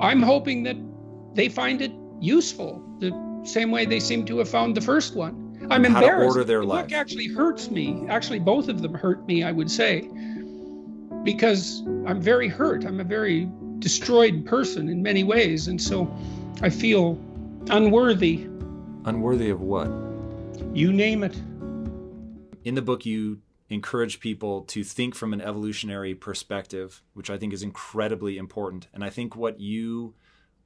I'm hoping that they find it useful, the same way they seem to have found the first one. I'm how embarrassed. to order their the life. book actually hurts me. Actually, both of them hurt me, I would say, because I'm very hurt. I'm a very destroyed person in many ways, and so I feel unworthy. Unworthy of what? You name it. In the book, you encourage people to think from an evolutionary perspective, which I think is incredibly important. And I think what you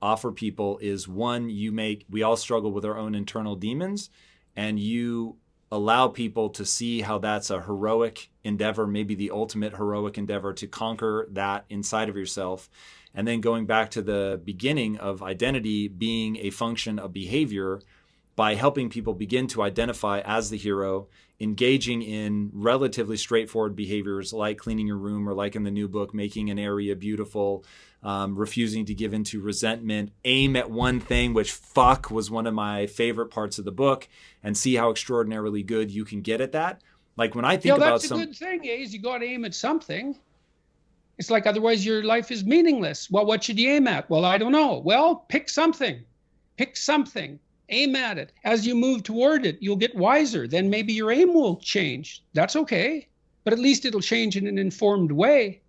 offer people is, one, we all struggle with our own internal demons, and you allow people to see how that's a heroic endeavor, maybe the ultimate heroic endeavor, to conquer that inside of yourself. And then going back to the beginning of identity being a function of behavior, by helping people begin to identify as the hero, engaging in relatively straightforward behaviors like cleaning your room, or like in the new book, making an area beautiful, refusing to give into resentment, aim at one thing, which was one of my favorite parts of the book, and see how extraordinarily good you can get at that. Like when I think about that's a good thing, is you got to aim at something. It's like, otherwise your life is meaningless. Well, what should you aim at? Well, I don't know. Well, pick something. Aim at it. As you move toward it, you'll get wiser. Then maybe your aim will change. That's okay. But at least it'll change in an informed way.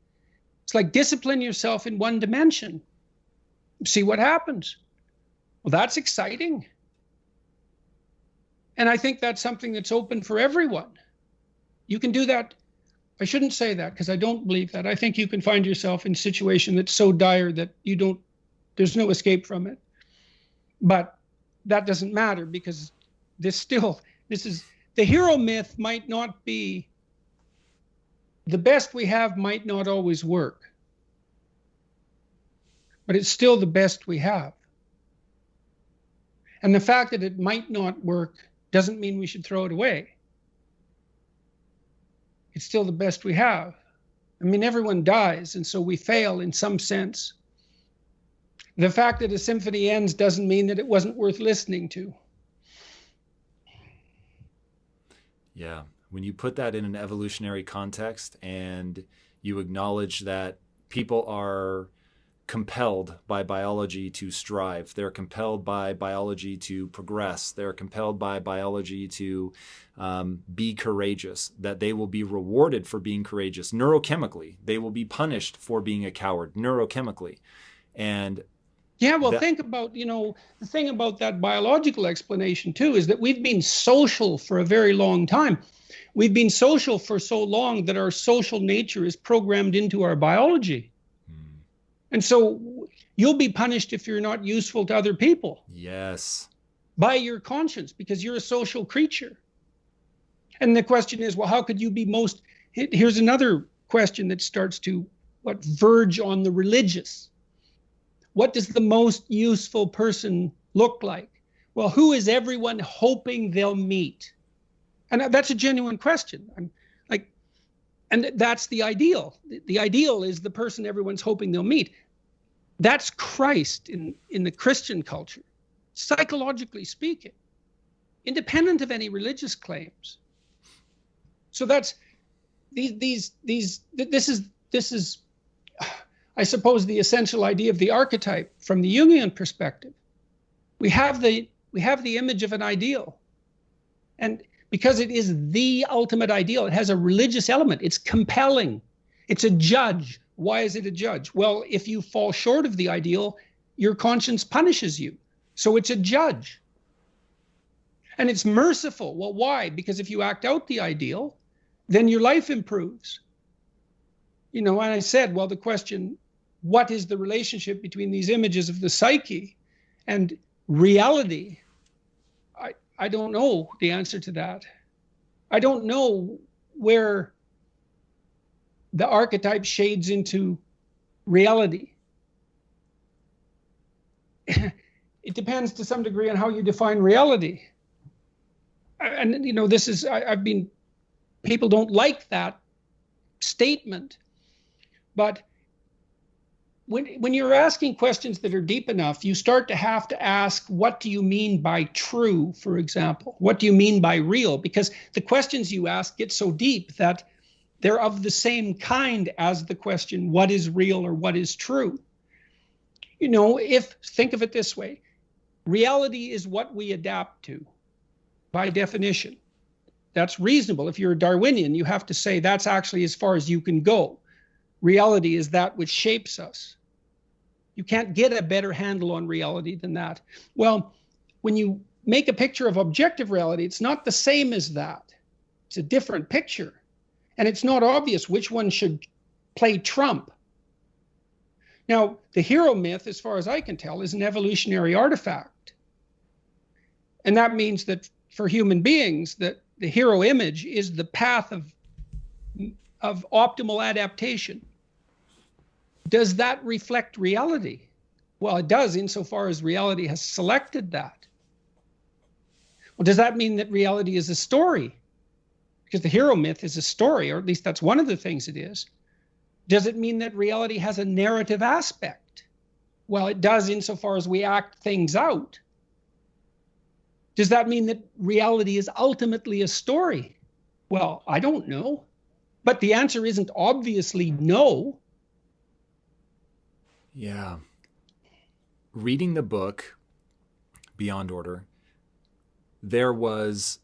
It's like discipline yourself in one dimension. See what happens. Well, that's exciting. And I think that's something that's open for everyone. You can do that. I shouldn't say that, because I don't believe that. I think you can find yourself in a situation that's so dire that there's no escape from it. But that doesn't matter, because the hero myth might not be, the best we have might not always work, but it's still the best we have. And the fact that it might not work doesn't mean we should throw it away. It's still the best we have. I mean, everyone dies, and so we fail in some sense. The fact that a symphony ends doesn't mean that it wasn't worth listening to. Yeah. When you put that in an evolutionary context, and you acknowledge that people are compelled by biology to strive, they're compelled by biology to progress, they're compelled by biology to be courageous, that they will be rewarded for being courageous neurochemically, they will be punished for being a coward neurochemically. And yeah, well, think about, the thing about that biological explanation too is that we've been social for a very long time. We've been social for so long that our social nature is programmed into our biology. And so you'll be punished if you're not useful to other people. Yes. By your conscience, because you're a social creature. And the question is, well, how could you be most, here's another question that starts to verge on the religious. What does the most useful person look like? Well, who is everyone hoping they'll meet? And that's a genuine question. And that's the ideal. The ideal is the person everyone's hoping they'll meet. That's Christ in the Christian culture, psychologically speaking, independent of any religious claims. So this is, I suppose, the essential idea of the archetype from the Jungian perspective. We have the image of an ideal, and because it is the ultimate ideal, it has a religious element. It's compelling. It's a judge. Why is it a judge? Well, if you fall short of the ideal, your conscience punishes you. So it's a judge. And it's merciful. Well, why? Because if you act out the ideal, then your life improves. And I said, well, the question, what is the relationship between these images of the psyche and reality? I don't know the answer to that. I don't know where the archetype shades into reality. It depends to some degree on how you define reality. And, people don't like that statement. But when you're asking questions that are deep enough, you start to have to ask, what do you mean by true, for example? What do you mean by real? Because the questions you ask get so deep that they're of the same kind as the question, what is real or what is true? Think of it this way, reality is what we adapt to by definition. That's reasonable. If you're a Darwinian, you have to say that's actually as far as you can go. Reality is that which shapes us. You can't get a better handle on reality than that. Well, when you make a picture of objective reality, it's not the same as that. It's a different picture. And it's not obvious which one should play trump. Now, the hero myth, as far as I can tell, is an evolutionary artifact. And that means that for human beings, that the hero image is the path of optimal adaptation. Does that reflect reality? Well, it does insofar as reality has selected that. Well, does that mean that reality is a story? Because the hero myth is a story, or at least that's one of the things it is. Does it mean that reality has a narrative aspect? Well, it does insofar as we act things out. Does that mean that reality is ultimately a story? Well, I don't know. But the answer isn't obviously no. Yeah. Reading the book, Beyond Order, there was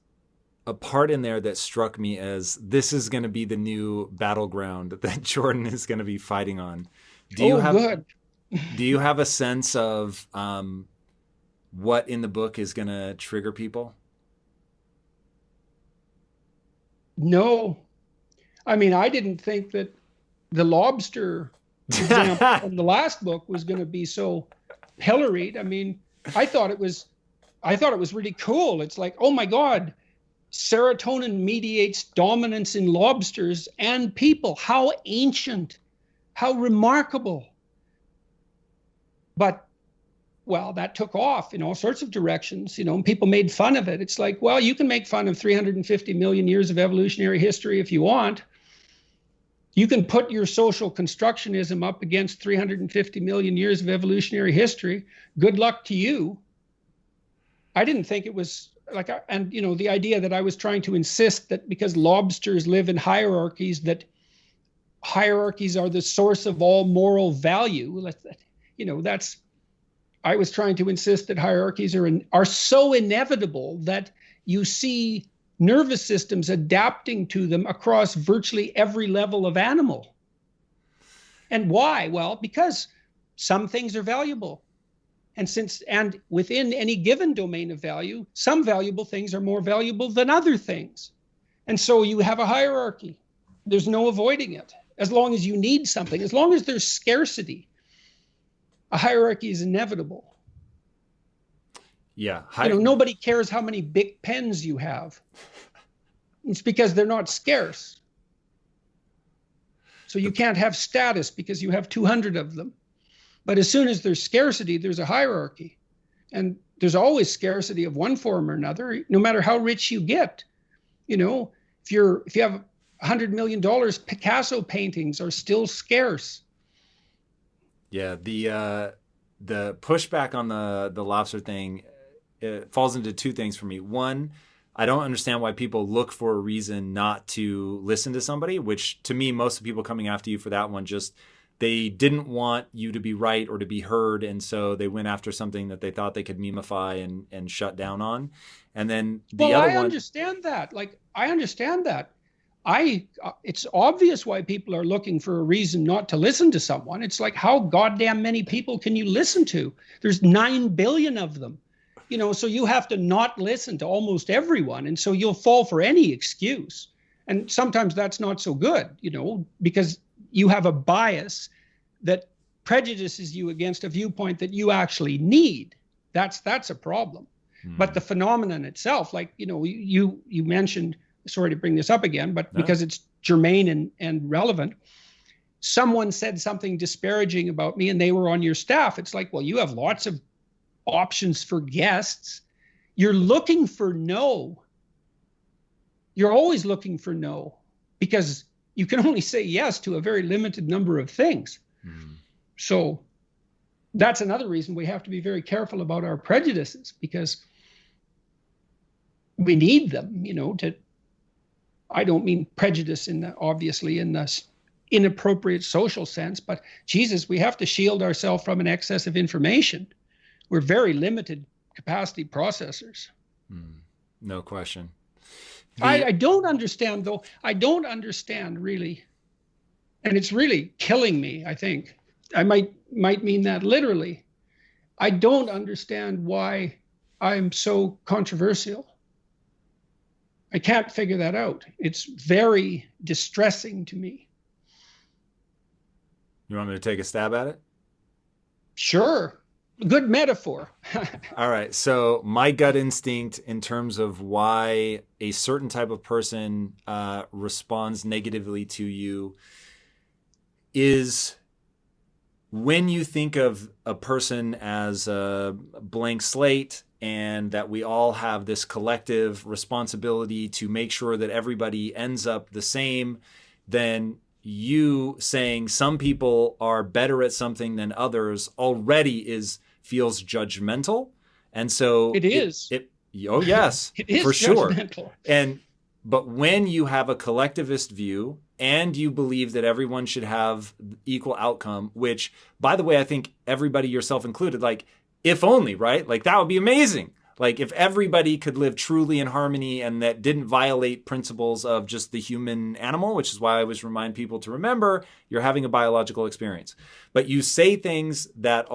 a part in there that struck me as this is going to be the new battleground that Jordan is going to be fighting on. Do you have a sense of what in the book is going to trigger people? No. I mean, I didn't think that the lobster example from the last book was going to be so pilloried. I mean, I thought it was really cool. It's like, oh my God, serotonin mediates dominance in lobsters and people. How ancient, how remarkable. But, well, that took off in all sorts of directions, and people made fun of it. It's like, well, you can make fun of 350 million years of evolutionary history if you want. You can put your social constructionism up against 350 million years of evolutionary history. Good luck to you. I didn't think it was like, and the idea that I was trying to insist that because lobsters live in hierarchies, that hierarchies are the source of all moral value. I was trying to insist that hierarchies are so inevitable that you see nervous systems adapting to them across virtually every level of animal. And why? Well, because some things are valuable. And within any given domain of value, some valuable things are more valuable than other things. And so you have a hierarchy. There's no avoiding it. As long as you need something, as long as there's scarcity, a hierarchy is inevitable. Yeah. Nobody cares how many big pens you have. It's because they're not scarce. So you can't have status because you have 200 of them. But as soon as there's scarcity, there's a hierarchy. And there's always scarcity of one form or another, no matter how rich you get. If you have $100 million, Picasso paintings are still scarce. Yeah, the pushback on the lobster thing, it falls into two things for me. One, I don't understand why people look for a reason not to listen to somebody, which to me, most of the people coming after you for that one, just they didn't want you to be right or to be heard. And so they went after something that they thought they could memify and shut down on. And then I understand that. I understand that. It's obvious why people are looking for a reason not to listen to someone. It's like, how goddamn many people can you listen to? There's 9 billion of them, so you have to not listen to almost everyone. And so you'll fall for any excuse. And sometimes that's not so good, because you have a bias that prejudices you against a viewpoint that you actually need. That's a problem. But the phenomenon itself, you mentioned, sorry to bring this up again, but because it's germane and relevant, someone said something disparaging about me and they were on your staff. It's like, well, you have lots of options for guests. You're looking for no. You're always looking for no, because you can only say yes to a very limited number of things. So that's another reason we have to be very careful about our prejudices, because we need them, I don't mean prejudice obviously in the inappropriate social sense, but Jesus, we have to shield ourselves from an excess of information. We're very limited capacity processors. No question. I don't understand, though. I don't understand, really. And it's really killing me, I think. I might mean that literally. I don't understand why I'm so controversial. I can't figure that out. It's very distressing to me. You want me to take a stab at it? Sure. Good metaphor. All right. So my gut instinct in terms of why a certain type of person responds negatively to you is when you think of a person as a blank slate and that we all have this collective responsibility to make sure that everybody ends up the same, then you saying some people are better at something than others already feels judgmental. And so it is. Oh yes, it is for judgmental. Sure. But when you have a collectivist view and you believe that everyone should have equal outcome, which, by the way, I think everybody, yourself included, like, if only, right? Like, that would be amazing. Like, if everybody could live truly in harmony and that didn't violate principles of just the human animal, which is why I always remind people to remember you're having a biological experience. But you say things that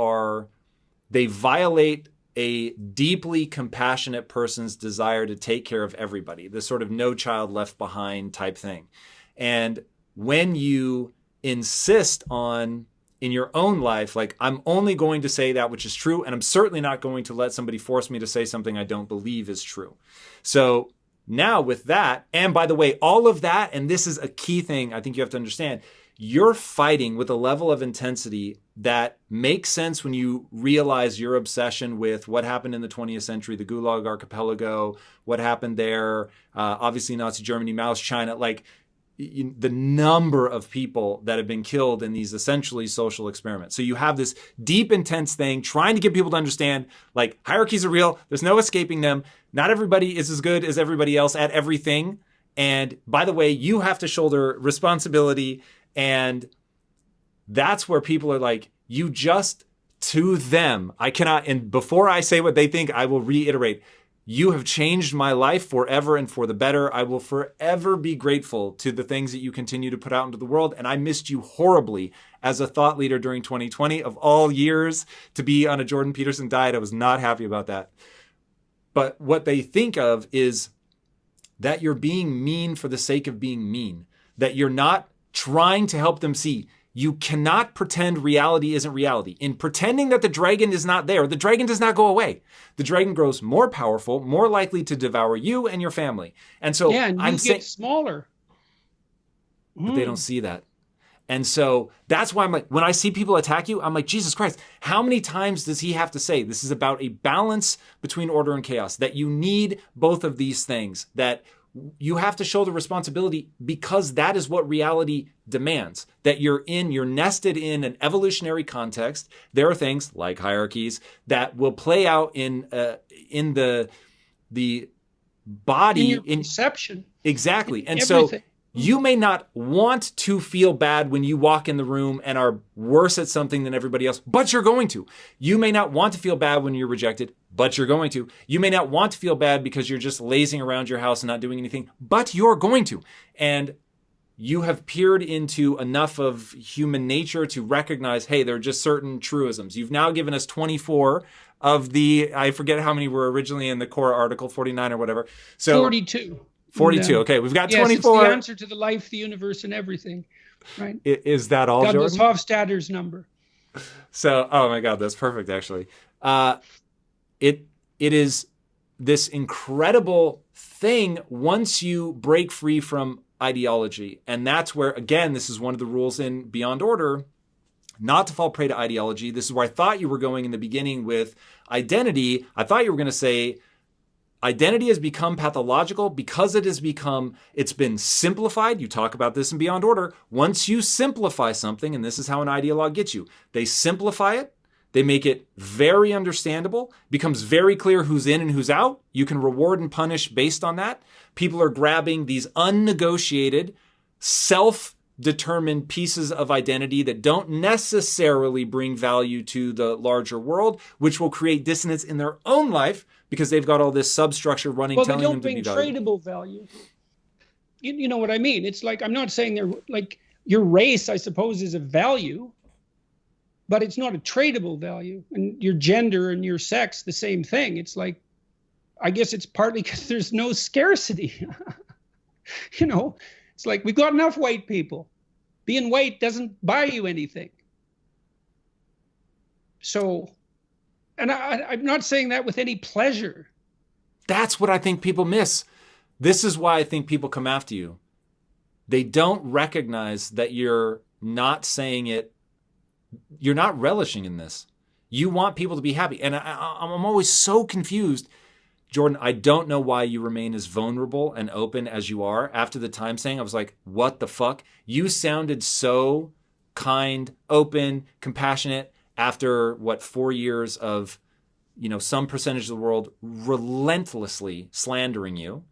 they violate a deeply compassionate person's desire to take care of everybody, this sort of no child left behind type thing. And when you insist on, in your own life, like, I'm only going to say that which is true, and I'm certainly not going to let somebody force me to say something I don't believe is true. So now with that, and by the way, all of that, and this is a key thing I think you have to understand, you're fighting with a level of intensity that makes sense when you realize your obsession with what happened in the 20th century, the Gulag Archipelago, what happened there, obviously Nazi Germany, Mao's China, like the number of people that have been killed in these essentially social experiments. So you have this deep, intense thing trying to get people to understand, like, hierarchies are real. There's no escaping them. Not everybody is as good as everybody else at everything. And by the way, you have to shoulder responsibility. And that's where people are like, you just, to them, I cannot, and before I say what they think, I will reiterate, you have changed my life forever and for the better. I will forever be grateful to the things that you continue to put out into the world. And I missed you horribly as a thought leader during 2020 of all years to be on a Jordan Peterson diet. I was not happy about that. But what they think of is that you're being mean for the sake of being mean, that you're not trying to help them see. You cannot pretend reality isn't reality. In pretending that the dragon is not there, the dragon does not go away. The dragon grows more powerful, more likely to devour you and your family. And so and you get smaller. But they don't see that. And so that's why I'm like, when I see people attack you, I'm like, Jesus Christ, how many times does he have to say this is about a balance between order and chaos, that you need both of these things, that you have to shoulder responsibility because that is what reality demands, that you're nested in an evolutionary context. There are things like hierarchies that will play out in the body, in your perception. Exactly. And everything. So you may not want to feel bad when you walk in the room and are worse at something than everybody else, but you're going to. You may not want to feel bad when you're rejected, but you're going to. You may not want to feel bad because you're just lazing around your house and not doing anything, but you're going to. And you have peered into enough of human nature to recognize, hey, there are just certain truisms. You've now given us 24 of I forget how many were originally in the core article, 49 or whatever. So 42. 42. Okay, we've got 24. It's the answer to the life, the universe, and everything. Right? Is that all, Douglas Jordan? Hofstadter's number. So, oh my God, that's perfect, actually. It is this incredible thing once you break free from ideology. And that's where, again, this is one of the rules in Beyond Order, not to fall prey to ideology. This is where I thought you were going in the beginning with identity. I thought you were going to say, identity has become pathological because it's been simplified. You talk about this in Beyond Order. Once you simplify something, and this is how an ideologue gets you, they simplify it. They make it very understandable, becomes very clear who's in and who's out. You can reward and punish based on that. People are grabbing these unnegotiated, determined pieces of identity that don't necessarily bring value to the larger world, which will create dissonance in their own life because they've got all this substructure running, well, telling they them don't to be bring valuable. tradable value. You know what I mean? It's like, I'm not saying they're like, your race, I suppose, is a value, but it's not a tradable value. And your gender and your sex, the same thing. It's like, I guess it's partly because there's no scarcity. You know, it's like, we've got enough white people. Being white doesn't buy you anything. So, and I'm not saying that with any pleasure. That's what I think people miss. This is why I think people come after you. They don't recognize that you're not saying it. You're not relishing in this. You want people to be happy. And I'm always so confused. Jordan, I don't know why you remain as vulnerable and open as you are. After the time saying, I was like, what the fuck? You sounded so kind, open, compassionate after, 4 years of, some percentage of the world relentlessly slandering you.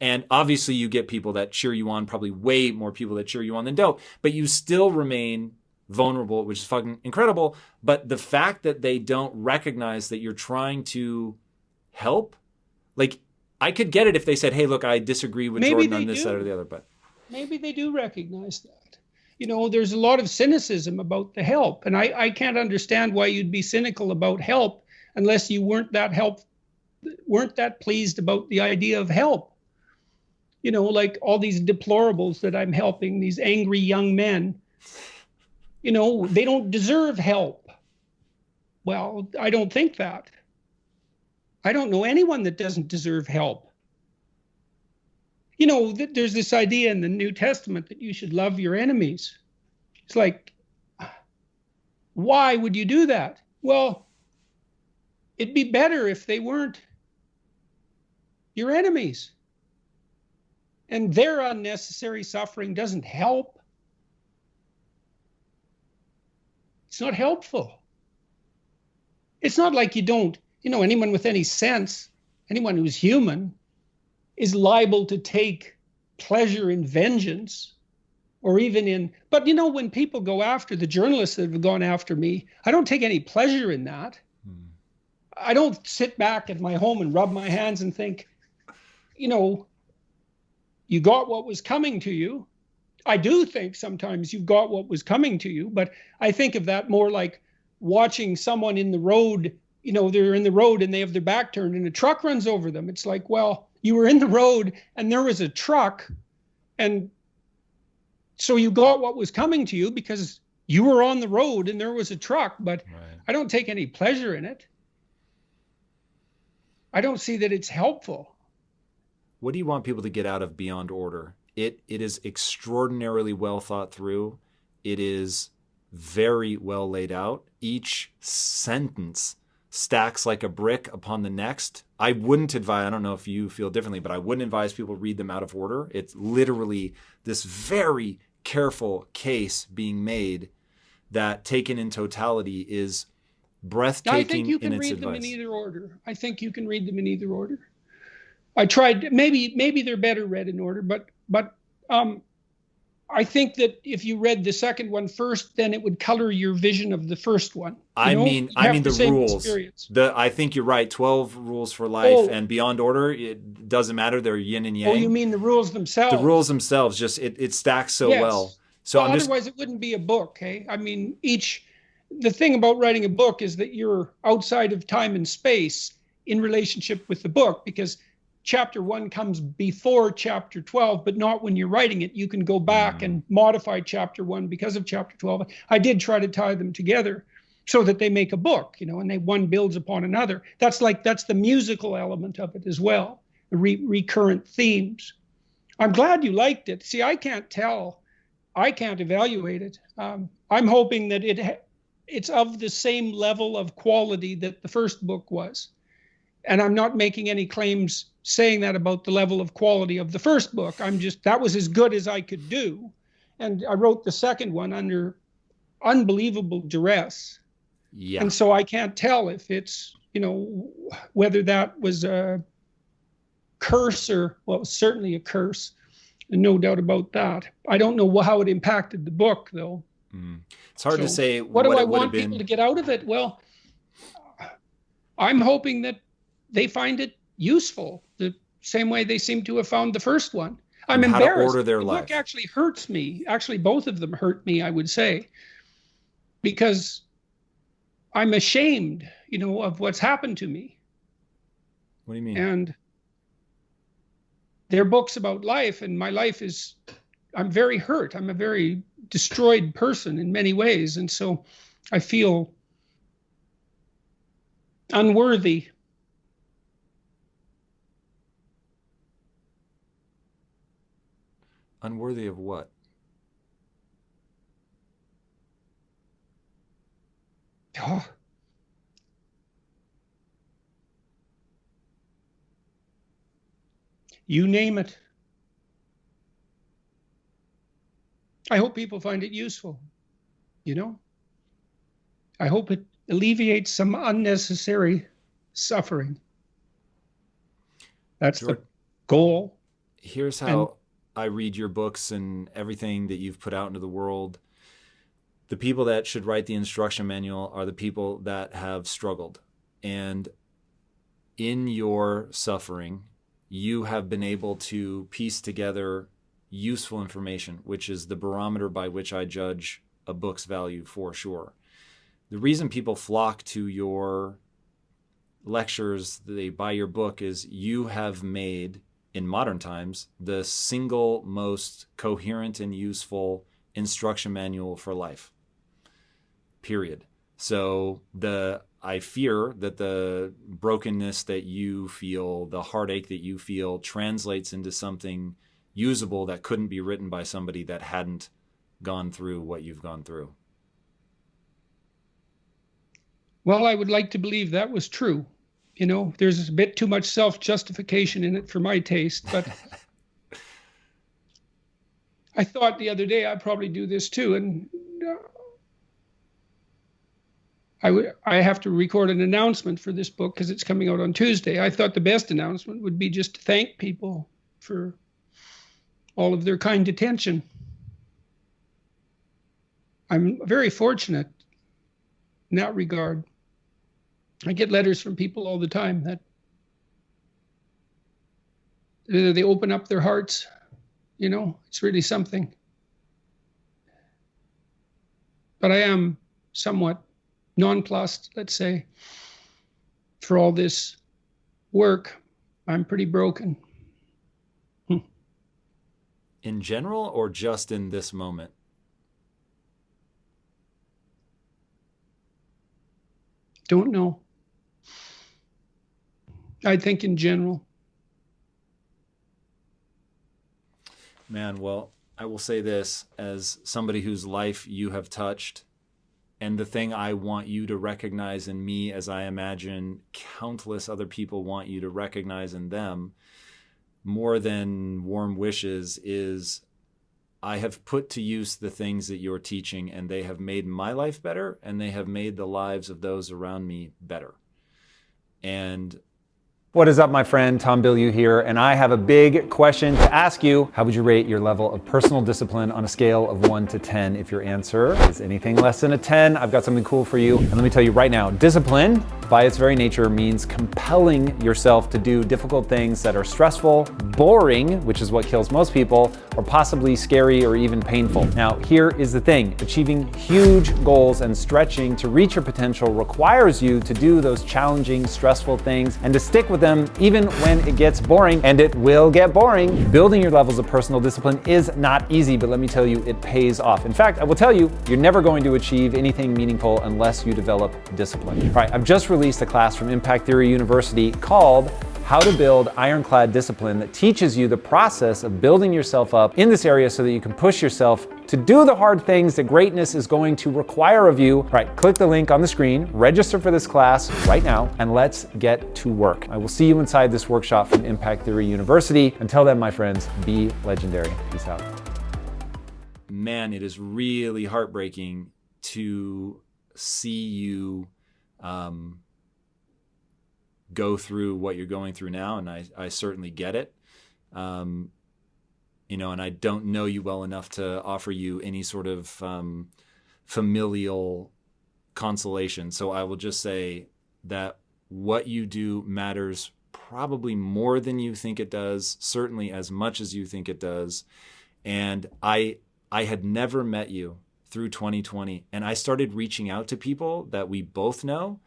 And obviously you get people that cheer you on, probably way more people that cheer you on than don't. But you still remain vulnerable, which is fucking incredible. But the fact that they don't recognize that you're trying to help, like, I could get it if they said, hey, look, I disagree with Jordan on this, that, or the other. But maybe they do recognize that. There's a lot of cynicism about the help. And I can't understand why you'd be cynical about help unless you weren't that pleased about the idea of help. Like all these deplorables that I'm helping, these angry young men, they don't deserve help. Well, I don't think that. I don't know anyone that doesn't deserve help. There's this idea in the New Testament that you should love your enemies. It's like, why would you do that? Well, it'd be better if they weren't your enemies. And their unnecessary suffering doesn't help. It's not helpful. It's not like you don't, anyone with any sense, anyone who's human, is liable to take pleasure in vengeance or even in, but when people go after the journalists that have gone after me, I don't take any pleasure in that. I don't sit back at my home and rub my hands and think, you got what was coming to you. I do think sometimes you've got what was coming to you, but I think of that more like watching someone in the road, they're in the road and they have their back turned and a truck runs over them. It's like, well, you were in the road and there was a truck, and so you got what was coming to you because you were on the road and there was a truck, but right. I don't take any pleasure in it. I don't see that it's helpful. What do you want people to get out of Beyond Order? It is extraordinarily well thought through. It is very well laid out. Each sentence stacks like a brick upon the next. I wouldn't advise, I don't know if you feel differently, but I wouldn't advise people read them out of order. It's literally this very careful case being made that, taken in totality, is breathtaking. I think you can read them in either order. I think you can read them in either order. I tried, maybe they're better read in order, but I think that if you read the second one first, then it would color your vision of the first one. I mean the rules. I think you're right. 12 rules for life and Beyond Order. It doesn't matter. They're yin and yang. Oh, you mean the rules themselves? The rules themselves. Just it stacks so well. So well, otherwise it wouldn't be a book. Hey, I mean, the thing about writing a book is that you're outside of time and space in relationship with the book, because chapter 1 comes before chapter 12, but not when you're writing it. You can go back and modify chapter 1 because of chapter 12. I did try to tie them together so that they make a book, and one builds upon another. That's the musical element of it as well, the recurrent themes. I'm glad you liked it. See, I can't tell. I can't evaluate it. I'm hoping that it's of the same level of quality that the first book was. And I'm not making any claims saying that about the level of quality of the first book. That was as good as I could do. And I wrote the second one under unbelievable duress. Yeah. And so I can't tell if it's, whether that was a curse or, well, it was certainly a curse, no doubt about that. I don't know how it impacted the book, though. It's hard to say what do I it would have want been. people to get out of it? Well, I'm hoping that they find it useful, the same way they seem to have found the first one. I'm and how embarrassed. to order their the life. book actually hurts me. Actually, both of them hurt me, I would say, because I'm ashamed, of what's happened to me. What do you mean? And they're books about life, and my life is, I'm very hurt. I'm a very destroyed person in many ways. And so I feel unworthy. Unworthy of what? Oh. You name it. I hope people find it useful, I hope it alleviates some unnecessary suffering. That's the goal. Here's how I read your books and everything that you've put out into the world. The people that should write the instruction manual are the people that have struggled. And in your suffering, you have been able to piece together useful information, which is the barometer by which I judge a book's value for sure. The reason people flock to your lectures, they buy your book, is you have made, in modern times, the single most coherent and useful instruction manual for life. Period. So I fear that the brokenness that you feel, the heartache that you feel, translates into something usable that couldn't be written by somebody that hadn't gone through what you've gone through. Well, I would like to believe that was true. There's a bit too much self-justification in it for my taste, but I thought the other day I'd probably do this too. And I have to record an announcement for this book because it's coming out on Tuesday. I thought the best announcement would be just to thank people for all of their kind attention. I'm very fortunate in that regard. I get letters from people all the time that they open up their hearts. It's really something. But I am somewhat nonplussed, let's say, for all this work. I'm pretty broken. In general, or just in this moment? Don't know. I think in general. Man, well, I will say this as somebody whose life you have touched, and the thing I want you to recognize in me, as I imagine countless other people want you to recognize in them, more than warm wishes, is I have put to use the things that you're teaching, and they have made my life better, and they have made the lives of those around me better. And what is up, my friend? Tom Bilyeu here, and I have a big question to ask you. How would you rate your level of personal discipline on a scale of 1 to 10? If your answer is anything less than a 10, I've got something cool for you. And let me tell you right now, discipline, by its very nature, means compelling yourself to do difficult things that are stressful, boring, which is what kills most people, or possibly scary or even painful. Now, here is the thing. Achieving huge goals and stretching to reach your potential requires you to do those challenging, stressful things and to stick with them even when it gets boring, and it will get boring. Building your levels of personal discipline is not easy, but let me tell you, it pays off. In fact, I will tell you, you're never going to achieve anything meaningful unless you develop discipline. All right, I've just released a class from Impact Theory University called How to Build Ironclad Discipline that teaches you the process of building yourself up in this area so that you can push yourself to do the hard things that greatness is going to require of you. All right, click the link on the screen, register for this class right now, and let's get to work. I will see you inside this workshop from Impact Theory University. Until then, my friends, be legendary. Peace out. Man, it is really heartbreaking to see you go through what you're going through now, and I certainly get it. and I don't know you well enough to offer you any sort of familial consolation. So I will just say that what you do matters probably more than you think it does, certainly as much as you think it does. And I had never met you through 2020, and I started reaching out to people that we both know,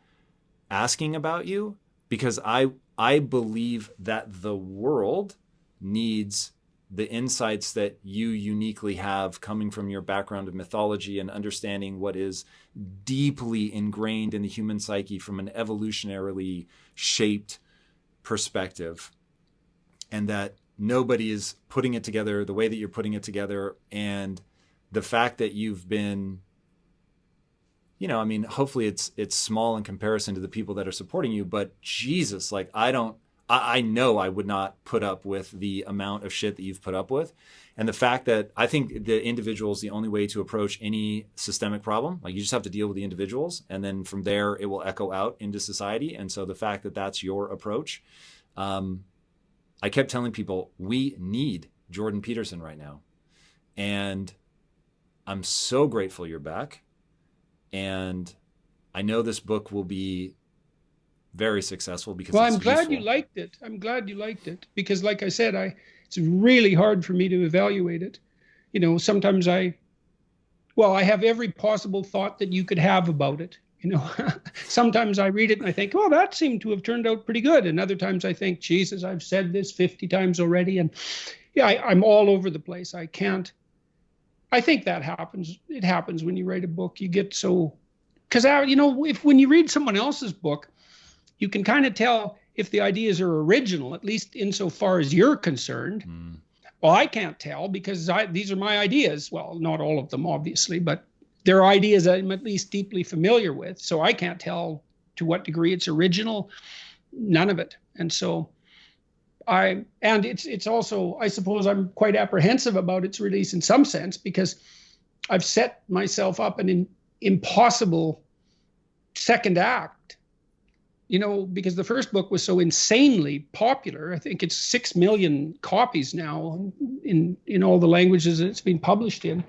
asking about you, because I believe that the world needs the insights that you uniquely have, coming from your background of mythology and understanding what is deeply ingrained in the human psyche from an evolutionarily shaped perspective, and that nobody is putting it together the way that you're putting it together. And the fact that you've been, hopefully it's small in comparison to the people that are supporting you, but Jesus, like I know I would not put up with the amount of shit that you've put up with. And the fact that I think the individual is the only way to approach any systemic problem. Like, you just have to deal with the individuals, and then from there it will echo out into society. And so the fact that that's your approach, I kept telling people, we need Jordan Peterson right now. And I'm so grateful you're back. And I know this book will be very successwell because I'm glad you liked it. I'm glad you liked it because, like I said, it's really hard for me to evaluate it. Sometimes I have every possible thought that you could have about it. Sometimes I read it and I think, oh, that seemed to have turned out pretty good. And other times I think, Jesus, I've said this 50 times already. And I'm all over the place. I think that happens. It happens when you write a book. You get so, because, when you read someone else's book, you can kind of tell if the ideas are original, at least insofar as you're concerned. Mm. Well, I can't tell because these are my ideas. Well, not all of them, obviously, but they're ideas that I'm at least deeply familiar with. So I can't tell to what degree it's original, none of it. And so it's also, I suppose I'm quite apprehensive about its release in some sense because I've set myself up an impossible second act. Because the first book was so insanely popular. I think it's 6 million copies now in all the languages that it's been published in.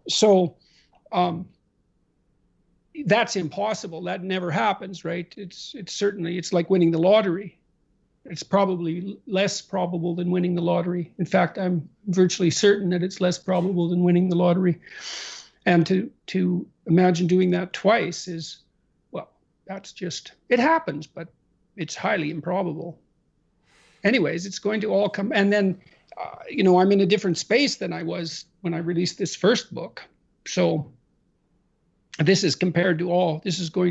So that's impossible. That never happens, right? It's certainly like winning the lottery. It's probably less probable than winning the lottery. In fact, I'm virtually certain that it's less probable than winning the lottery. And to imagine doing that twice is, that's just, it happens, but it's highly improbable. Anyways, it's going to all come. And then, I'm in a different space than I was when I released this first book. So this is going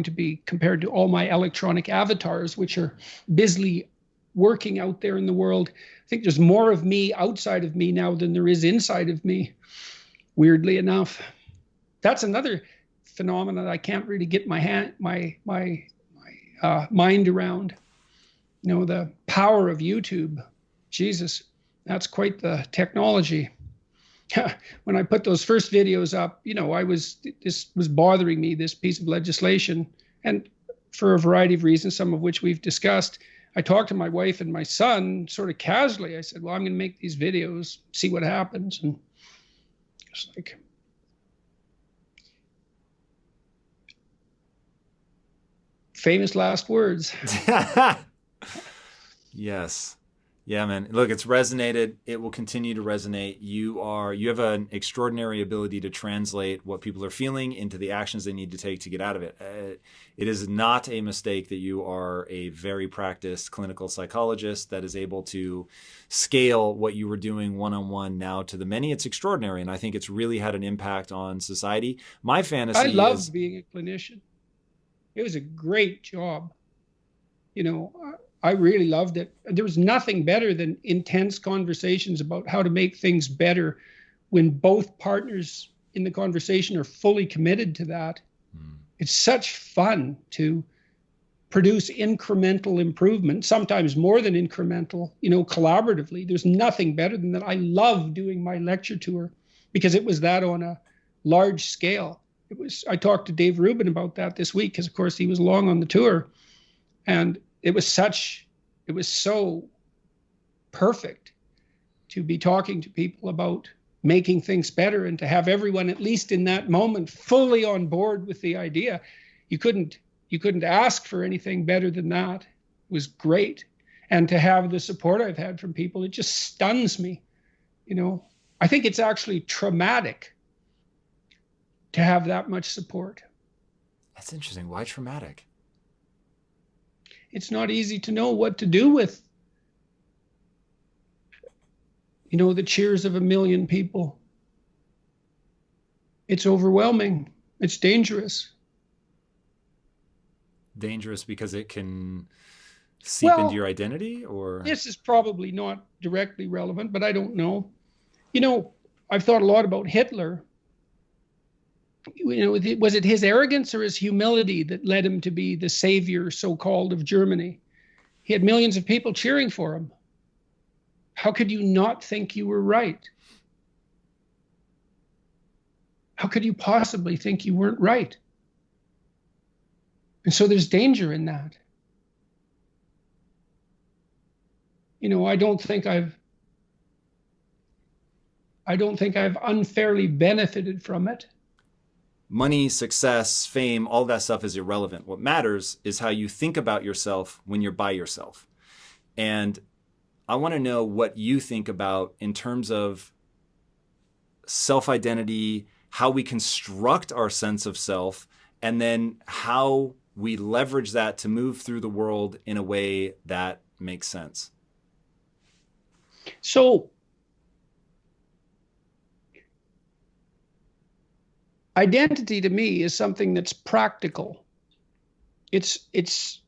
to be compared to all my electronic avatars, which are busily working out there in the world. I think there's more of me outside of me now than there is inside of me, weirdly enough. That's another phenomenon I can't really get my mind around. The power of YouTube. Jesus, that's quite the technology. When I put those first videos up, this was bothering me, this piece of legislation, and for a variety of reasons, some of which we've discussed. I talked to my wife and my son sort of casually. I said, well, I'm going to make these videos, see what happens. And it's like, famous last words. Yes. Yeah, man. Look, it's resonated. It will continue to resonate. You have an extraordinary ability to translate what people are feeling into the actions they need to take to get out of it. It is not a mistake that you are a very practiced clinical psychologist that is able to scale what you were doing one-on-one now to the many. It's extraordinary. And I think it's really had an impact on society. My fantasy I love being a clinician. It was a great job. I really loved it. There was nothing better than intense conversations about how to make things better when both partners in the conversation are fully committed to that. Mm. It's such fun to produce incremental improvement, sometimes more than incremental, collaboratively. There's nothing better than that. I love doing my lecture tour because it was that on a large scale. I talked to Dave Rubin about that this week because, of course, he was along on the tour, and it was so perfect to be talking to people about making things better and to have everyone, at least in that moment, fully on board with the idea. You couldn't ask for anything better than that. It was great. And to have the support I've had from people, it just stuns me. I think it's actually traumatic to have that much support. That's interesting. Why traumatic? It's not easy to know what to do with, the cheers of 1 million people. It's overwhelming. It's dangerous. Dangerous because it can seep into your identity, or? This is probably not directly relevant, but I don't know. I've thought a lot about Hitler. Was it his arrogance or his humility that led him to be the savior, so-called, of Germany? He had millions of people cheering for him. How could you not think you were right? How could you possibly think you weren't right? And so there's danger in that. I don't think I've unfairly benefited from it. Money, success, fame, all that stuff is irrelevant. What matters is how you think about yourself when you're by yourself. And I want to know what you think about in terms of self-identity, how we construct our sense of self, and then how we leverage that to move through the world in a way that makes sense. So, identity to me is something that's practical. It's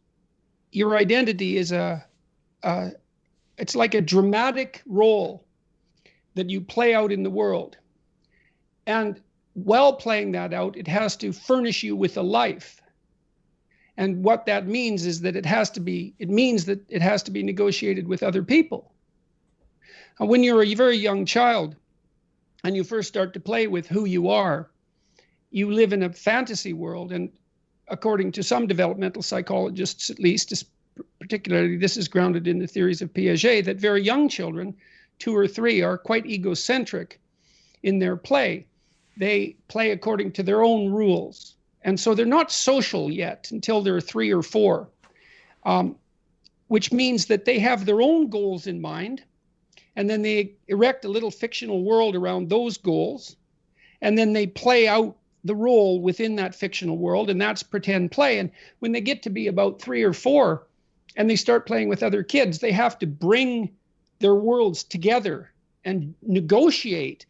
your identity is it's like a dramatic role that you play out in the world. And while playing that out, it has to furnish you with a life. And what that means is that it has to be negotiated with other people. And when you're a very young child and you first start to play with who you are, you live in a fantasy world. And according to some developmental psychologists, at least, particularly this is grounded in the theories of Piaget, that very young children, 2 or 3, are quite egocentric in their play. They play according to their own rules. And so they're not social yet until they're 3 or 4, which means that they have their own goals in mind. And then they erect a little fictional world around those goals. And then they play out the role within that fictional world. And that's pretend play. And when they get to be about 3 or 4 and they start playing with other kids, they have to bring their worlds together and negotiate,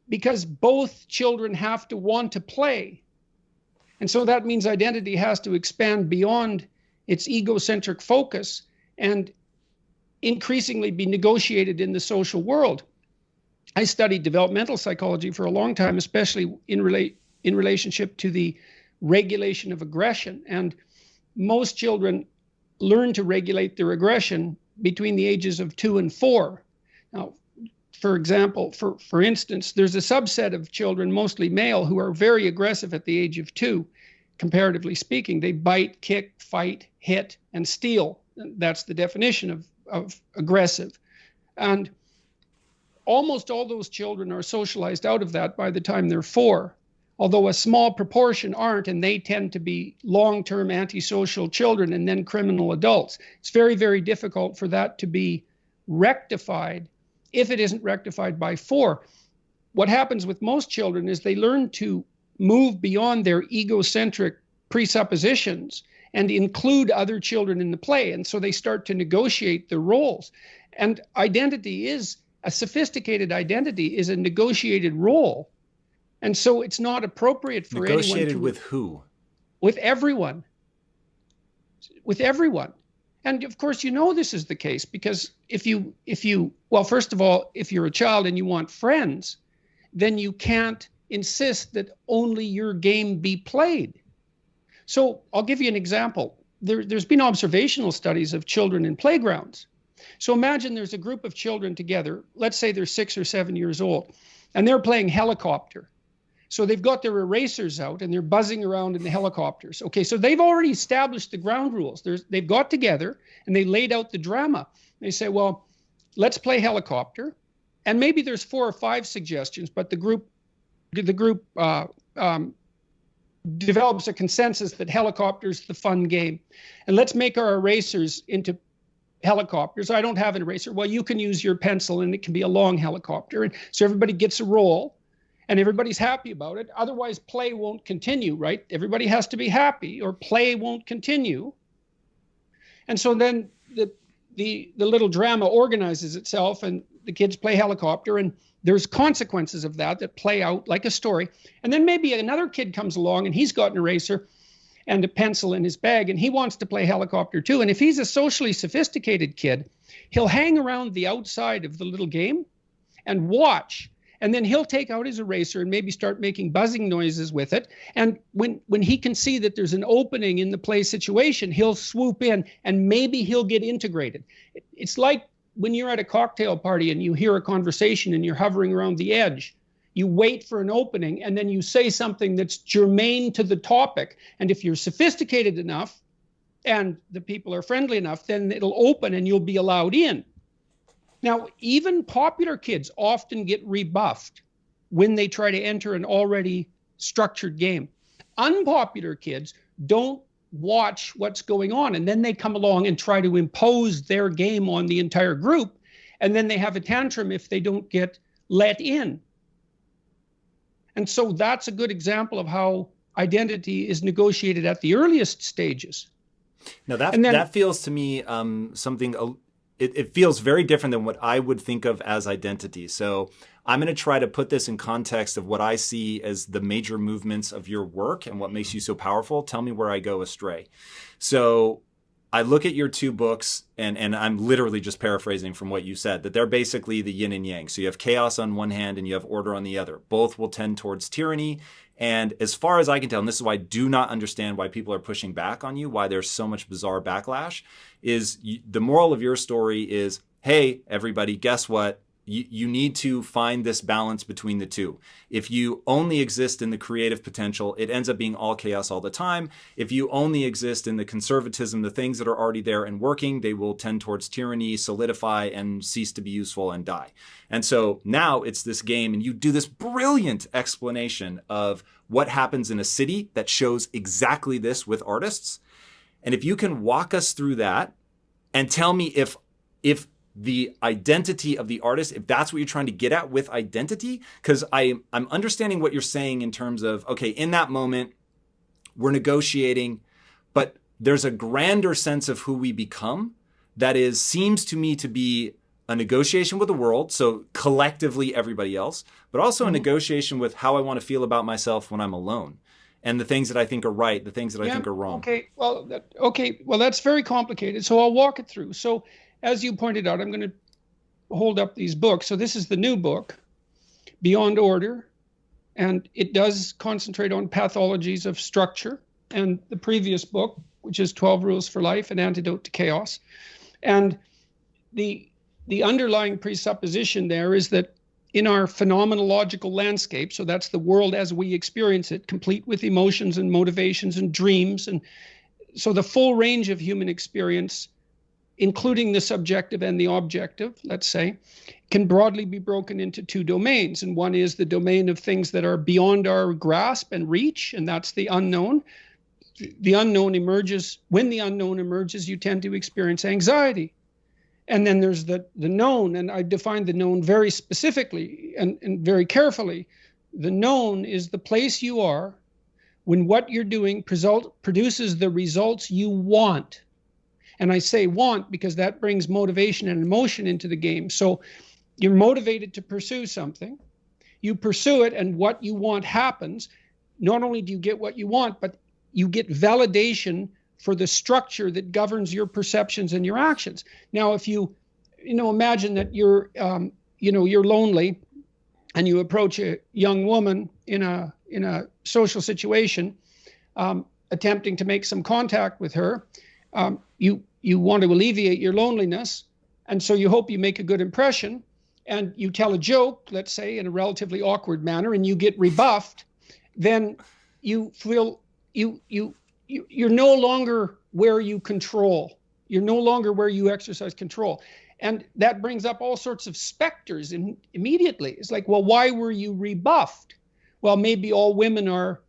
because both children have to want to play. And so that means identity has to expand beyond its egocentric focus and increasingly be negotiated in the social world. I studied developmental psychology for a long time, especially in relationship to the regulation of aggression. And most children learn to regulate their aggression between the ages of 2 and 4. Now, for example, for instance, there's a subset of children, mostly male, who are very aggressive at the age of 2, comparatively speaking. They bite, kick, fight, hit, and steal. That's the definition of aggressive. And almost all those children are socialized out of that by the time they're 4, although a small proportion aren't, and they tend to be long-term antisocial children and then criminal adults. It's very, very difficult for that to be rectified if it isn't rectified by 4. What happens with most children is they learn to move beyond their egocentric presuppositions and include other children in the play. And so they start to negotiate their roles. And identity is, a sophisticated identity is a negotiated role. And so it's not appropriate for anyone to... Negotiated with who? With everyone. With everyone. And of course, this is the case, because well, first of all, if you're a child and you want friends, then you can't insist that only your game be played. So I'll give you an example. There's been observational studies of children in playgrounds. So imagine there's a group of children together. Let's say they're 6 or 7 years old, and they're playing helicopter. So they've got their erasers out and they're buzzing around in the helicopters. Okay, so they've already established the ground rules. They've got together and they laid out the drama. They say, well, let's play helicopter. and maybe there's 4 or 5 suggestions, but the group develops a consensus that helicopter's the fun game. And let's make our erasers into helicopters. I don't have an eraser. Well, you can use your pencil and it can be a long helicopter. And so everybody gets a roll and everybody's happy about it. Otherwise, play won't continue, right? Everybody has to be happy or play won't continue. And so then the little drama organizes itself and the kids play helicopter, and there's consequences of that play out like a story. And then maybe another kid comes along and he's got an eraser and a pencil in his bag and he wants to play helicopter too. And if he's a socially sophisticated kid, he'll hang around the outside of the little game and watch. And then he'll take out his eraser and maybe start making buzzing noises with it. And when he can see that there's an opening in the play situation, he'll swoop in and maybe he'll get integrated. It's like when you're at a cocktail party and you hear a conversation and you're hovering around the edge. You wait for an opening and then you say something that's germane to the topic. And if you're sophisticated enough and the people are friendly enough, then it'll open and you'll be allowed in. Now, even popular kids often get rebuffed when they try to enter an already structured game. Unpopular kids don't watch what's going on, and then they come along and try to impose their game on the entire group, and then they have a tantrum if they don't get let in. And so that's a good example of how identity is negotiated at the earliest stages. Now that feels to me something. It feels very different than what I would think of as identity. So I'm going to try to put this in context of what I see as the major movements of your work and what makes you so powerful. Tell me where I go astray. So I look at your 2 books, and I'm literally just paraphrasing from what you said, that they're basically the yin and yang. So you have chaos on one hand and you have order on the other. Both will tend towards tyranny. And as far as I can tell, and this is why I do not understand why people are pushing back on you, why there's so much bizarre backlash, is the moral of your story is, hey, everybody, guess what? You need to find this balance between the two. If you only exist in the creative potential, it ends up being all chaos all the time. If you only exist in the conservatism, the things that are already there and working, they will tend towards tyranny, solidify, and cease to be useful and die. And so now it's this game, and you do this brilliant explanation of what happens in a city that shows exactly this with artists. And if you can walk us through that and tell me if the identity of the artist, if that's what you're trying to get at with identity, because I'm understanding what you're saying in terms of, okay, in that moment, we're negotiating, but there's a grander sense of who we become that seems to me to be a negotiation with the world, so collectively everybody else, but also a negotiation with how I want to feel about myself when I'm alone, and the things that I think are right, the things that I think are wrong. Well, that's very complicated, so I'll walk it through. So as you pointed out, I'm going to hold up these books. So this is the new book, Beyond Order, and it does concentrate on pathologies of structure. And the previous book, which is 12 Rules for Life, An Antidote to Chaos. And the underlying presupposition there is that in our phenomenological landscape, so that's the world as we experience it, complete with emotions and motivations and dreams, and so the full range of human experience, including the subjective and the objective, let's say, can broadly be broken into 2 domains. And one is the domain of things that are beyond our grasp and reach, and that's the unknown. The unknown emerges. When the unknown emerges, you tend to experience anxiety. And then there's the known, and I define the known very specifically and very carefully. The known is the place you are when what you're doing produces the results you want. And I say want because that brings motivation and emotion into the game. So you're motivated to pursue something. You pursue it, and what you want happens. Not only do you get what you want, but you get validation for the structure that governs your perceptions and your actions. Now, if you imagine that you're lonely and you approach a young woman in a social situation, attempting to make some contact with her, you want to alleviate your loneliness, and so you hope you make a good impression, and you tell a joke, let's say, in a relatively awkward manner, and you get rebuffed, then you feel you're no longer where you control. You're no longer where you exercise control. And that brings up all sorts of specters immediately. It's like, well, why were you rebuffed? Well, maybe all women are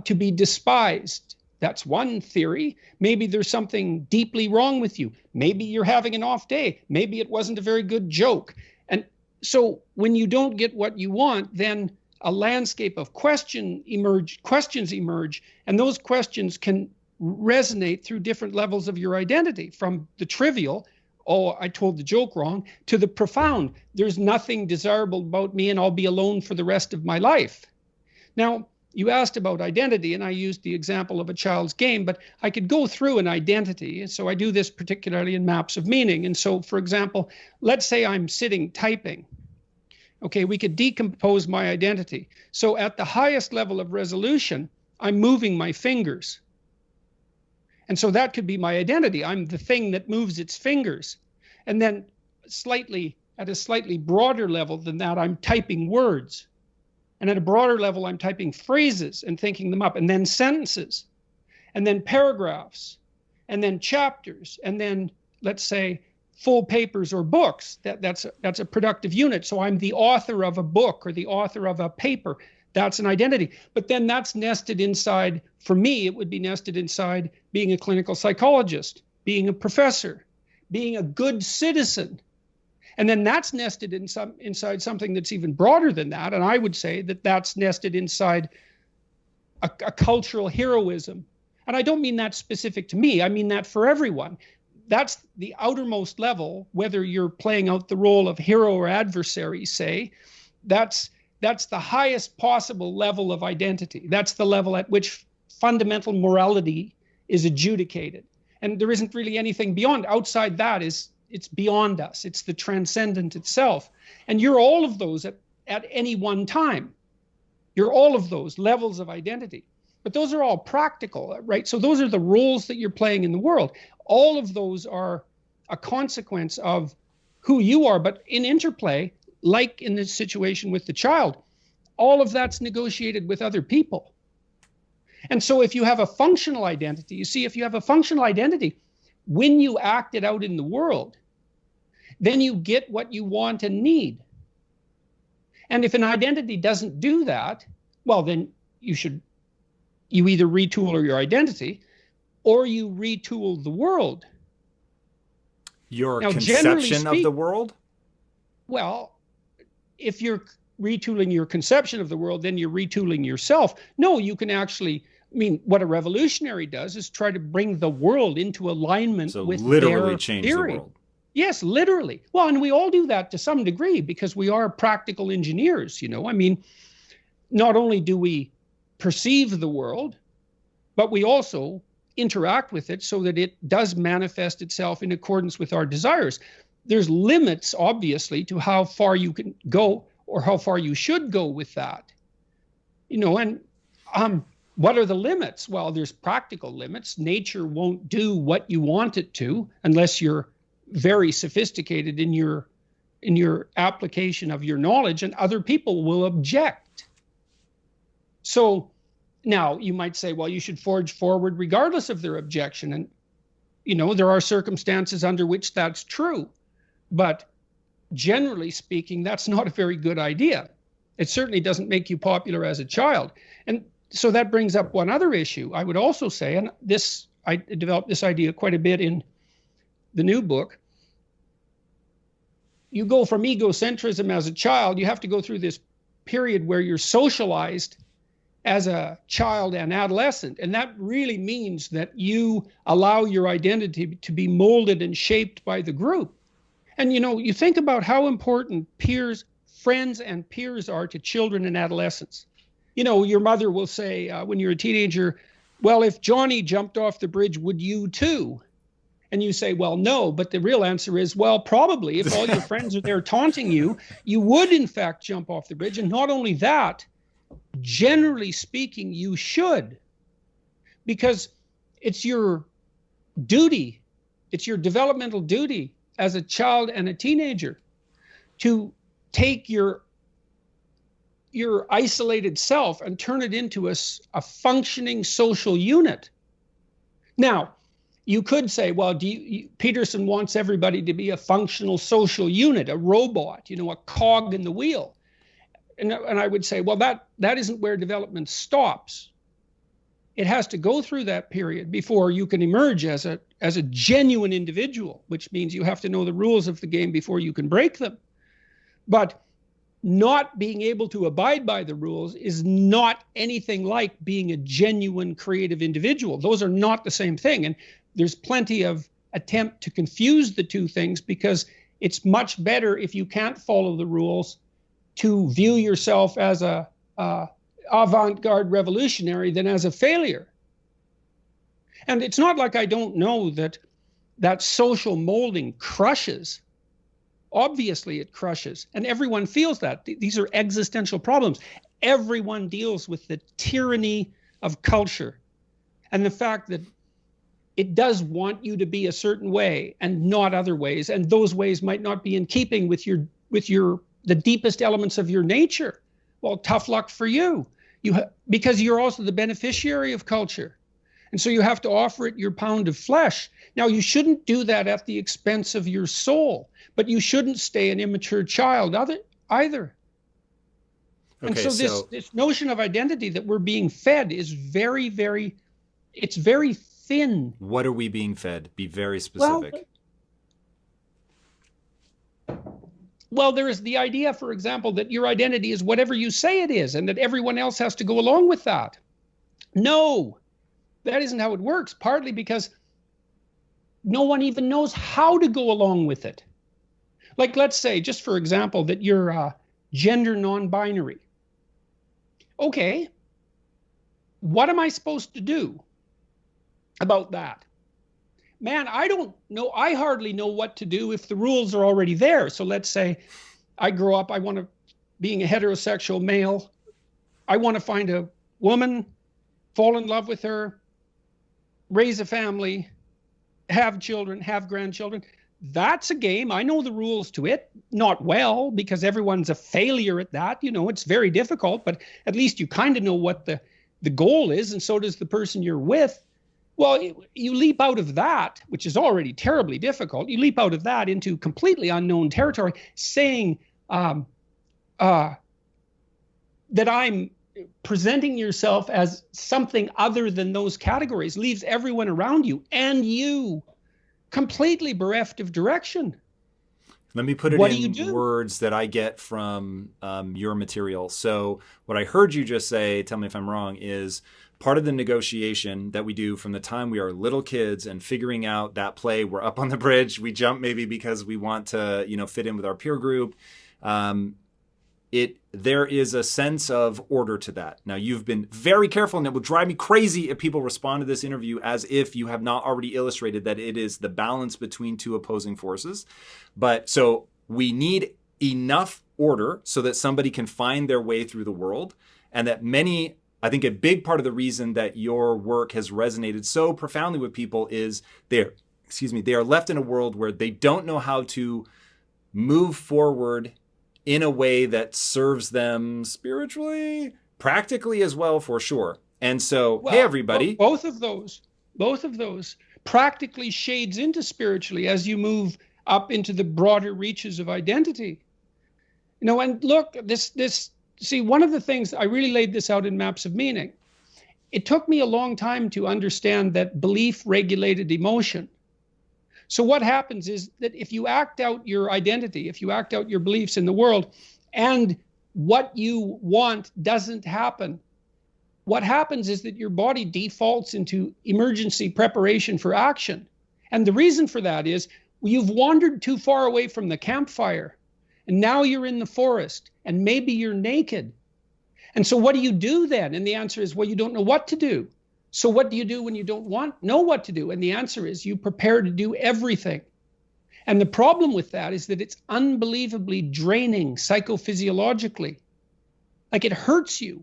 to be despised. That's one theory. Maybe there's something deeply wrong with you. Maybe you're having an off day. Maybe it wasn't a very good joke. And so when you don't get what you want, then a landscape of questions emerge, and those questions can resonate through different levels of your identity, from the trivial, oh, I told the joke wrong, to the profound, there's nothing desirable about me and I'll be alone for the rest of my life. Now, you asked about identity, and I used the example of a child's game, but I could go through an identity. And so I do this particularly in maps of meaning. And so, for example, let's say I'm sitting typing. Okay, we could decompose my identity. So at the highest level of resolution, I'm moving my fingers. And so that could be my identity. I'm the thing that moves its fingers. And then at a slightly broader level than that, I'm typing words. And at a broader level, I'm typing phrases and thinking them up, and then sentences, and then paragraphs, and then chapters, and then, let's say, full papers or books. That's a productive unit. So I'm the author of a book or the author of a paper. That's an identity. But then that's nested inside, for me, it would be nested inside being a clinical psychologist, being a professor, being a good citizen. And then that's nested inside something that's even broader than that. And I would say that that's nested inside a cultural heroism. And I don't mean that specific to me. I mean that for everyone. That's the outermost level, whether you're playing out the role of hero or adversary, say, that's the highest possible level of identity. That's the level at which fundamental morality is adjudicated. And there isn't really anything beyond. Outside that it's beyond us. It's the transcendent itself. And you're all of those at any one time. You're all of those levels of identity. But those are all practical, right? So those are the roles that you're playing in the world. All of those are a consequence of who you are. But in interplay, like in this situation with the child, all of that's negotiated with other people. And so if you have a functional identity, when you act it out in the world, then you get what you want and need. And if an identity doesn't do that, well, then you either retool your identity or you retool the world. Your conception of the world? Well, if you're retooling your conception of the world, then you're retooling yourself. No, you can actually, what a revolutionary does is try to bring the world into alignment with literally their change theory. the world. Yes, literally. Well, and we all do that to some degree because we are practical engineers, not only do we perceive the world, but we also interact with it so that it does manifest itself in accordance with our desires. There's limits, obviously, to how far you can go or how far you should go with that. And what are the limits? Well, there's practical limits. Nature won't do what you want it to unless you're very sophisticated in your application of your knowledge, and other people will object. So now you might say, well, you should forge forward regardless of their objection. And, there are circumstances under which that's true. But generally speaking, that's not a very good idea. It certainly doesn't make you popular as a child. And so that brings up one other issue. I would also say, and I developed this idea quite a bit in the new book. You go from egocentrism as a child, you have to go through this period where you're socialized as a child and adolescent. And that really means that you allow your identity to be molded and shaped by the group. And, you think about how important friends and peers are to children and adolescents. Your mother will say when you're a teenager, well, if Johnny jumped off the bridge, would you too? And you say, well, no, but the real answer is, well, probably. If all your friends are there taunting you, you would in fact jump off the bridge. And not only that, generally speaking, you should, because it's your duty, it's your developmental duty as a child and a teenager to take your isolated self and turn it into a functioning social unit. Now, you could say, well, Peterson wants everybody to be a functional social unit, a robot, a cog in the wheel. And I would say, well, that isn't where development stops. It has to go through that period before you can emerge as a genuine individual, which means you have to know the rules of the game before you can break them. But not being able to abide by the rules is not anything like being a genuine creative individual. Those are not the same thing. And there's plenty of attempt to confuse the two things, because it's much better, if you can't follow the rules, to view yourself as a avant-garde revolutionary than as a failure. And it's not like I don't know that social molding crushes. Obviously it crushes, and everyone feels that. These are existential problems. Everyone deals with the tyranny of culture and the fact that it does want you to be a certain way and not other ways, and those ways might not be in keeping with the deepest elements of your nature. Well, tough luck for you. Because you're also the beneficiary of culture. And so you have to offer it your pound of flesh. Now, you shouldn't do that at the expense of your soul, but you shouldn't stay an immature child either. Okay, and so this notion of identity that we're being fed is very, very, it's very thin. What are we being fed? Be very specific. Well, there is the idea, for example, that your identity is whatever you say it is, and that everyone else has to go along with that. No, that isn't how it works, partly because no one even knows how to go along with it. Like, let's say, just for example, that you're gender non-binary. Okay, what am I supposed to do about that? Man, I don't know. I hardly know what to do if the rules are already there. So let's say I grow up, being a heterosexual male, I want to find a woman, fall in love with her, raise a family, have children, have grandchildren. That's a game. I know the rules to it. Not well, because everyone's a failure at that. It's very difficult, but at least you kind of know what the goal is, and so does the person you're with. Well, you leap out of that, which is already terribly difficult. You leap out of that into completely unknown territory, saying that I'm presenting yourself as something other than those categories leaves everyone around you and you completely bereft of direction. Let me put it in words that I get from your material. So what I heard you just say, tell me if I'm wrong, is part of the negotiation that we do from the time we are little kids and figuring out that play, we're up on the bridge, we jump maybe because we want to, fit in with our peer group. There is a sense of order to that. Now, you've been very careful, and it will drive me crazy if people respond to this interview as if you have not already illustrated that it is the balance between two opposing forces. But so we need enough order so that somebody can find their way through the world, and that I think a big part of the reason that your work has resonated so profoundly with people is they are left in a world where they don't know how to move forward in a way that serves them spiritually, practically as well, for sure. And so, hey, everybody. Both of those practically shades into spiritually as you move up into the broader reaches of identity. And look, see, one of the things, I really laid this out in Maps of Meaning. It took me a long time to understand that belief regulated emotion. So what happens is that if you act out your identity, if you act out your beliefs in the world, and what you want doesn't happen, what happens is that your body defaults into emergency preparation for action. And the reason for that is you've wandered too far away from the campfire, and now you're in the forest, and maybe you're naked. And so what do you do then? And the answer is, well, you don't know what to do. So what do you do when you don't know what to do? And the answer is you prepare to do everything. And the problem with that is that it's unbelievably draining psychophysiologically. Like, it hurts you.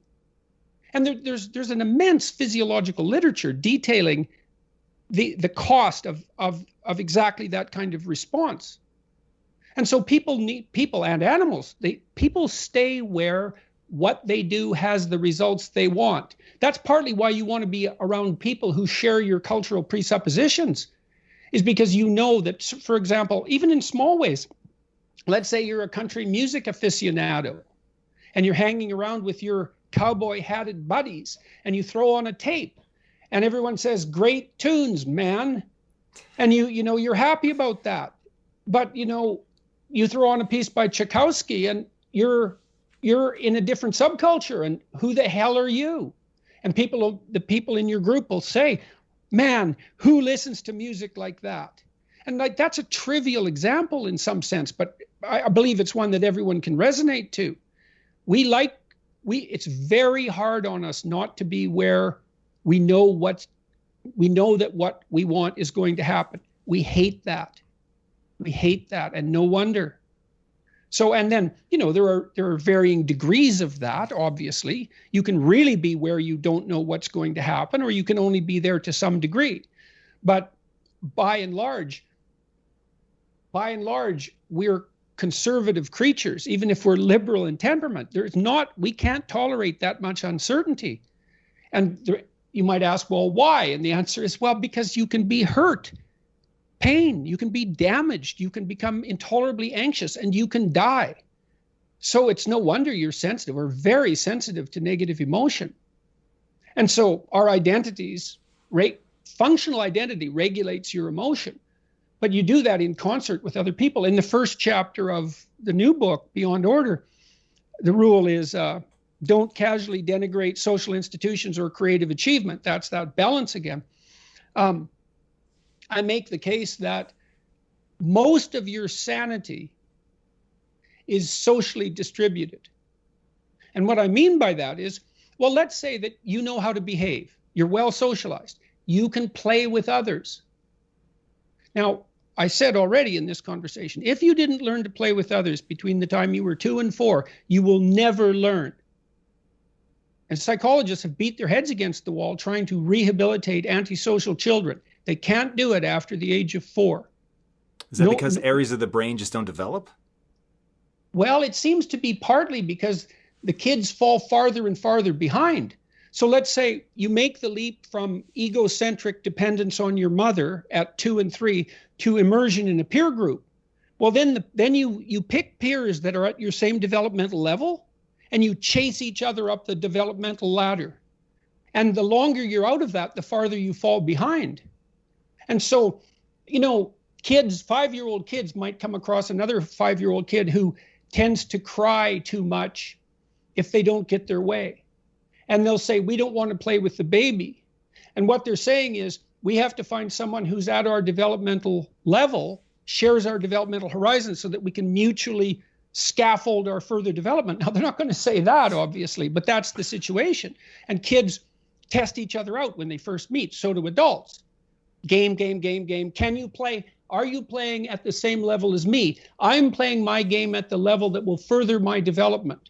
And there's an immense physiological literature detailing the cost of exactly that kind of response. And so people and animals, people stay where what they do has the results they want. That's partly why you want to be around people who share your cultural presuppositions. is because you know that, for example, even in small ways, let's say you're a country music aficionado and you're hanging around with your cowboy hatted buddies and you throw on a tape and everyone says, great tunes, man. And you're happy about that. But, you throw on a piece by Tchaikovsky and you're in a different subculture, and who the hell are you? And the people in your group will say, man, who listens to music like that? And that's a trivial example in some sense, but I believe it's one that everyone can resonate to. It's very hard on us not to be where we know that what we want is going to happen. We hate that. And no wonder. So, and then, there are varying degrees of that, obviously. You can really be where you don't know what's going to happen, or you can only be there to some degree. But by and large, we're conservative creatures, even if we're liberal in temperament. We can't tolerate that much uncertainty. And you might ask, well, why? And the answer is, well, because you can be hurt. Pain, you can be damaged, you can become intolerably anxious, and you can die. So it's no wonder you're sensitive. We're very sensitive to negative emotion. And so our identities, functional identity regulates your emotion, but you do that in concert with other people. In the first chapter of the new book, Beyond Order, the rule is don't casually denigrate social institutions or creative achievement. That's that balance again. I make the case that most of your sanity is socially distributed. And what I mean by that is, well, let's say that you know how to behave. You're well socialized. You can play with others. Now, I said already in this conversation, if you didn't learn to play with others between the time you were 2 and 4, you will never learn. And psychologists have beat their heads against the wall trying to rehabilitate antisocial children. They can't do it after the age of 4. Is that because areas of the brain just don't develop? Well, it seems to be partly because the kids fall farther and farther behind. So let's say you make the leap from egocentric dependence on your mother at 2 and 3 to immersion in a peer group. Well, then you pick peers that are at your same developmental level, and you chase each other up the developmental ladder. And the longer you're out of that, the farther you fall behind. And so, 5-year-old kids might come across another 5-year-old kid who tends to cry too much if they don't get their way. And they'll say, we don't want to play with the baby. And what they're saying is, we have to find someone who's at our developmental level, shares our developmental horizon, so that we can mutually scaffold our further development. Now, they're not going to say that, obviously, but that's the situation. And kids test each other out when they first meet. So do adults. Game. Can you play? Are you playing at the same level as me? I'm playing my game at the level that will further my development.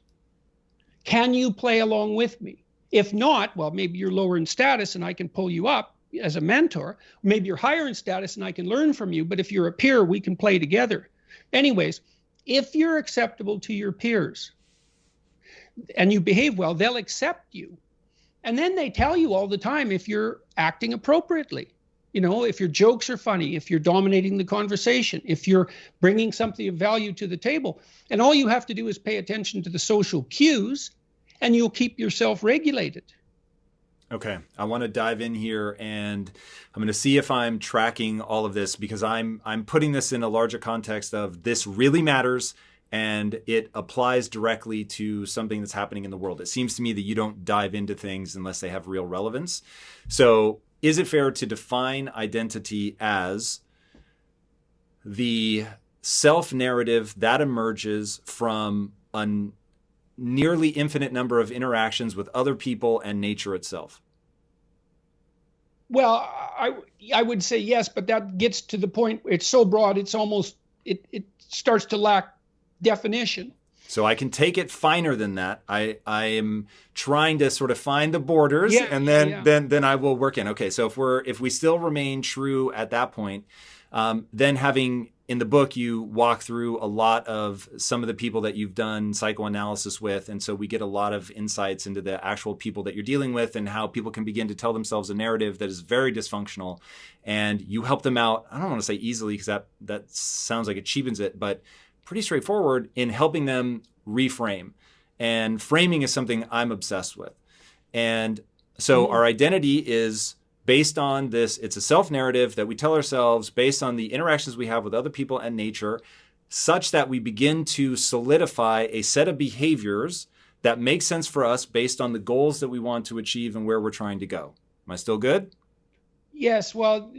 Can you play along with me? If not, well, maybe you're lower in status and I can pull you up as a mentor. Maybe you're higher in status and I can learn from you. But if you're a peer, we can play together. Anyways, if you're acceptable to your peers and you behave well, they'll accept you. And then they tell you all the time if you're acting appropriately. If your jokes are funny, if you're dominating the conversation, if you're bringing something of value to the table. And all you have to do is pay attention to the social cues, and you'll keep yourself regulated. Okay, I want to dive in here, and I'm going to see if I'm tracking all of this, because I'm putting this in a larger context of this really matters, and it applies directly to something that's happening in the world. It seems to me that you don't dive into things unless they have real relevance. So is it fair to define identity as the self-narrative that emerges from a nearly infinite number of interactions with other people and nature itself? Well, I would say yes, but that gets to the point, it's so broad, it's almost, it starts to lack definition. So I can take it finer than that. I am trying to sort of find the borders, and then I will work in. Okay, so if we still remain true at that point, then having in the book, you walk through a lot of some of the people that you've done psychoanalysis with. And so we get a lot of insights into the actual people that you're dealing with and how people can begin to tell themselves a narrative that is very dysfunctional. And you help them out. I don't want to say easily because that sounds like it cheapens it, but pretty straightforward in helping them reframe. And framing is something I'm obsessed with. And so our identity is based on this. It's a self-narrative that we tell ourselves based on the interactions we have with other people and nature, such that we begin to solidify a set of behaviors that make sense for us based on the goals that we want to achieve and where we're trying to go. Am I still good? Yes. Well,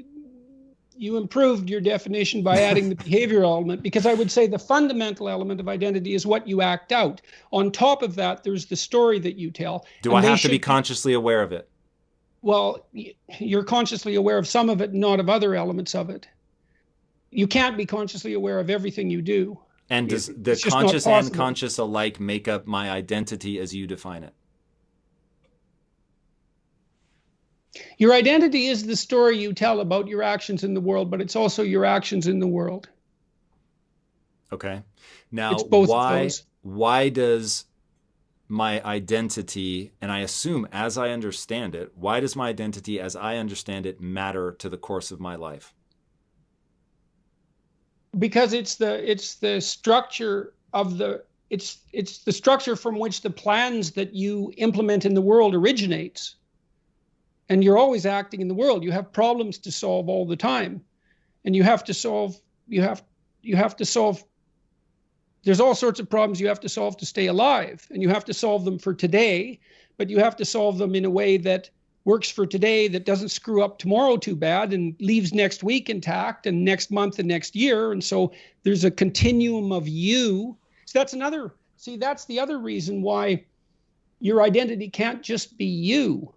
you improved your definition by adding the behavioral element, because I would say the fundamental element of identity is what you act out. On top of that, there's the story that you tell. Do I have to be consciously aware of it? Well, you're consciously aware of some of it, not of other elements of it. You can't be consciously aware of everything you do. And does the conscious and conscious alike make up my identity as you define it? Your identity is the story you tell about your actions in the world, but it's also your actions in the world. Okay. Now, it's both of those. Why does my identity, and I assume as I understand it, why does my identity as I understand it matter to the course of my life? Because it's the structure of it's the structure from which the plans that you implement in the world originates. And you're always acting in the world. You have problems to solve all the time. And you have to solve there's all sorts of problems you have to solve to stay alive, and you have to solve them for today, but you have to solve them in a way that works for today, that doesn't screw up tomorrow too bad and leaves next week intact and next month and next year. And so there's a continuum of you. So that's the other reason why your identity can't just be you,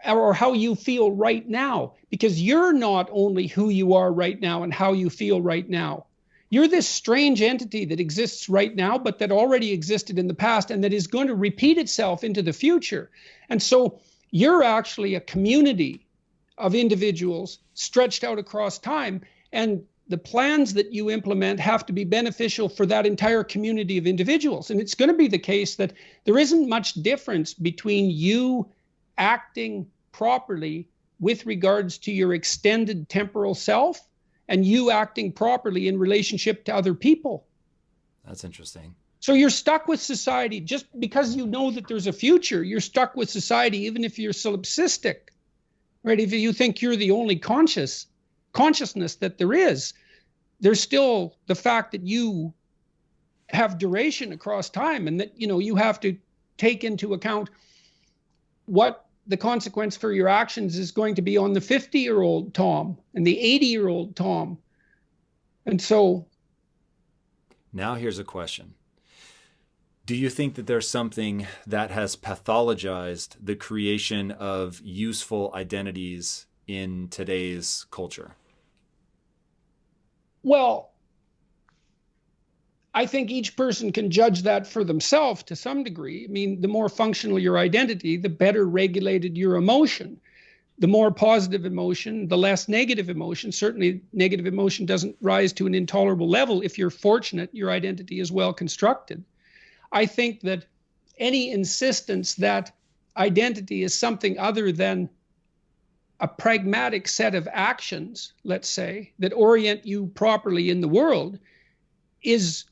or how you feel right now, because you're not only who you are right now and how you feel right now. You're this strange entity that exists right now, but that already existed in the past and that is going to repeat itself into the future. And so you're actually a community of individuals stretched out across time. And the plans that you implement have to be beneficial for that entire community of individuals. And it's going to be the case that there isn't much difference between you acting properly with regards to your extended temporal self and you acting properly in relationship to other people. That's interesting. So you're stuck with society just because you know that there's a future. You're stuck with society even if you're solipsistic, right? If you think you're the only consciousness that there is, there's still the fact that you have duration across time, and that you have to take into account what the consequence for your actions is going to be on the 50-year-old Tom and the 80-year-old Tom. And so now here's a question. Do you think that there's something that has pathologized the creation of useful identities in today's culture? Well, I think each person can judge that for themselves to some degree. I mean, the more functional your identity, the better regulated your emotion. The more positive emotion, the less negative emotion. Certainly, negative emotion doesn't rise to an intolerable level if you're fortunate, your identity is well constructed. I think that any insistence that identity is something other than a pragmatic set of actions, let's say, that orient you properly in the world is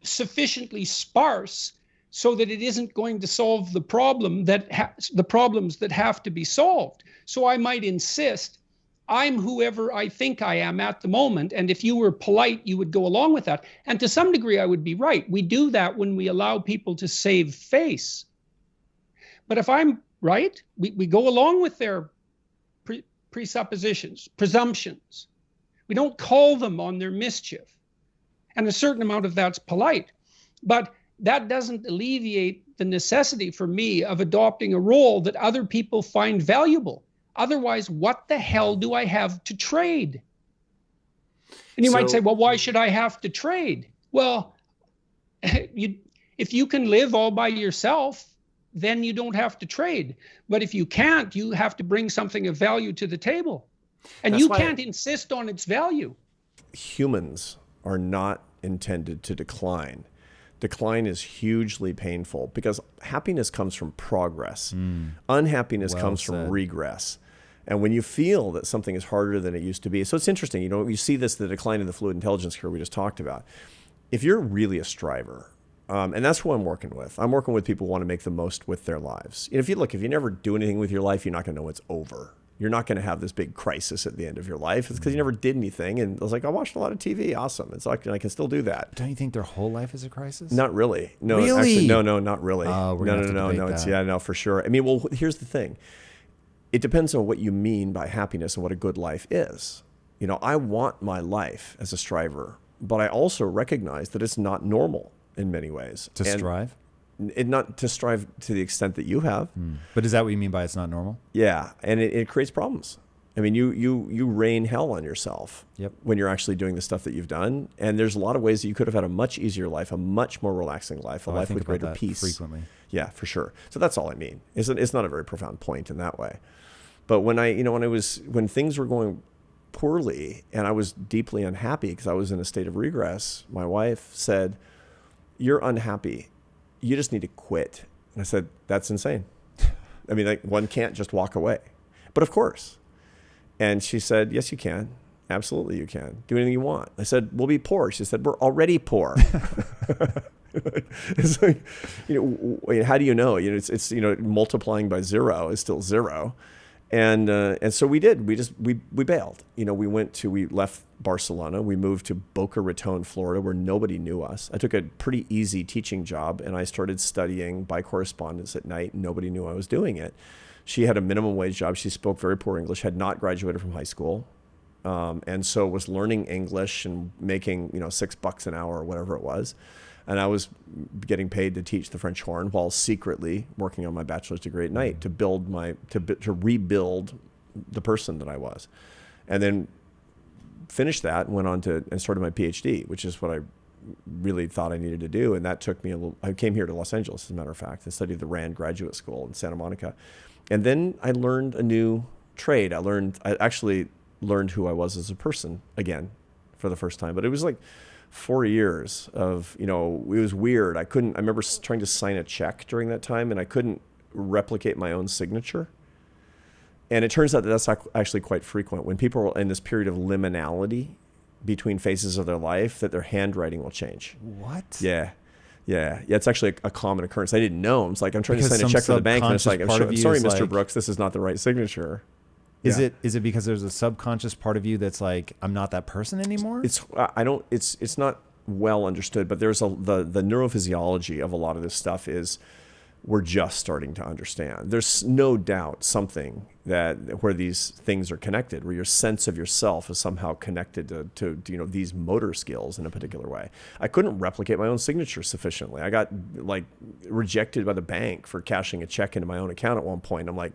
sufficiently sparse so that it isn't going to solve the problems that have to be solved. So I might insist, I'm whoever I think I am at the moment, and if you were polite, you would go along with that. And to some degree, I would be right. We do that when we allow people to save face. But if I'm right, we go along with their presuppositions, presumptions. We don't call them on their mischief. And a certain amount of that's polite. But that doesn't alleviate the necessity for me of adopting a role that other people find valuable. Otherwise, what the hell do I have to trade? And you might say, well, why should I have to trade? Well, if you can live all by yourself, then you don't have to trade. But if you can't, you have to bring something of value to the table. And you can't insist on its value. Humans are not intended to decline. Decline is hugely painful because happiness comes from progress. Unhappiness comes from regress. And when you feel that something is harder than it used to be, so it's interesting, you see this, the decline in the fluid intelligence curve we just talked about. If you're really a striver, and that's who I'm working with. I'm working with people who want to make the most with their lives. If you never do anything with your life, you're not going to know it's over. You're not going to have this big crisis at the end of your life. It's because you never did anything. And I was like, I watched a lot of TV. Awesome. It's like, I can still do that. Don't you think their whole life is a crisis? Not really. No, really? Actually, no, not really. Oh, No. It's, for sure. I mean, well, here's the thing. It depends on what you mean by happiness and what a good life is. I want my life as a striver, but I also recognize that it's not normal in many ways. Strive? Not to strive to the extent that you have. But is that what you mean by it's not normal? Yeah, and it creates problems. I mean, you rain hell on yourself when you're actually doing the stuff that you've done. And there's a lot of ways that you could have had a much easier life, a much more relaxing life, a life with greater peace. Frequently. Yeah, for sure. So that's all I mean. It's not a very profound point in that way. But when things were going poorly and I was deeply unhappy because I was in a state of regress, my wife said, "You're unhappy. You just need to quit." And I said, "That's insane. I mean, one can't just walk away." But of course. And she said, "Yes, you can. Absolutely, you can. Do anything you want." I said, "We'll be poor." She said, "We're already poor." It's like, how do you know? It's multiplying by zero is still zero. And so we did. We bailed. We left Barcelona. We moved to Boca Raton, Florida, where nobody knew us. I took a pretty easy teaching job, and I started studying by correspondence at night. Nobody knew I was doing it. She had a minimum wage job. She spoke very poor English, had not graduated from high school, and so was learning English and making $6 an hour or whatever it was. And I was getting paid to teach the French horn while secretly working on my bachelor's degree at night to rebuild the person that I was. And then finished that and went on and started my PhD, which is what I really thought I needed to do. And that took me I came here to Los Angeles, as a matter of fact, and studied the Rand Graduate School in Santa Monica. And then I learned a new trade. I actually learned who I was as a person again for the first time. But it was like 4 years of, it was weird. I remember trying to sign a check during that time and I couldn't replicate my own signature. And it turns out that that's actually quite frequent when people are in this period of liminality between phases of their life, that their handwriting will change. What? Yeah. It's actually a common occurrence. I didn't know. It's like, I'm trying to sign a check for the bank and it's like, I'm sorry, Mr. Brooks, this is not the right signature. Is it because there's a subconscious part of you that's like, I'm not that person anymore? It's not well understood, but there's the neurophysiology of a lot of this stuff is we're just starting to understand. There's no doubt something where these things are connected, where your sense of yourself is somehow connected to these motor skills in a particular way. I couldn't replicate my own signature sufficiently. I got rejected by the bank for cashing a check into my own account at one point. I'm like,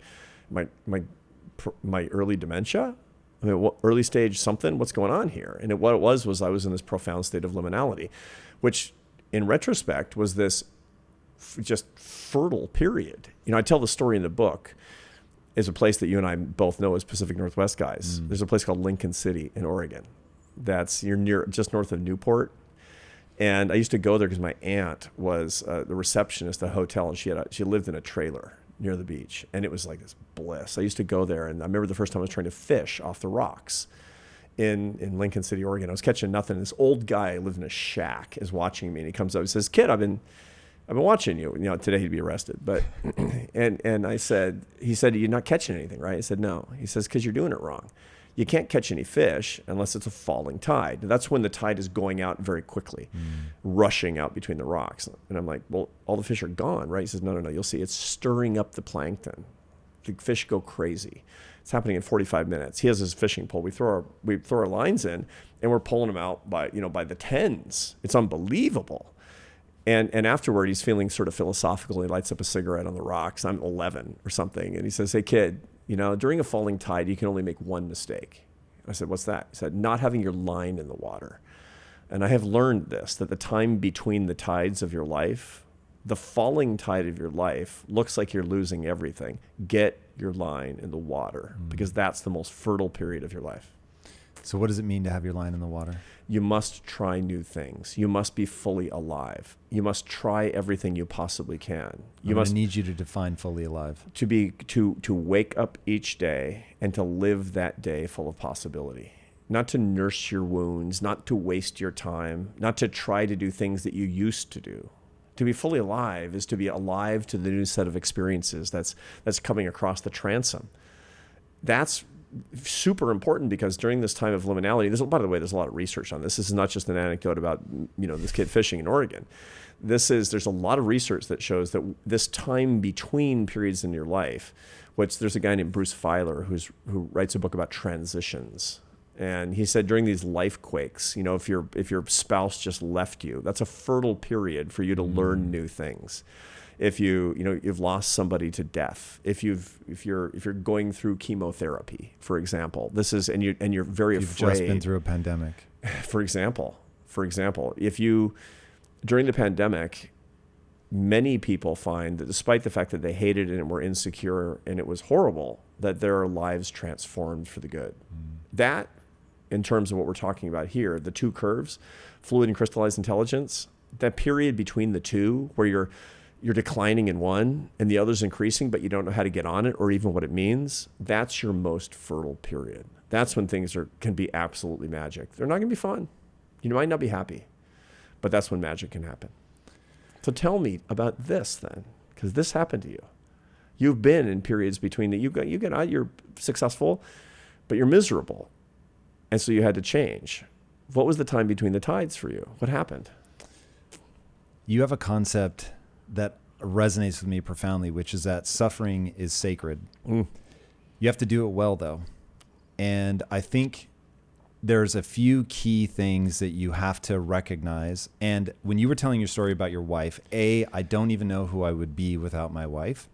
my early dementia? I mean, early stage something? What's going on here? And what it was I was in this profound state of liminality, which in retrospect was this just fertile period. I tell the story in the book. Is a place that you and I both know as Pacific Northwest guys. There's a place called Lincoln City in Oregon. You're just north of Newport. And I used to go there because my aunt was the receptionist at a hotel, and she lived in a trailer near the beach, and it was like this bliss. I used to go there, and I remember the first time I was trying to fish off the rocks in Lincoln City, Oregon. I was catching nothing. This old guy lived in a shack is watching me, and he comes up and says, "Kid, I've been watching you." Today he'd be arrested, but and he said, "You're not catching anything, right?" I said, "No." He says, "Because you're doing it wrong. You can't catch any fish unless it's a falling tide. That's when the tide is going out very quickly, rushing out between the rocks." And I'm like, "Well, all the fish are gone, right?" He says, No. You'll see. It's stirring up the plankton. The fish go crazy. It's happening in 45 minutes. He has his fishing pole. We throw our lines in, and we're pulling them out by the tens. It's unbelievable. And afterward, he's feeling sort of philosophical. He lights up a cigarette on the rocks. I'm 11 or something, and he says, "Hey, kid. During a falling tide, you can only make one mistake." I said, "What's that?" He said, "Not having your line in the water." And I have learned this, that the time between the tides of your life The falling tide of your life looks like you're losing everything. Get your line in the water, because that's the most fertile period of your life. So what does it mean to have your line in the water? You must try new things. You must be fully alive. You must try everything you possibly can. I need you to define fully alive. To wake up each day and to live that day full of possibility. Not to nurse your wounds, not to waste your time, not to try to do things that you used to do. To be fully alive is to be alive to the new set of experiences that's coming across the transom. That's super important, because during this time of liminality, by the way, there's a lot of research on this. This is not just an anecdote about, this kid fishing in Oregon. There's a lot of research that shows that this time between periods in your life, there's a guy named Bruce Feiler who writes a book about transitions. And he said during these life quakes, if your spouse just left you, that's a fertile period for you to learn new things. If you've lost somebody to death, if you're going through chemotherapy, for example, and you're very afraid. You've just been through a pandemic. For example, during the pandemic, many people find that despite the fact that they hated it and were insecure and it was horrible, that their lives transformed for the good. That, in terms of what we're talking about here, the two curves, fluid and crystallized intelligence, that period between the two where you're declining in one and the other's increasing, but you don't know how to get on it or even what it means, that's your most fertile period. That's when things can be absolutely magic. They're not going to be fun. You might not be happy, but that's when magic can happen. So tell me about this then, because this happened to you. You've been in periods between that you get out, you're successful, but you're miserable. And so you had to change. What was the time between the tides for you? What happened? You have a concept that resonates with me profoundly, which is that suffering is sacred. You have to do it well, though. And I think there's a few key things that you have to recognize. And when you were telling your story about your wife, I don't even know who I would be without my wife.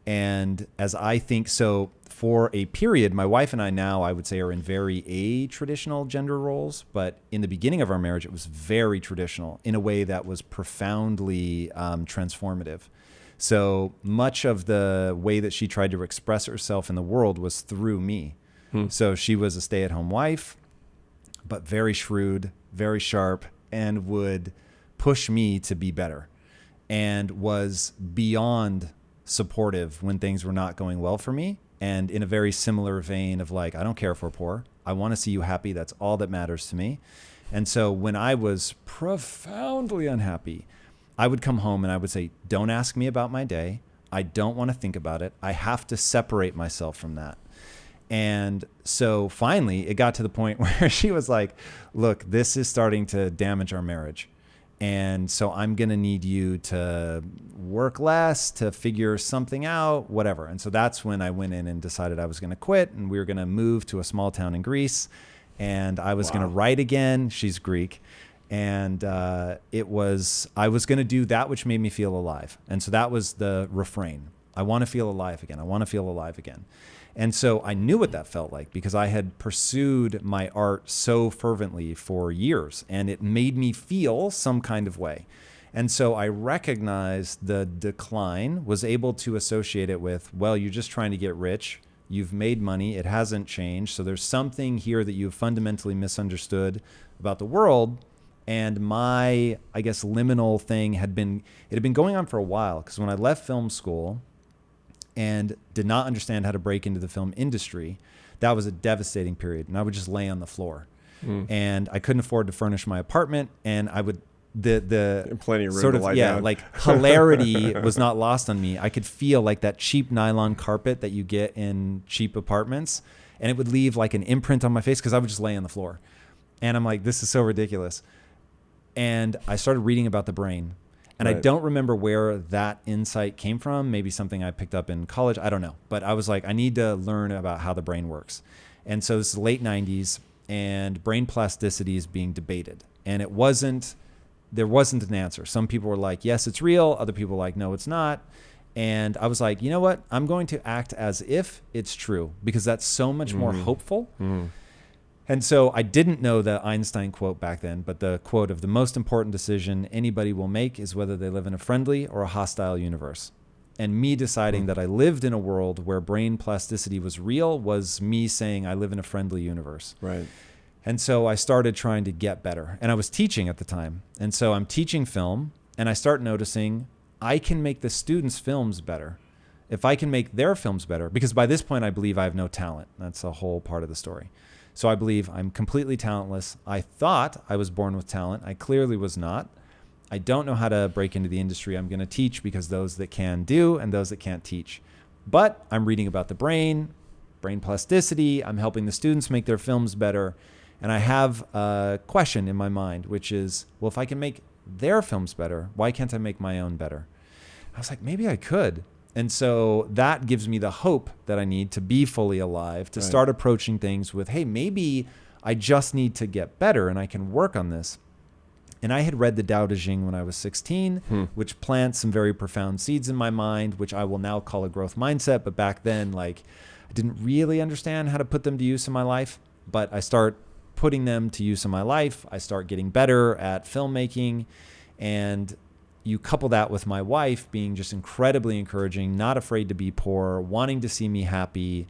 And as I think so, for a period, my wife and I now, I would say, are in very a-traditional gender roles. But in the beginning of our marriage, it was very traditional in a way that was profoundly transformative. So much of the way that she tried to express herself in the world was through me. So she was a stay-at-home wife, but very shrewd, very sharp, and would push me to be better, and was beyond supportive when things were not going well for me. And in a very similar vein of like, I don't care if we're poor. I want to see you happy. That's all that matters to me. And so when I was profoundly unhappy, I would come home and I would say, don't ask me about my day. I don't want to think about it. I have to separate myself from that. And so finally it got to the point where she was like, look, this is starting to damage our marriage. And so I'm going to need you to work less, to figure something out, whatever. And so that's when I went in and decided I was going to quit, and we were going to move to a small town in Greece, and I was going to write again. She's Greek. And I was going to do that which made me feel alive. And so that was the refrain. I want to feel alive again. I want to feel alive again. And so I knew what that felt like because I had pursued my art so fervently for years, and it made me feel some kind of way. And so I recognized the decline, was able to associate it with, well, you're just trying to get rich. You've made money. It hasn't changed. So there's something here that you've fundamentally misunderstood about the world. And my, I guess, liminal thing had been going on for a while, because when I left film school and did not understand how to break into the film industry, that was a devastating period. And I would just lay on the floor. And I couldn't afford to furnish my apartment. And I would, the plenty of room sort to of, lie yeah, down. like hilarity was not lost on me. I could feel like that cheap nylon carpet that you get in cheap apartments. And it would leave like an imprint on my face because I would just lay on the floor. And I'm like, this is so ridiculous. And I started reading about the brain. And I don't remember where that insight came from. Maybe something I picked up in college. I don't know. But I was like, I need to learn about how the brain works. And so this is the late 90s, and brain plasticity is being debated. And there wasn't an answer. Some people were like, yes, it's real. Other people were like, no, it's not. And I was like, you know what? I'm going to act as if it's true, because that's so much more hopeful. And so I didn't know the Einstein quote back then, but the quote of the most important decision anybody will make is whether they live in a friendly or a hostile universe. And me deciding that I lived in a world where brain plasticity was real was me saying I live in a friendly universe. Right. And so I started trying to get better. And I was teaching at the time. And so I'm teaching film, and I start noticing I can make the students' films better. If I can make their films better, because by this point I believe I have no talent. That's a whole part of the story. So I believe I'm completely talentless. I thought I was born with talent. I clearly was not. I don't know how to break into the industry I'm going to teach, because those that can do and those that can't teach. But I'm reading about the brain plasticity. I'm helping the students make their films better. And I have a question in my mind, which is, well, if I can make their films better, why can't I make my own better? I was like, maybe I could. And so that gives me the hope that I need to be fully alive, to start approaching things with, hey, maybe I just need to get better and I can work on this. And I had read the Tao Te Ching when I was 16, which plants some very profound seeds in my mind, which I will now call a growth mindset. But back then, like, I didn't really understand how to put them to use in my life. But I start putting them to use in my life. I start getting better at filmmaking. And you couple that with my wife being just incredibly encouraging, not afraid to be poor, wanting to see me happy.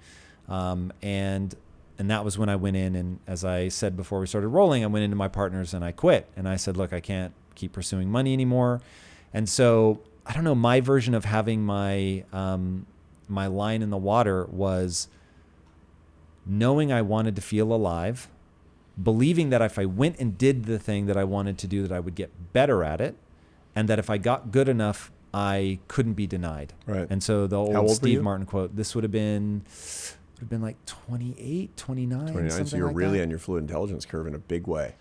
And that was when I went in, and as I said before we started rolling, I went into my partners and I quit. And I said, look, I can't keep pursuing money anymore. And so, I don't know, my version of having my my line in the water was knowing I wanted to feel alive, believing that if I went and did the thing that I wanted to do, that I would get better at it, and that if I got good enough, I couldn't be denied. Right. And so the How old old Steve were you? Martin quote, this would have been like 28, 29. 29. So you're like really that. on your fluid intelligence curve in a big way.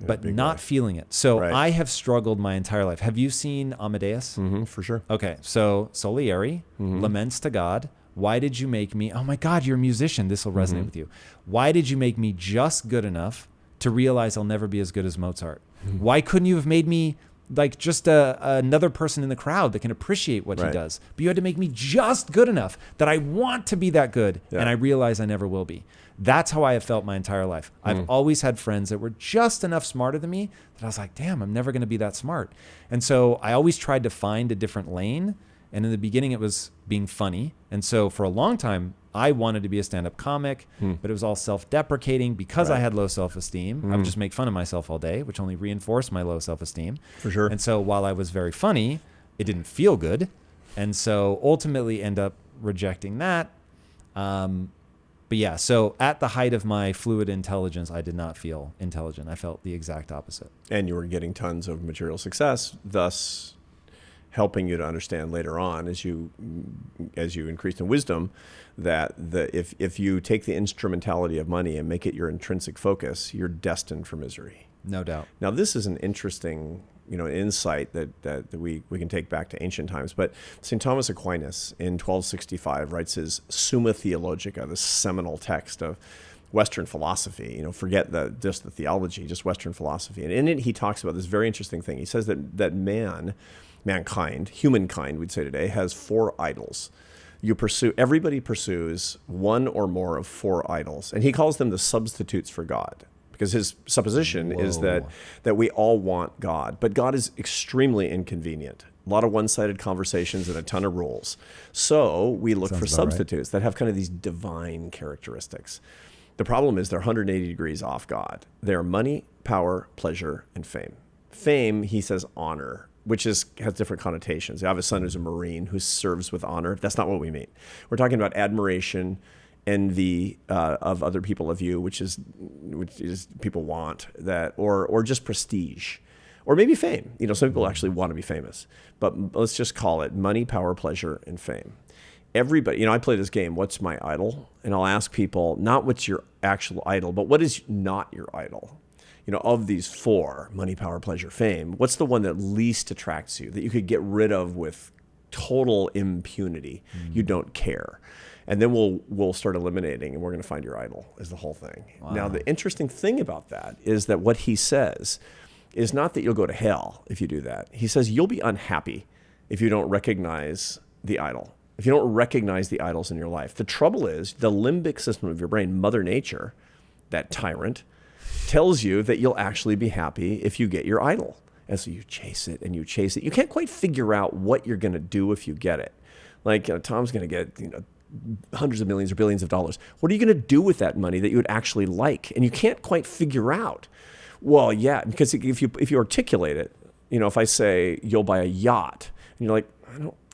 But not feeling it. So Right. I have struggled my entire life. Have you seen Amadeus? For sure. Okay, so Salieri, laments to God, why did you make me, oh my God, you're a musician, this will resonate with you. Why did you make me just good enough to realize I'll never be as good as Mozart? Why couldn't you have made me like just another person in the crowd that can appreciate what he does? But you had to make me just good enough that I want to be that good, and I realize I never will be. That's how I have felt my entire life. I've always had friends that were just enough smarter than me that I was like, damn, I'm never going to be that smart. And so I always tried to find a different lane. And in the beginning, it was being funny. And so for a long time, I wanted to be a stand-up comic, but it was all self-deprecating because I had low self-esteem. I would just make fun of myself all day, which only reinforced my low self-esteem. For sure. And so while I was very funny, it didn't feel good. And so ultimately end up rejecting that. But yeah, so at the height of my fluid intelligence, I did not feel intelligent. I felt the exact opposite. And you were getting tons of material success, thus helping you to understand later on as you increased in wisdom that if you take the instrumentality of money and make it your intrinsic focus, you're destined for misery. No doubt. Now, this is an interesting insight that we can take back to ancient times. But St. Thomas Aquinas in 1265 writes his Summa Theologica, this seminal text of Western philosophy. Forget just the theology, just Western philosophy. And in it, he talks about this very interesting thing. He says that mankind, humankind, we'd say today, has 4 idols. Everybody pursues one or more of 4 idols, and he calls them the substitutes for God. Because his supposition is that we all want God, but God is extremely inconvenient. A lot of one-sided conversations and a ton of rules. So we look for substitutes that have kind of these divine characteristics. The problem is they're 180 degrees off God. They're money, power, pleasure, and fame. Fame, he says, honor, which has different connotations. I have a son who's a Marine who serves with honor. That's not what we mean. We're talking about admiration, envy of other people of you, which is people want that, or just prestige, or maybe fame. Some people actually want to be famous, but let's just call it money, power, pleasure, and fame. Everybody, I play this game, what's my idol? And I'll ask people, not what's your actual idol, but what is not your idol? Of these 4, money, power, pleasure, fame, what's the one that least attracts you, that you could get rid of with total impunity? You don't care. And then we'll start eliminating, and we're going to find your idol is the whole thing. Wow. Now, the interesting thing about that is that what he says is not that you'll go to hell if you do that. He says you'll be unhappy if you don't recognize the idol, if you don't recognize the idols in your life. The trouble is the limbic system of your brain, Mother Nature, that tyrant, tells you that you'll actually be happy if you get your idol. And so you chase it and you chase it. You can't quite figure out what you're going to do if you get it. Like, Tom's going to get, hundreds of millions or billions of dollars. What are you going to do with that money that you would actually like? And you can't quite figure out. Well, yeah, because if you articulate it, if I say you'll buy a yacht, and you're like,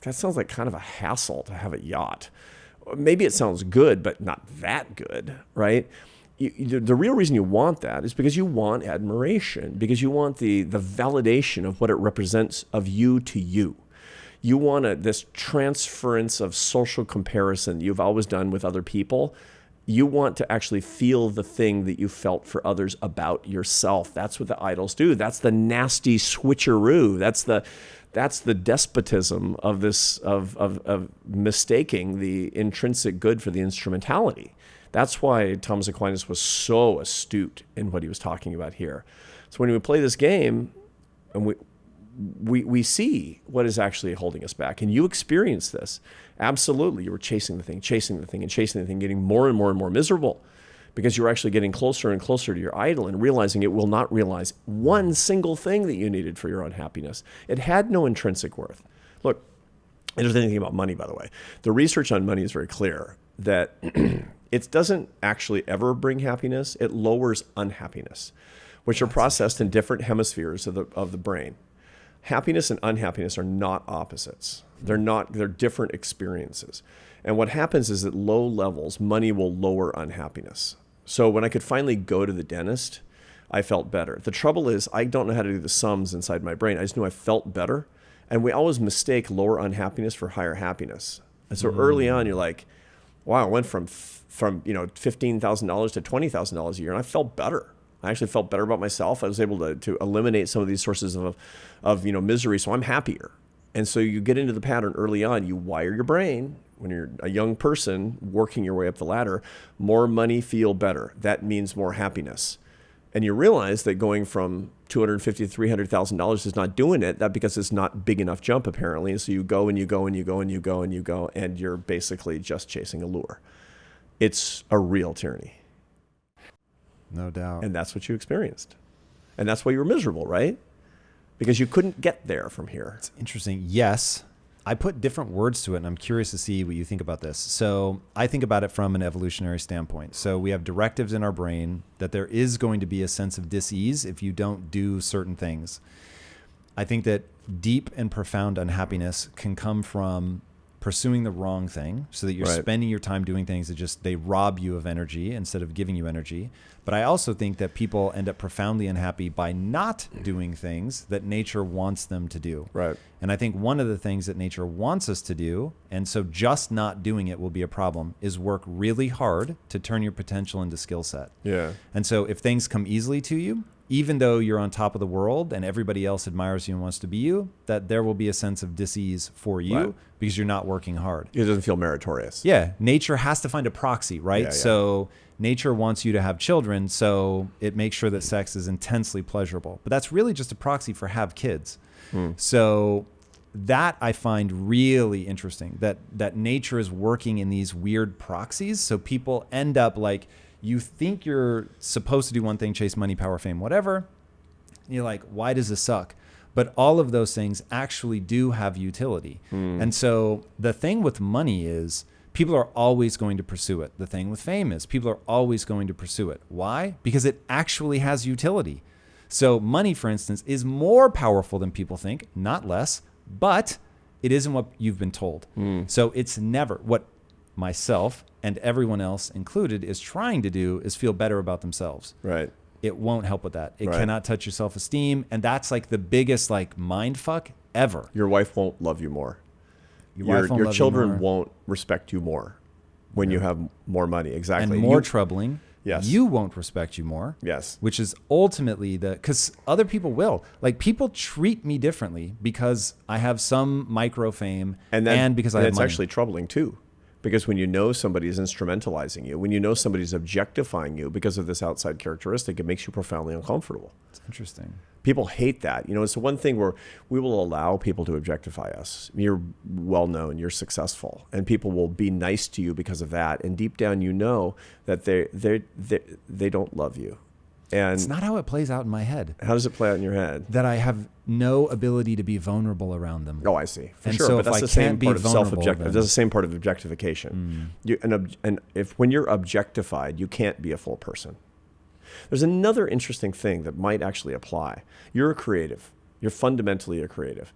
that sounds like kind of a hassle to have a yacht. Maybe it sounds good, but not that good, right? The real reason you want that is because you want admiration, because you want the validation of what it represents of you to you. You want this transference of social comparison you've always done with other people. You want to actually feel the thing that you felt for others about yourself. That's what the idols do. That's the nasty switcheroo. That's the despotism of this of mistaking the intrinsic good for the instrumentality. That's why Thomas Aquinas was so astute in what he was talking about here. So when we play this game, and we see what is actually holding us back, and you experience this. Absolutely, you were chasing the thing, getting more and more and more miserable, because you were actually getting closer and closer to your idol and realizing it will not realize one single thing that you needed for your own happiness. It had no intrinsic worth. Look, it doesn't anything about money, by the way. The research on money is very clear that it doesn't actually ever bring happiness. It lowers unhappiness, which are processed in different hemispheres of the brain. Happiness and unhappiness are not opposites. They're different experiences. And what happens is at low levels, money will lower unhappiness. So when I could finally go to the dentist, I felt better. The trouble is I don't know how to do the sums inside my brain. I just knew I felt better. And we always mistake lower unhappiness for higher happiness. And so early on, you're like, wow, I went from $15,000 to $20,000 a year, and I felt better. I actually felt better about myself. I was able to eliminate some of these sources of misery, so I'm happier. And so you get into the pattern early on. You wire your brain when you're a young person working your way up the ladder. More money, feel better. That means more happiness. And you realize that going from $250,000 to $300,000 is not doing it. That because it's not big enough jump apparently. And so you go and you go and you go and you go and you go, and you're basically just chasing a lure. It's a real tyranny. No doubt. And that's what you experienced. And that's why you were miserable, right? Because you couldn't get there from here. It's interesting. Yes. I put different words to it, and I'm curious to see what you think about this. So I think about it from an evolutionary standpoint. So we have directives in our brain that there is going to be a sense of dis-ease if you don't do certain things. I think that deep and profound unhappiness can come from pursuing the wrong thing, so that you're spending your time doing things that they rob you of energy instead of giving you energy. But I also think that people end up profoundly unhappy by not doing things that nature wants them to do. Right. And I think one of the things that nature wants us to do, and so just not doing it will be a problem, is work really hard to turn your potential into skill set. Yeah. And so if things come easily to you, even though you're on top of the world and everybody else admires you and wants to be you, that there will be a sense of dis-ease for you because you're not working hard. It doesn't feel meritorious. Yeah. Nature has to find a proxy, right? Yeah. So nature wants you to have children, so it makes sure that sex is intensely pleasurable. But that's really just a proxy for have kids. So that I find really interesting, that nature is working in these weird proxies. So people end up like, you think you're supposed to do one thing, chase money, power, fame, whatever. And you're like, why does this suck? But all of those things actually do have utility. And so the thing with money is people are always going to pursue it. The thing with fame is people are always going to pursue it. Why? Because it actually has utility. So money, for instance, is more powerful than people think, not less, but it isn't what you've been told. So it's never what myself and everyone else included is trying to do is feel better about themselves. Right. It won't help with that. It cannot touch your self-esteem. And that's like the biggest mind fuck ever. Your wife won't love you more. Your children won't respect you more when you have more money. Exactly. And more troubling, yes, you won't respect you more. Yes. Which is ultimately because other people will. Like people treat me differently because I have some micro fame and because I have money. It's actually troubling too. Because when you know somebody is instrumentalizing you, when you know somebody's objectifying you because of this outside characteristic, it makes you profoundly uncomfortable. It's interesting. People hate that. It's the one thing where we will allow people to objectify us. You're well known, you're successful, and people will be nice to you because of that. And deep down, that they don't love you. And it's not how it plays out in my head. How does it play out in your head? That I have no ability to be vulnerable around them. Oh, I see. For and sure. So but that's the same part of self-objective. That's the same part of objectification. And when you're objectified, you can't be a full person. There's another interesting thing that might actually apply. You're a creative. You're fundamentally a creative.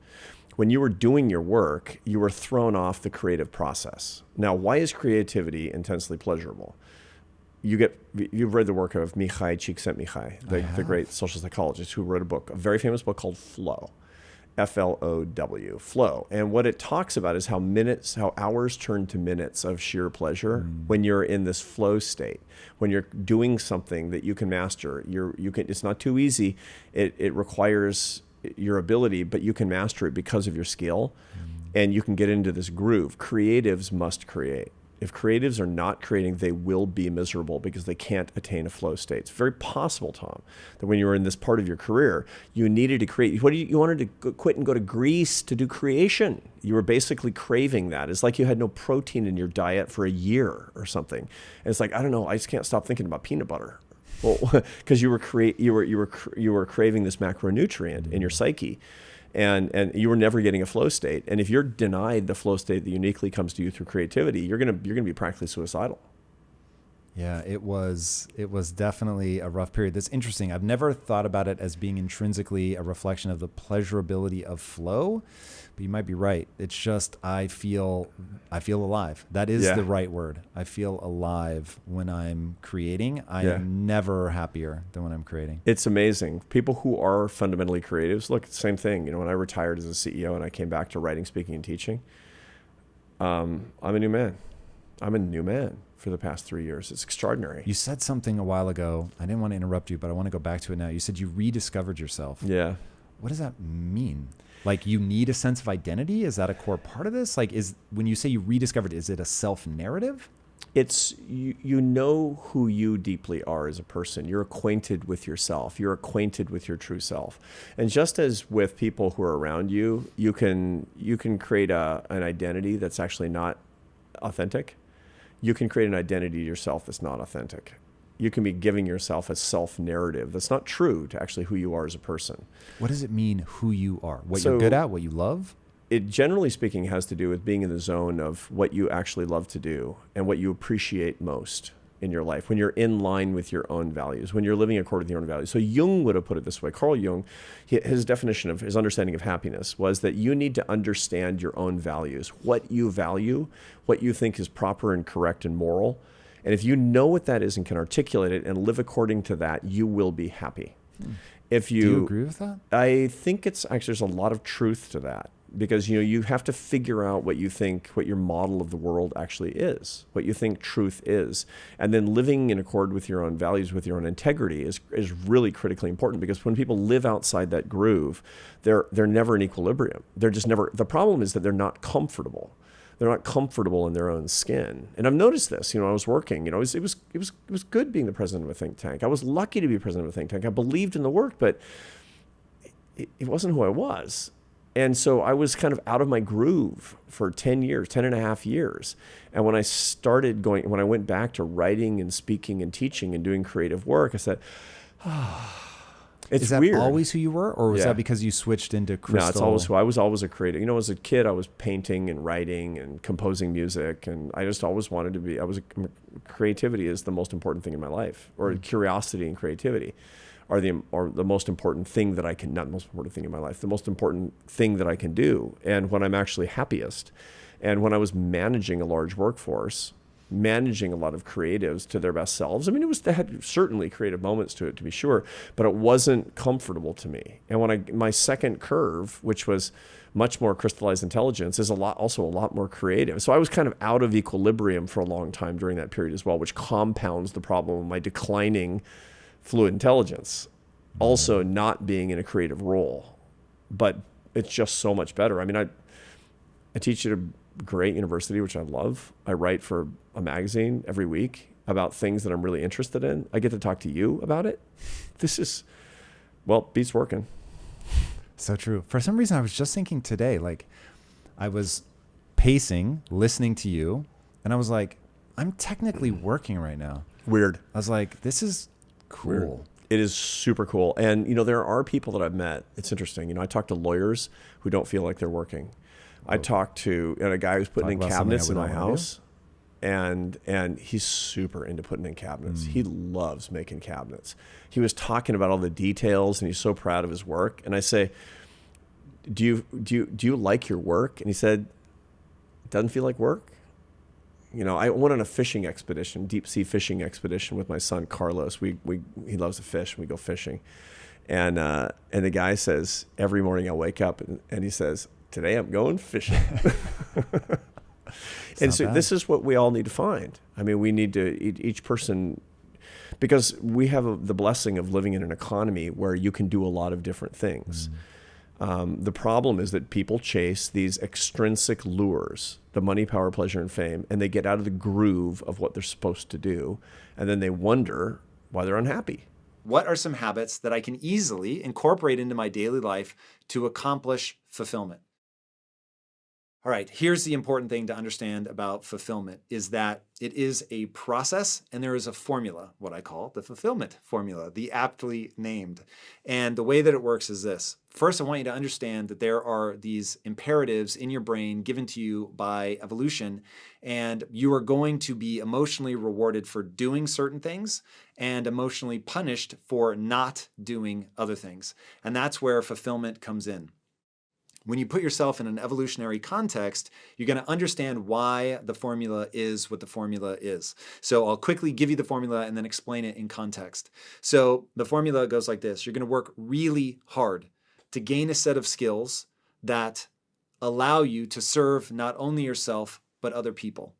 When you were doing your work, you were thrown off the creative process. Now, why is creativity intensely pleasurable? You've read the work of Mihai Csikszentmihalyi, the great social psychologist who wrote a very famous book called Flow, F-L-O-W, Flow. And what it talks about is how hours turn to minutes of sheer pleasure when you're in this flow state, when you're doing something that you can master. It's not too easy. It requires your ability, but you can master it because of your skill, and you can get into this groove. Creatives must create. If creatives are not creating, they will be miserable because they can't attain a flow state. It's very possible, Tom, that when you were in this part of your career, you needed to create. You wanted to quit and go to Greece to do creation. You were basically craving that. It's like you had no protein in your diet for a year or something. And it's like, I don't know, I just can't stop thinking about peanut butter. Well, because you were craving this macronutrient in your psyche. And you were never getting a flow state. And if you're denied the flow state that uniquely comes to you through creativity, you're gonna be practically suicidal. Yeah, it was definitely a rough period. That's interesting. I've never thought about it as being intrinsically a reflection of the pleasurability of flow, but you might be right. It's just I feel alive. That is the right word. I feel alive when I'm creating. I am never happier than when I'm creating. It's amazing. People who are fundamentally creatives, look, it's the same thing. When I retired as a CEO and I came back to writing, speaking, and teaching, I'm a new man. I'm a new man for the past 3 years. It's extraordinary. You said something a while ago. I didn't want to interrupt you, but I want to go back to it now. You said you rediscovered yourself. Yeah. What does that mean? Like, you need a sense of identity? Is that a core part of this? Like, when you say you rediscovered, is it a self-narrative? It's, you know who you deeply are as a person. You're acquainted with yourself. You're acquainted with your true self. And just as with people who are around you, you can create an identity that's actually not authentic. You can create an identity to yourself that's not authentic. You can be giving yourself a self-narrative that's not true to actually who you are as a person. What does it mean, who you are? What you're good at, what you love? It, generally speaking, has to do with being in the zone of what you actually love to do and what you appreciate most in your life, when you're in line with your own values, when you're living according to your own values. So Jung would have put it this way. Carl Jung, his definition of his understanding of happiness was that you need to understand your own values, what you value, what you think is proper and correct and moral. And if you know what that is and can articulate it and live according to that, you will be happy. Do you agree with that? I think it's actually, there's a lot of truth to that. Because you have to figure out what you think, what your model of the world actually is, what you think truth is. And then living in accord with your own values, with your own integrity is really critically important, because when people live outside that groove, they're never in equilibrium. They're just never, the problem is that they're not comfortable. They're not comfortable in their own skin. And I've noticed this, I was working, it was good being the president of a think tank. I was lucky to be president of a think tank. I believed in the work, but it wasn't who I was. And so I was kind of out of my groove for 10 and a half years. And when I went back to writing and speaking and teaching and doing creative work, I said, it's weird. Is that always who you were? Or was that because you switched into crystal? No, it's always who I was. Always a creative. As a kid, I was painting and writing and composing music. And I just always wanted to be, creativity is the most important thing in my life, or curiosity and creativity. Are the most important thing that I can, not the most important thing in my life, the most important thing that I can do, and when I'm actually happiest. And when I was managing a large workforce, managing a lot of creatives to their best selves, they had certainly creative moments to it, to be sure, but it wasn't comfortable to me. And when my second curve, which was much more crystallized intelligence, is also a lot more creative. So I was kind of out of equilibrium for a long time during that period as well, which compounds the problem of my declining fluid intelligence, also not being in a creative role. But it's just so much better. I teach at a great university, which I love. I write for a magazine every week about things that I'm really interested in. I get to talk to you about it. This is Well, beats working. So true. For some reason, I was just thinking today, like I was pacing, listening to you, and I was like, I'm technically working right now. Weird. I was like, this is cool. Weird. It is super cool. And, there are people that I've met. It's interesting. I talk to lawyers who don't feel like they're working. I talked to a guy who's putting in cabinets in my house, and he's super into putting in cabinets. He loves making cabinets. He was talking about all the details, and he's so proud of his work. And I say, do you like your work? And he said, it doesn't feel like work. I went on a fishing expedition, deep sea fishing expedition with my son Carlos. He loves to fish. We go fishing, and the guy says every morning I wake up and he says, today I'm going fishing. And so this is what we all need to find. I mean, we need to, each person, because we have the blessing of living in an economy where you can do a lot of different things. The problem is that people chase these extrinsic lures, the money, power, pleasure, and fame, and they get out of the groove of what they're supposed to do. And then they wonder why they're unhappy. What are some habits that I can easily incorporate into my daily life to accomplish fulfillment? All right, here's the important thing to understand about fulfillment is that it is a process and there is a formula, what I call the fulfillment formula, the aptly named. And the way that it works is this. First, I want you to understand that there are these imperatives in your brain given to you by evolution, and you are going to be emotionally rewarded for doing certain things and emotionally punished for not doing other things. And that's where fulfillment comes in. When you put yourself in an evolutionary context, you're going to understand why the formula is what the formula is. So I'll quickly give you the formula and then explain it in context. So the formula goes like this. You're going to work really hard to gain a set of skills that allow you to serve not only yourself, but other people.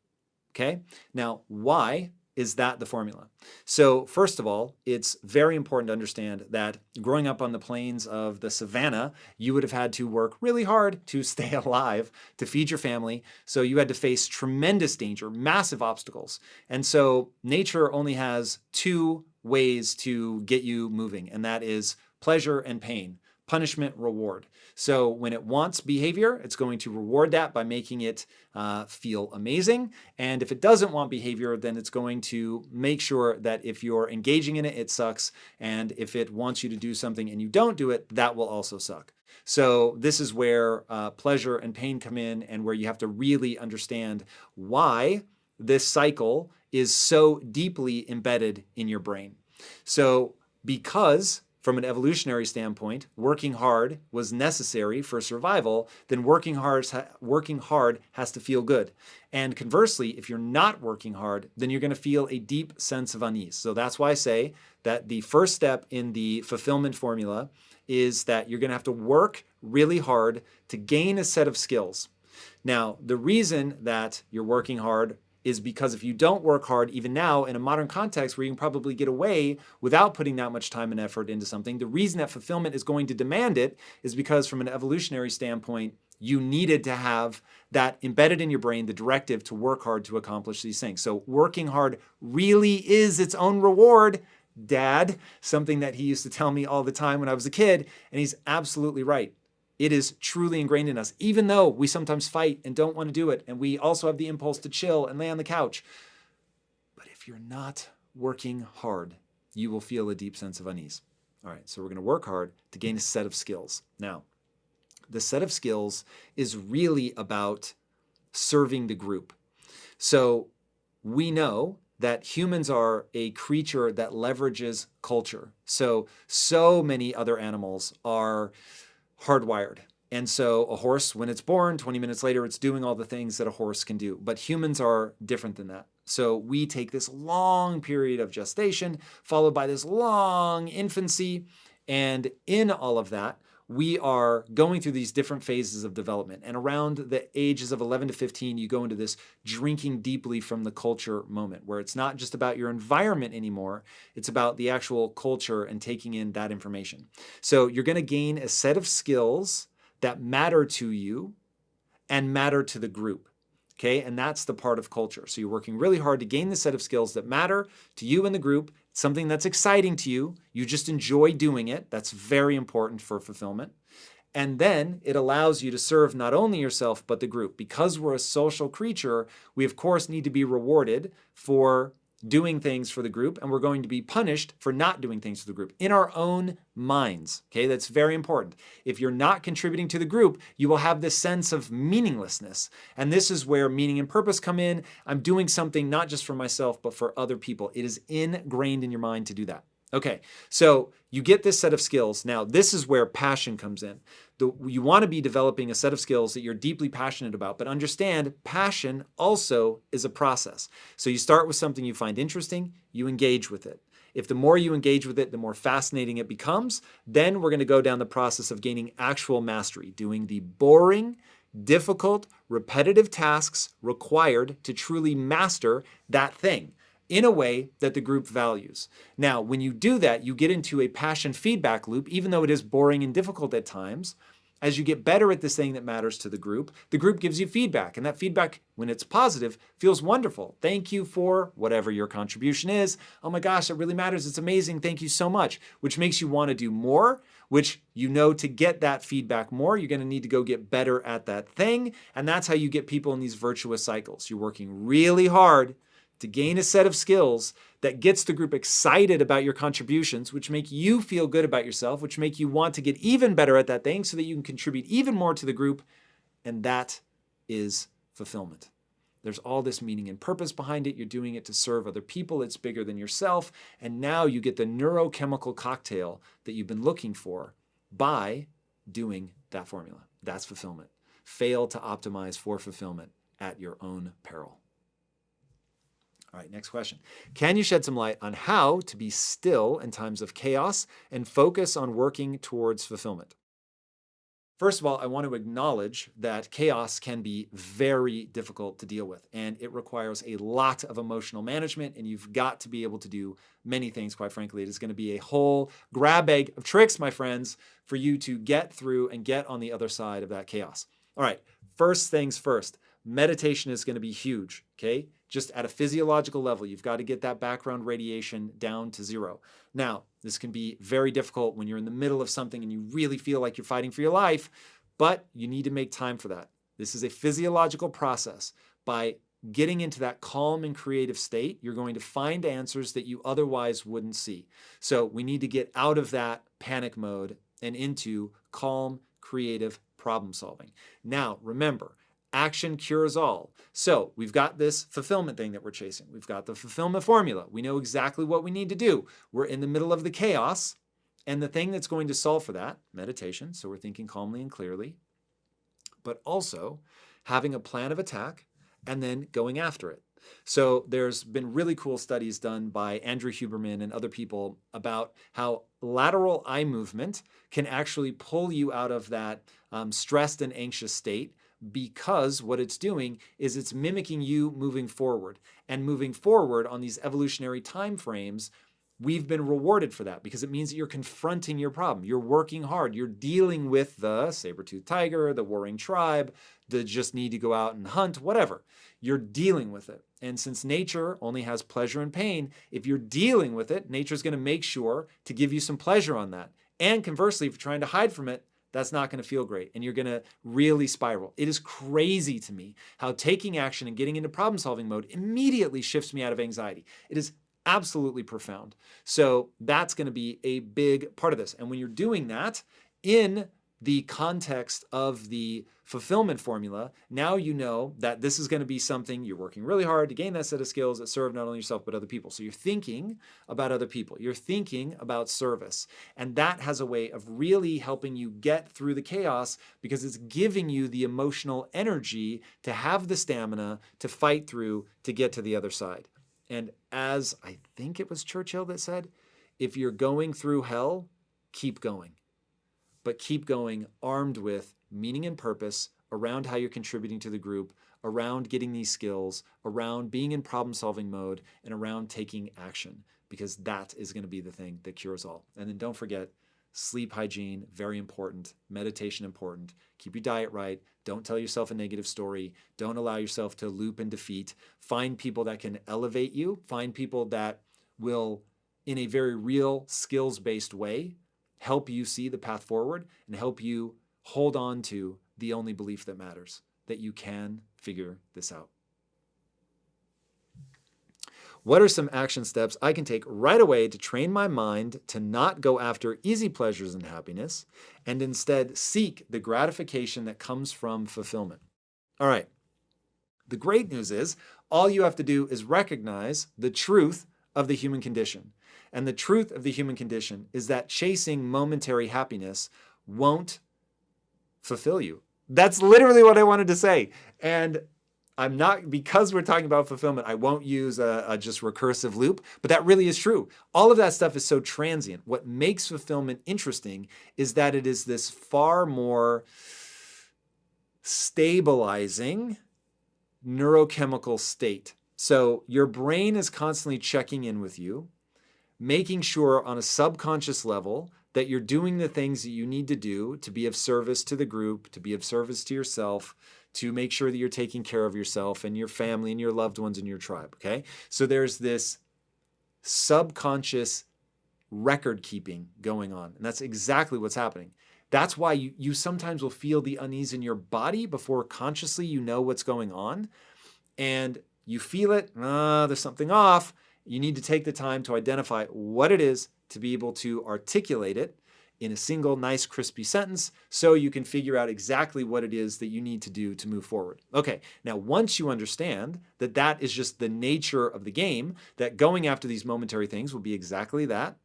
Okay? Now, why is that the formula? So first of all, it's very important to understand that growing up on the plains of the savannah, you would have had to work really hard to stay alive, to feed your family. So you had to face tremendous danger, massive obstacles. And so nature only has two ways to get you moving, and that is pleasure and pain. Punishment, reward. So when it wants behavior, it's going to reward that by making it feel amazing. And if it doesn't want behavior, then it's going to make sure that if you're engaging in it, it sucks. And if it wants you to do something and you don't do it, that will also suck. So this is where pleasure and pain come in, and where you have to really understand why this cycle is so deeply embedded in your brain. So because from an evolutionary standpoint, working hard was necessary for survival, then working hard has to feel good. And conversely, if you're not working hard, then you're going to feel a deep sense of unease. So that's why I say that the first step in the fulfillment formula is that you're going to have to work really hard to gain a set of skills. Now, the reason that you're working hard is because if you don't work hard, even now in a modern context where you can probably get away without putting that much time and effort into something, the reason that fulfillment is going to demand it is because from an evolutionary standpoint, you needed to have that embedded in your brain, the directive to work hard to accomplish these things. So working hard really is its own reward, Dad, something that he used to tell me all the time when I was a kid, and he's absolutely right. It is truly ingrained in us, even though we sometimes fight and don't want to do it. And we also have the impulse to chill and lay on the couch. But if you're not working hard, you will feel a deep sense of unease. All right, so we're going to work hard to gain a set of skills. Now, the set of skills is really about serving the group. So we know that humans are a creature that leverages culture. So many other animals are hardwired. And so a horse, when it's born, 20 minutes later, it's doing all the things that a horse can do. But humans are different than that. So we take this long period of gestation, followed by this long infancy. And in all of that, we are going through these different phases of development. And around the ages of 11 to 15, you go into this drinking deeply from the culture moment, where it's not just about your environment anymore, it's about the actual culture and taking in that information. So you're going to gain a set of skills that matter to you and matter to the group. Okay, and that's the part of culture. So you're working really hard to gain the set of skills that matter to you and the group something that's exciting to you. You just enjoy doing it. That's very important for fulfillment. And then it allows you to serve not only yourself, but the group. Because we're a social creature, we of course need to be rewarded for doing things for the group, and we're going to be punished for not doing things for the group in our own minds. Okay, that's very important. If you're not contributing to the group, you will have this sense of meaninglessness. And this is where meaning and purpose come in. I'm doing something not just for myself, but for other people. It is ingrained in your mind to do that. Okay, so you get this set of skills. Now, this is where passion comes in. You want to be developing a set of skills that you're deeply passionate about, but understand passion also is a process. So you start with something you find interesting, you engage with it. If the more you engage with it, the more fascinating it becomes, then we're going to go down the process of gaining actual mastery, doing the boring, difficult, repetitive tasks required to truly master that thing in a way that the group values. Now, when you do that, you get into a passion feedback loop, even though it is boring and difficult at times. As you get better at this thing that matters to the group gives you feedback. And that feedback, when it's positive, feels wonderful. Thank you for whatever your contribution is. Oh my gosh, it really matters. It's amazing. Thank you so much. Which makes you want to do more, which you know to get that feedback more, you're going to need to go get better at that thing. And that's how you get people in these virtuous cycles. You're working really hard to gain a set of skills that gets the group excited about your contributions, which make you feel good about yourself, which make you want to get even better at that thing so that you can contribute even more to the group. And that is fulfillment. There's all this meaning and purpose behind it. You're doing it to serve other people. It's bigger than yourself. And now you get the neurochemical cocktail that you've been looking for by doing that formula. That's fulfillment. Fail to optimize for fulfillment at your own peril. All right, next question. Can you shed some light on how to be still in times of chaos and focus on working towards fulfillment? First of all, I want to acknowledge that chaos can be very difficult to deal with, and it requires a lot of emotional management, and you've got to be able to do many things, quite frankly. It is going to be a whole grab bag of tricks, my friends, for you to get through and get on the other side of that chaos. All right, first things first. Meditation is going to be huge, okay? Just at a physiological level, you've got to get that background radiation down to zero. Now, this can be very difficult when you're in the middle of something and you really feel like you're fighting for your life, but you need to make time for that. This is a physiological process. By getting into that calm and creative state, you're going to find answers that you otherwise wouldn't see. So we need to get out of that panic mode and into calm, creative problem solving. Now, remember, action cures all. So we've got this fulfillment thing that we're chasing. We've got the fulfillment formula. We know exactly what we need to do. We're in the middle of the chaos, and the thing that's going to solve for that, meditation, so we're thinking calmly and clearly, but also having a plan of attack and then going after it. So there's been really cool studies done by Andrew Huberman and other people about how lateral eye movement can actually pull you out of that stressed and anxious state, because what it's doing is it's mimicking you moving forward. And moving forward on these evolutionary time frames, we've been rewarded for that because it means that you're confronting your problem. You're working hard. You're dealing with the saber-toothed tiger, the warring tribe, the just need to go out and hunt, whatever. You're dealing with it. And since nature only has pleasure and pain, if you're dealing with it, nature's going to make sure to give you some pleasure on that. And conversely, if you're trying to hide from it, that's not going to feel great, and you're going to really spiral. It is crazy to me how taking action and getting into problem-solving mode immediately shifts me out of anxiety. It is absolutely profound. So that's going to be a big part of this. And when you're doing that in the context of the fulfillment formula, now you know that this is going to be something you're working really hard to gain that set of skills that serve not only yourself but other people. So you're thinking about other people. You're thinking about service. And that has a way of really helping you get through the chaos because it's giving you the emotional energy to have the stamina to fight through to get to the other side. And as I think it was Churchill that said, if you're going through hell, keep going. But keep going armed with meaning and purpose around how you're contributing to the group, around getting these skills, around being in problem-solving mode, and around taking action, because that is going to be the thing that cures all. And then don't forget, sleep hygiene, very important. Meditation, important. Keep your diet right. Don't tell yourself a negative story. Don't allow yourself to loop in defeat. Find people that can elevate you. Find people that will in a very real, skills-based way, help you see the path forward and help you hold on to the only belief that matters, that you can figure this out. What are some action steps I can take right away to train my mind to not go after easy pleasures and happiness and instead seek the gratification that comes from fulfillment? All right. The great news is all you have to do is recognize the truth of the human condition. And the truth of the human condition is that chasing momentary happiness won't fulfill you. That's literally what I wanted to say. And I'm not, because we're talking about fulfillment, I won't use a just recursive loop, but that really is true. All of that stuff is so transient. What makes fulfillment interesting is that it is this far more stabilizing neurochemical state. So your brain is constantly checking in with you, making sure on a subconscious level that you're doing the things that you need to do to be of service to the group, to be of service to yourself, to make sure that you're taking care of yourself and your family and your loved ones and your tribe, okay? So there's this subconscious record keeping going on, and that's exactly what's happening. That's why you sometimes will feel the unease in your body before consciously you know what's going on, and you feel it, there's something off. You need to take the time to identify what it is to be able to articulate it in a single, nice, crispy sentence so you can figure out exactly what it is that you need to do to move forward. Okay, now once you understand that that is just the nature of the game, that going after these momentary things will be exactly that.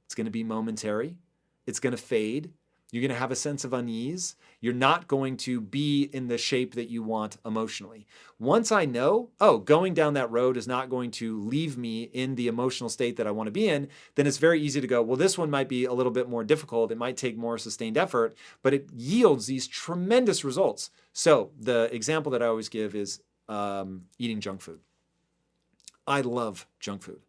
It's going to be momentary. It's going to fade. You're going to have a sense of unease. You're not going to be in the shape that you want emotionally. Once I know, going down that road is not going to leave me in the emotional state that I want to be in, then it's very easy to go, well, this one might be a little bit more difficult. It might take more sustained effort, but it yields these tremendous results. So the example that I always give is eating junk food. I love junk food.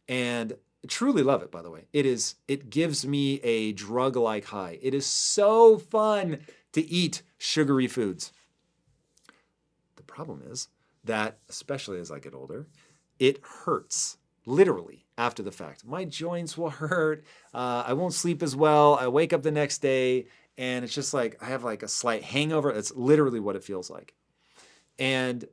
And truly love it, by the way. It gives me a drug-like high. It is so fun to eat sugary foods. The problem is that, especially as I get older, it hurts, literally, after the fact. My joints will hurt. I won't sleep as well. I wake up the next day, and it's just like I have like a slight hangover. That's literally what it feels like. And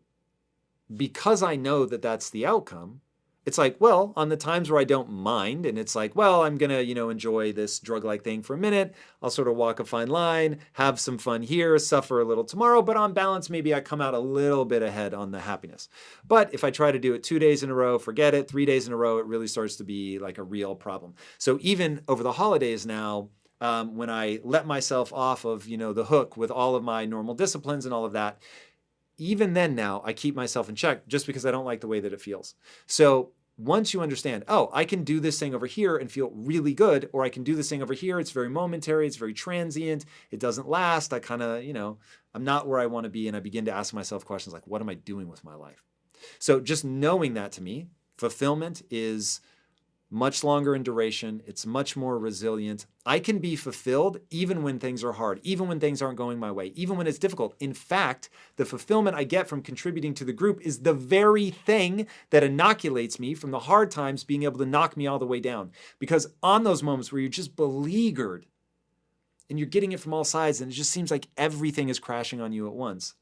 because I know that that's the outcome, it's like, well, on the times where I don't mind, and it's like, well, I'm going to, enjoy this drug-like thing for a minute. I'll sort of walk a fine line, have some fun here, suffer a little tomorrow, but on balance, maybe I come out a little bit ahead on the happiness. But if I try to do it 2 days in a row, forget it, 3 days in a row, it really starts to be like a real problem. So even over the holidays now, when I let myself off of, the hook with all of my normal disciplines and all of that, even then now, I keep myself in check just because I don't like the way that it feels. So once you understand, I can do this thing over here and feel really good, or I can do this thing over here, it's very momentary, it's very transient, it doesn't last, I kind of, I'm not where I want to be, and I begin to ask myself questions like, what am I doing with my life? So just knowing that, to me, fulfillment is much longer in duration. It's much more resilient. I can be fulfilled even when things are hard, even when things aren't going my way, even when it's difficult. In fact, the fulfillment I get from contributing to the group is the very thing that inoculates me from the hard times being able to knock me all the way down. Because on those moments where you're just beleaguered and you're getting it from all sides and it just seems like everything is crashing on you at once,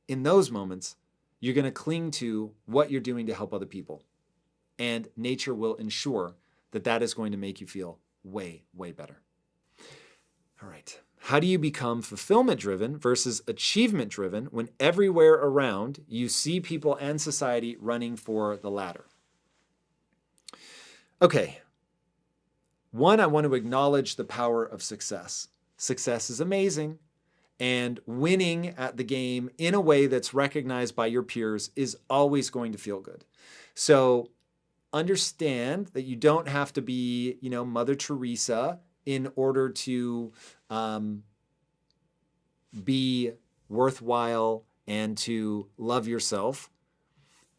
in those moments, you're going to cling to what you're doing to help other people. And nature will ensure that that is going to make you feel way, way better. All right. How do you become fulfillment-driven versus achievement-driven when everywhere around you see people and society running for the latter? Okay. One, I want to acknowledge the power of success. Success is amazing, and winning at the game in a way that's recognized by your peers is always going to feel good. So understand that you don't have to be, Mother Teresa in order to be worthwhile and to love yourself.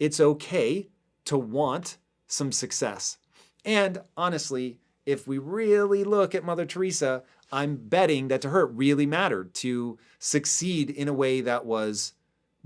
It's okay to want some success. And honestly, if we really look at Mother Teresa, I'm betting that to her it really mattered to succeed in a way that was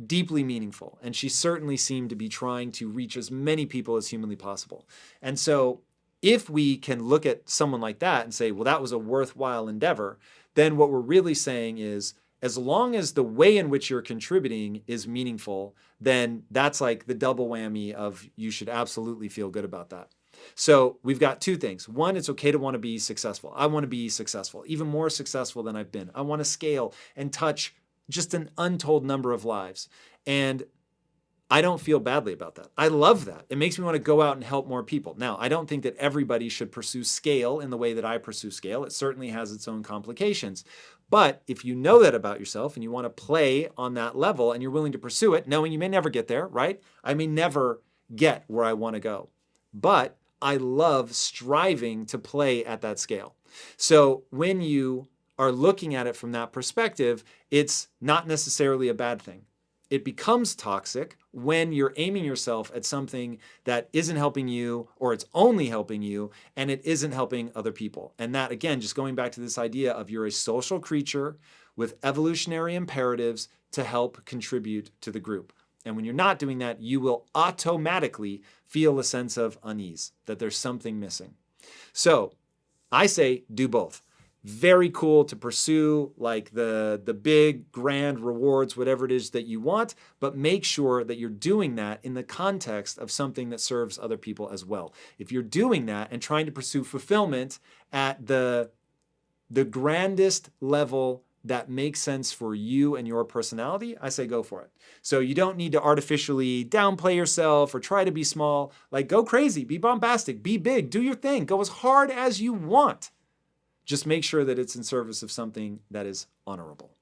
deeply meaningful. And she certainly seemed to be trying to reach as many people as humanly possible. And so if we can look at someone like that and say, well, that was a worthwhile endeavor, then what we're really saying is, as long as the way in which you're contributing is meaningful, then that's like the double whammy of you should absolutely feel good about that. So we've got two things. One, it's okay to want to be successful. I want to be successful, even more successful than I've been. I want to scale and touch just an untold number of lives. And I don't feel badly about that. I love that. It makes me want to go out and help more people. Now, I don't think that everybody should pursue scale in the way that I pursue scale. It certainly has its own complications. But if you know that about yourself and you want to play on that level and you're willing to pursue it, knowing you may never get there, right? I may never get where I want to go. But I love striving to play at that scale. So when you are looking at it from that perspective, it's not necessarily a bad thing. It becomes toxic when you're aiming yourself at something that isn't helping you, or it's only helping you and it isn't helping other people. And that, again, just going back to this idea of you're a social creature with evolutionary imperatives to help contribute to the group. And when you're not doing that, you will automatically feel a sense of unease, that there's something missing. So I say do both. Very cool to pursue like the big grand rewards, whatever it is that you want, but make sure that you're doing that in the context of something that serves other people as well. If you're doing that and trying to pursue fulfillment at the grandest level that makes sense for you and your personality, I say go for it. So you don't need to artificially downplay yourself or try to be small. Like, go crazy, be bombastic, be big, do your thing, go as hard as you want. Just make sure that it's in service of something that is honorable.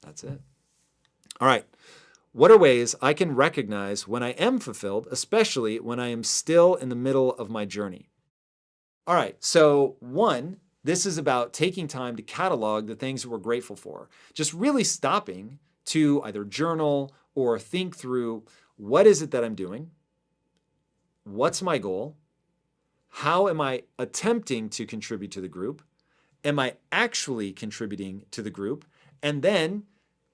That's it. All right. What are ways I can recognize when I am fulfilled, especially when I am still in the middle of my journey? All right. So one, this is about taking time to catalog the things that we're grateful for. Just really stopping to either journal or think through, what is it that I'm doing? What's my goal? How am I attempting to contribute to the group? Am I actually contributing to the group? And then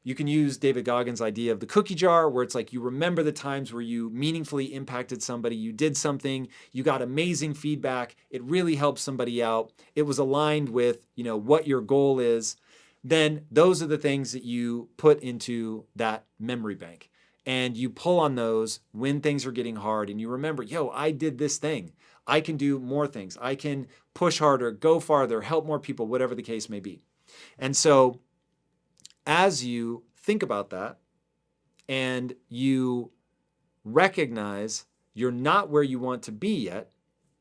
you can use David Goggins' idea of the cookie jar, where it's like you remember the times where you meaningfully impacted somebody, you did something, you got amazing feedback, it really helped somebody out, it was aligned with, what your goal is. Then those are the things that you put into that memory bank. And you pull on those when things are getting hard and you remember, I did this thing. I can do more things. I can push harder, go farther, help more people, whatever the case may be. And so as you think about that and you recognize you're not where you want to be yet,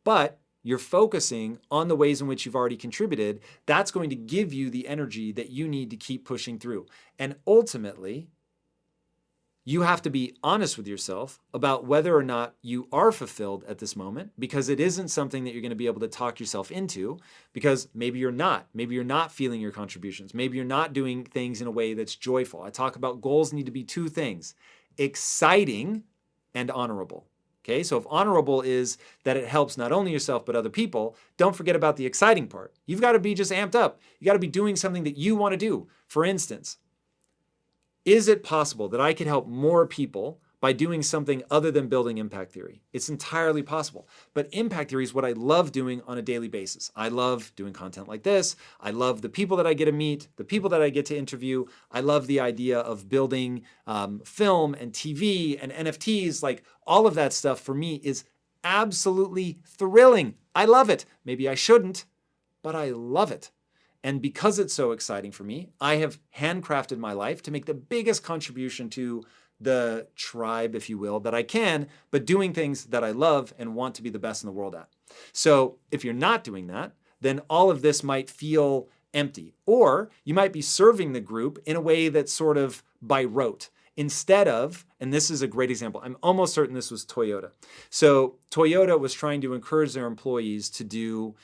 but you're focusing on the ways in which you've already contributed, that's going to give you the energy that you need to keep pushing through. And ultimately, you have to be honest with yourself about whether or not you are fulfilled at this moment, because it isn't something that you're going to be able to talk yourself into, because maybe you're not. Maybe you're not feeling your contributions. Maybe you're not doing things in a way that's joyful. I talk about goals need to be two things: exciting and honorable. Okay, so if honorable is that it helps not only yourself but other people, don't forget about the exciting part. You've got to be just amped up. You got to be doing something that you want to do. For instance, is it possible that I could help more people by doing something other than building impact theory? It's entirely possible. But impact theory is what I love doing on a daily basis. I love doing content like this. I love the people that I get to meet, the people that I get to interview. I love the idea of building film and TV and NFTs. Like, all of that stuff for me is absolutely thrilling. I love it. Maybe I shouldn't, but I love it. And because it's so exciting for me, I have handcrafted my life to make the biggest contribution to the tribe, if you will, that I can, but doing things that I love and want to be the best in the world at. So if you're not doing that, then all of this might feel empty. Or you might be serving the group in a way that's sort of by rote. Instead of, and this is a great example, I'm almost certain this was Toyota. So Toyota was trying to encourage their employees to do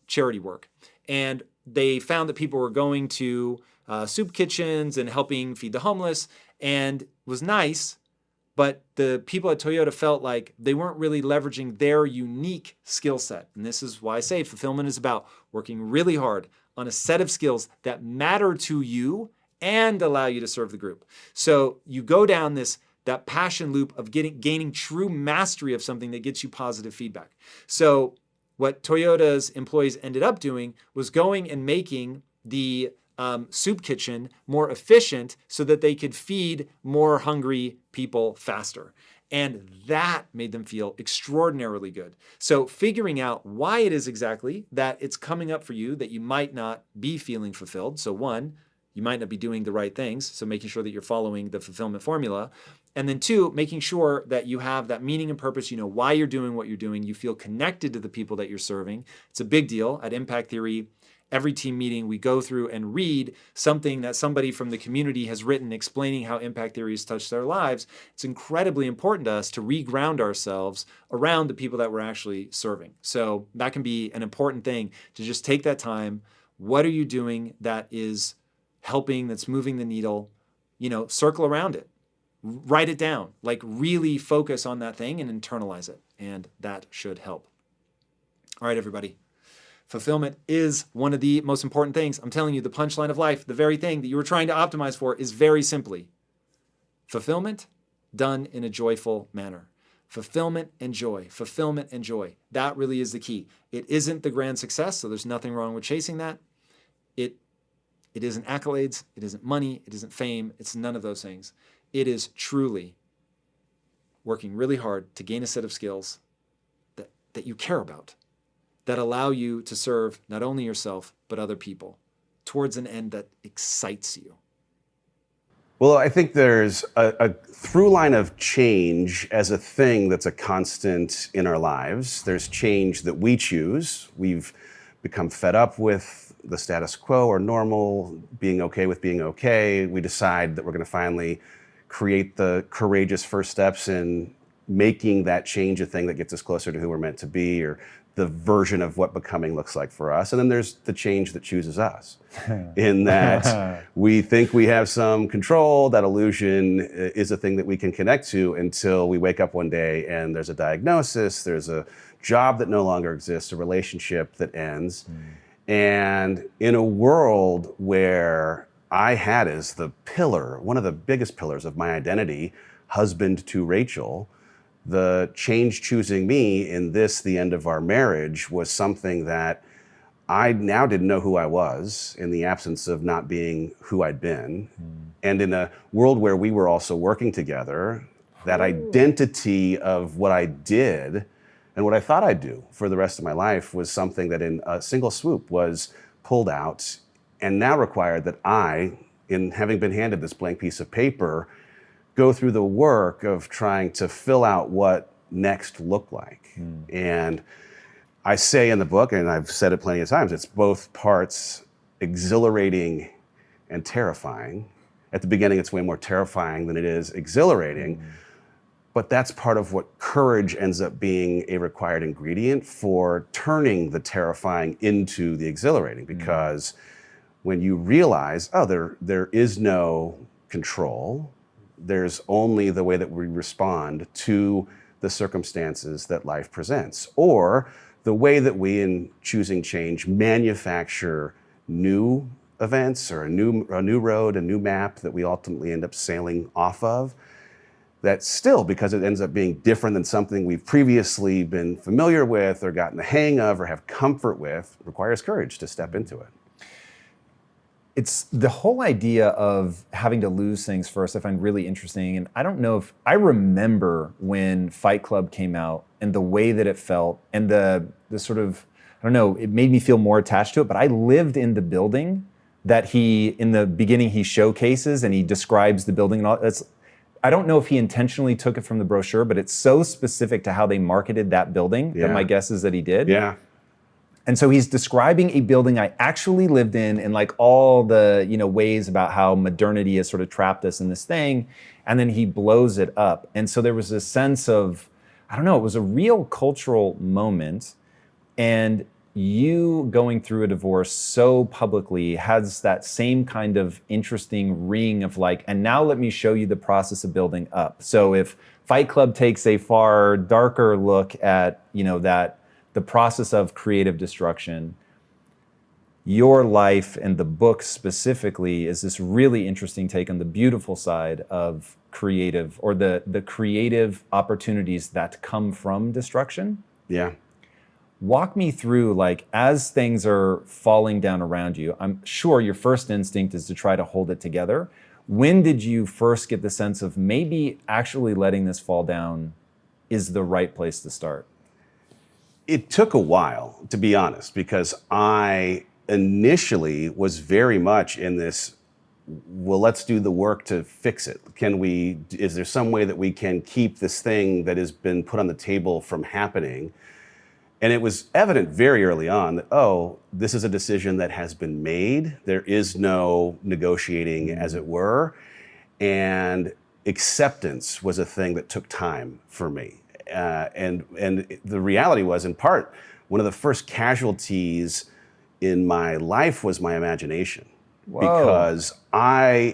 charity work. And they found that people were going to soup kitchens and helping feed the homeless, and it was nice, but the people at Toyota felt like they weren't really leveraging their unique skill set. And this is why I say fulfillment is about working really hard on a set of skills that matter to you and allow you to serve the group. So you go down that passion loop of gaining true mastery of something that gets you positive feedback. So what Toyota's employees ended up doing was going and making the soup kitchen more efficient so that they could feed more hungry people faster. And that made them feel extraordinarily good. So figuring out why it is exactly that it's coming up for you that you might not be feeling fulfilled. So one, you might not be doing the right things. So making sure that you're following the fulfillment formula. And then two, making sure that you have that meaning and purpose. You know why you're doing what you're doing. You feel connected to the people that you're serving. It's a big deal. At Impact Theory, every team meeting, we go through and read something that somebody from the community has written explaining how impact theory has touched their lives. It's incredibly important to us to reground ourselves around the people that we're actually serving. So that can be an important thing to just take that time. What are you doing that is helping, that's moving the needle? Circle around it. Write it down. Like really focus on that thing and internalize it. And that should help. All right, everybody. Fulfillment is one of the most important things. I'm telling you, the punchline of life, the very thing that you were trying to optimize for is very simply fulfillment done in a joyful manner. Fulfillment and joy, fulfillment and joy. That really is the key. It isn't the grand success, so there's nothing wrong with chasing that. It isn't accolades, it isn't money, it isn't fame, it's none of those things. It is truly working really hard to gain a set of skills that you care about, that allow you to serve not only yourself, but other people towards an end that excites you. Well, I think there's a through line of change as a thing that's a constant in our lives. There's change that we choose. We've become fed up with the status quo or normal, being okay with being okay. We decide that we're going to finally create the courageous first steps in making that change a thing that gets us closer to who we're meant to be, or the version of what becoming looks like for us. And then there's the change that chooses us in that we think we have some control. That illusion is a thing that we can connect to until we wake up one day and there's a diagnosis, there's a job that no longer exists, a relationship that ends. And in a world where I had as the pillar, one of the biggest pillars of my identity, husband to Rachel, the change choosing me in this, the end of our marriage, was something that I now didn't know who I was in the absence of not being who I'd been. And in a world where we were also working together, that identity of what I did and what I thought I'd do for the rest of my life was something that in a single swoop was pulled out and now required that I, in having been handed this blank piece of paper, go through the work of trying to fill out what next looked like. And I say in the book, and I've said it plenty of times, it's both parts exhilarating and terrifying. At the beginning, it's way more terrifying than it is exhilarating. But that's part of what courage ends up being a required ingredient for turning the terrifying into the exhilarating. Because when you realize, oh, there is no control, there's only the way that we respond to the circumstances that life presents, or the way that we, in choosing change, manufacture new events or a new road, a new map that we ultimately end up sailing off of. That still, because it ends up being different than something we've previously been familiar with or gotten the hang of or have comfort with, requires courage to step into it. It's the whole idea of having to lose things first I find really interesting. And I don't know if I remember when Fight Club came out and the way that it felt and the sort of, I don't know, it made me feel more attached to it. But I lived in the building that in the beginning, he showcases and he describes the building and all. I don't know if he intentionally took it from the brochure, but it's so specific to how they marketed that building that my guess is that he did. Yeah. And so he's describing a building I actually lived in and like all the, ways about how modernity has sort of trapped us in this thing. And then he blows it up. And so there was a sense of, I don't know, it was a real cultural moment. And you going through a divorce so publicly has that same kind of interesting ring of like, and now let me show you the process of building up. So if Fight Club takes a far darker look at, the process of creative destruction, your life and the book specifically is this really interesting take on the beautiful side of creative, or the creative opportunities that come from destruction. Yeah. Walk me through, like, as things are falling down around you, I'm sure your first instinct is to try to hold it together. When did you first get the sense of maybe actually letting this fall down is the right place to start? It took a while, to be honest, because I initially was very much in this, well, let's do the work to fix it. Is there some way that we can keep this thing that has been put on the table from happening? And it was evident very early on that, oh, this is a decision that has been made. There is no negotiating, as it were. And acceptance was a thing that took time for me. And the reality was, in part, one of the first casualties in my life was my imagination. Whoa. Because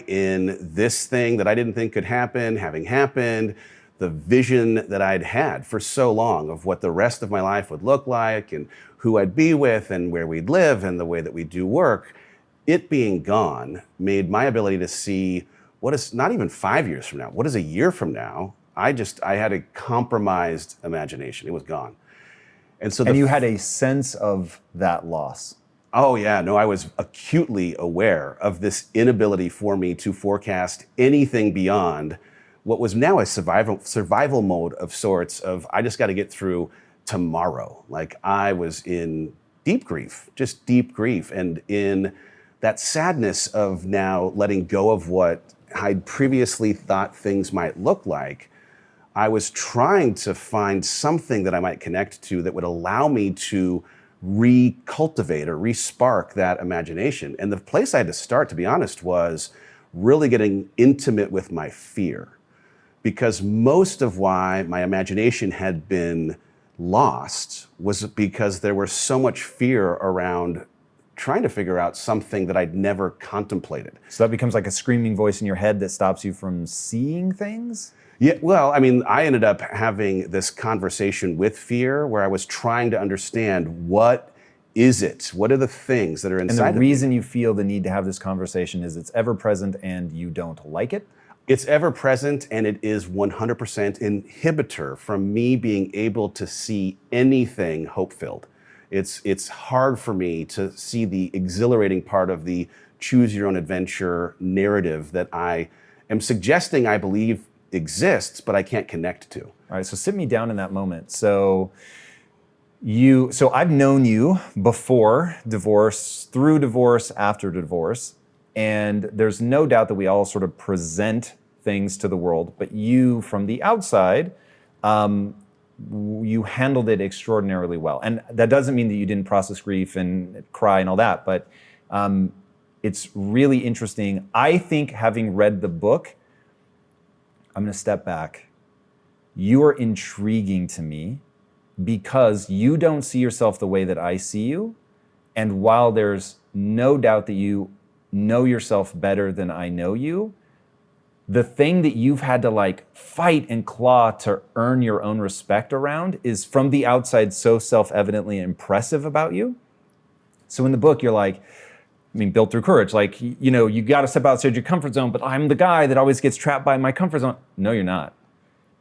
in this thing that I didn't think could happen, having happened, the vision that I'd had for so long of what the rest of my life would look like and who I'd be with and where we'd live and the way that we do work, it being gone made my ability to see what is not even 5 years from now, what is a year from now. I had a compromised imagination. It was gone. And you had a sense of that loss. Oh yeah, no, I was acutely aware of this inability for me to forecast anything beyond what was now a survival mode of sorts of, I just got to get through tomorrow. Like, I was in deep grief, just deep grief. And in that sadness of now letting go of what I'd previously thought things might look like, I was trying to find something that I might connect to that would allow me to recultivate or respark that imagination. And the place I had to start, to be honest, was really getting intimate with my fear. Because most of why my imagination had been lost was because there was so much fear around trying to figure out something that I'd never contemplated. So that becomes like a screaming voice in your head that stops you from seeing things? Yeah, well, I mean, I ended up having this conversation with fear where I was trying to understand, what is it? What are the things that are inside of me? And the reason you feel the need to have this conversation is it's ever present and you don't like it? It's ever present, and it is 100% inhibitor from me being able to see anything hope-filled. It's hard for me to see the exhilarating part of the choose your own adventure narrative that I am suggesting I believe exists, but I can't connect to. All right, so sit me down in that moment. So I've known you before divorce, through divorce, after divorce. And there's no doubt that we all sort of present things to the world, but you, from the outside, you handled it extraordinarily well. And that doesn't mean that you didn't process grief and cry and all that, but it's really interesting. I think, having read the book, I'm going to step back. You are intriguing to me because you don't see yourself the way that I see you. And while there's no doubt that you know yourself better than I know you, the thing that you've had to like fight and claw to earn your own respect around is, from the outside, so self-evidently impressive about you. So in the book, you're like, built through courage, like, you got to step outside your comfort zone, but I'm the guy that always gets trapped by my comfort zone. No, you're not.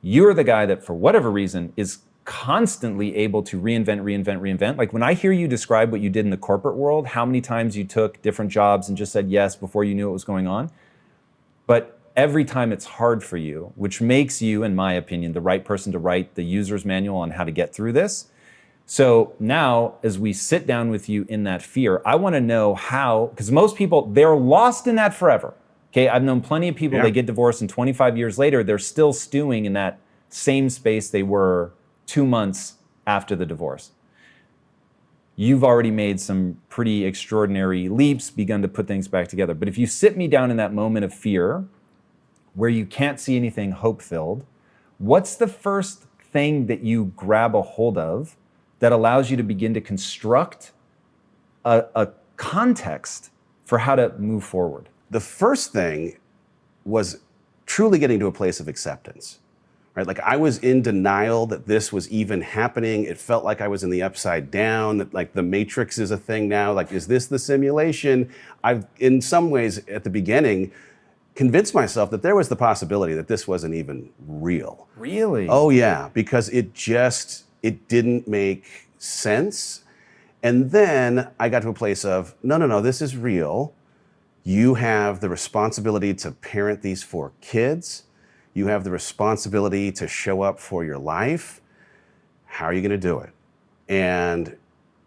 You're the guy that, for whatever reason, is constantly able to reinvent. Like, when I hear you describe what you did in the corporate world, how many times you took different jobs and just said yes before you knew what was going on. But every time it's hard for you, which makes you, in my opinion, the right person to write the user's manual on how to get through this. So now, as we sit down with you in that fear, I want to know how, because most people, they're lost in that forever. Okay, I've known plenty of people, They get divorced, and 25 years later, they're still stewing in that same space they were 2 months after the divorce. You've already made some pretty extraordinary leaps, begun to put things back together. But if you sit me down in that moment of fear, where you can't see anything hope-filled, what's the first thing that you grab a hold of that allows you to begin to construct a context for how to move forward? The first thing was truly getting to a place of acceptance, right? Like I was in denial that this was even happening. It felt like I was in the upside down, that like the Matrix is a thing now. Like, is this the simulation? I've, in some ways at the beginning, convinced myself that there was the possibility that this wasn't even real. Really? Oh yeah, because it didn't make sense. And then I got to a place of, no, this is real. You have the responsibility to parent these 4 kids. You have the responsibility to show up for your life. How are you going to do it? And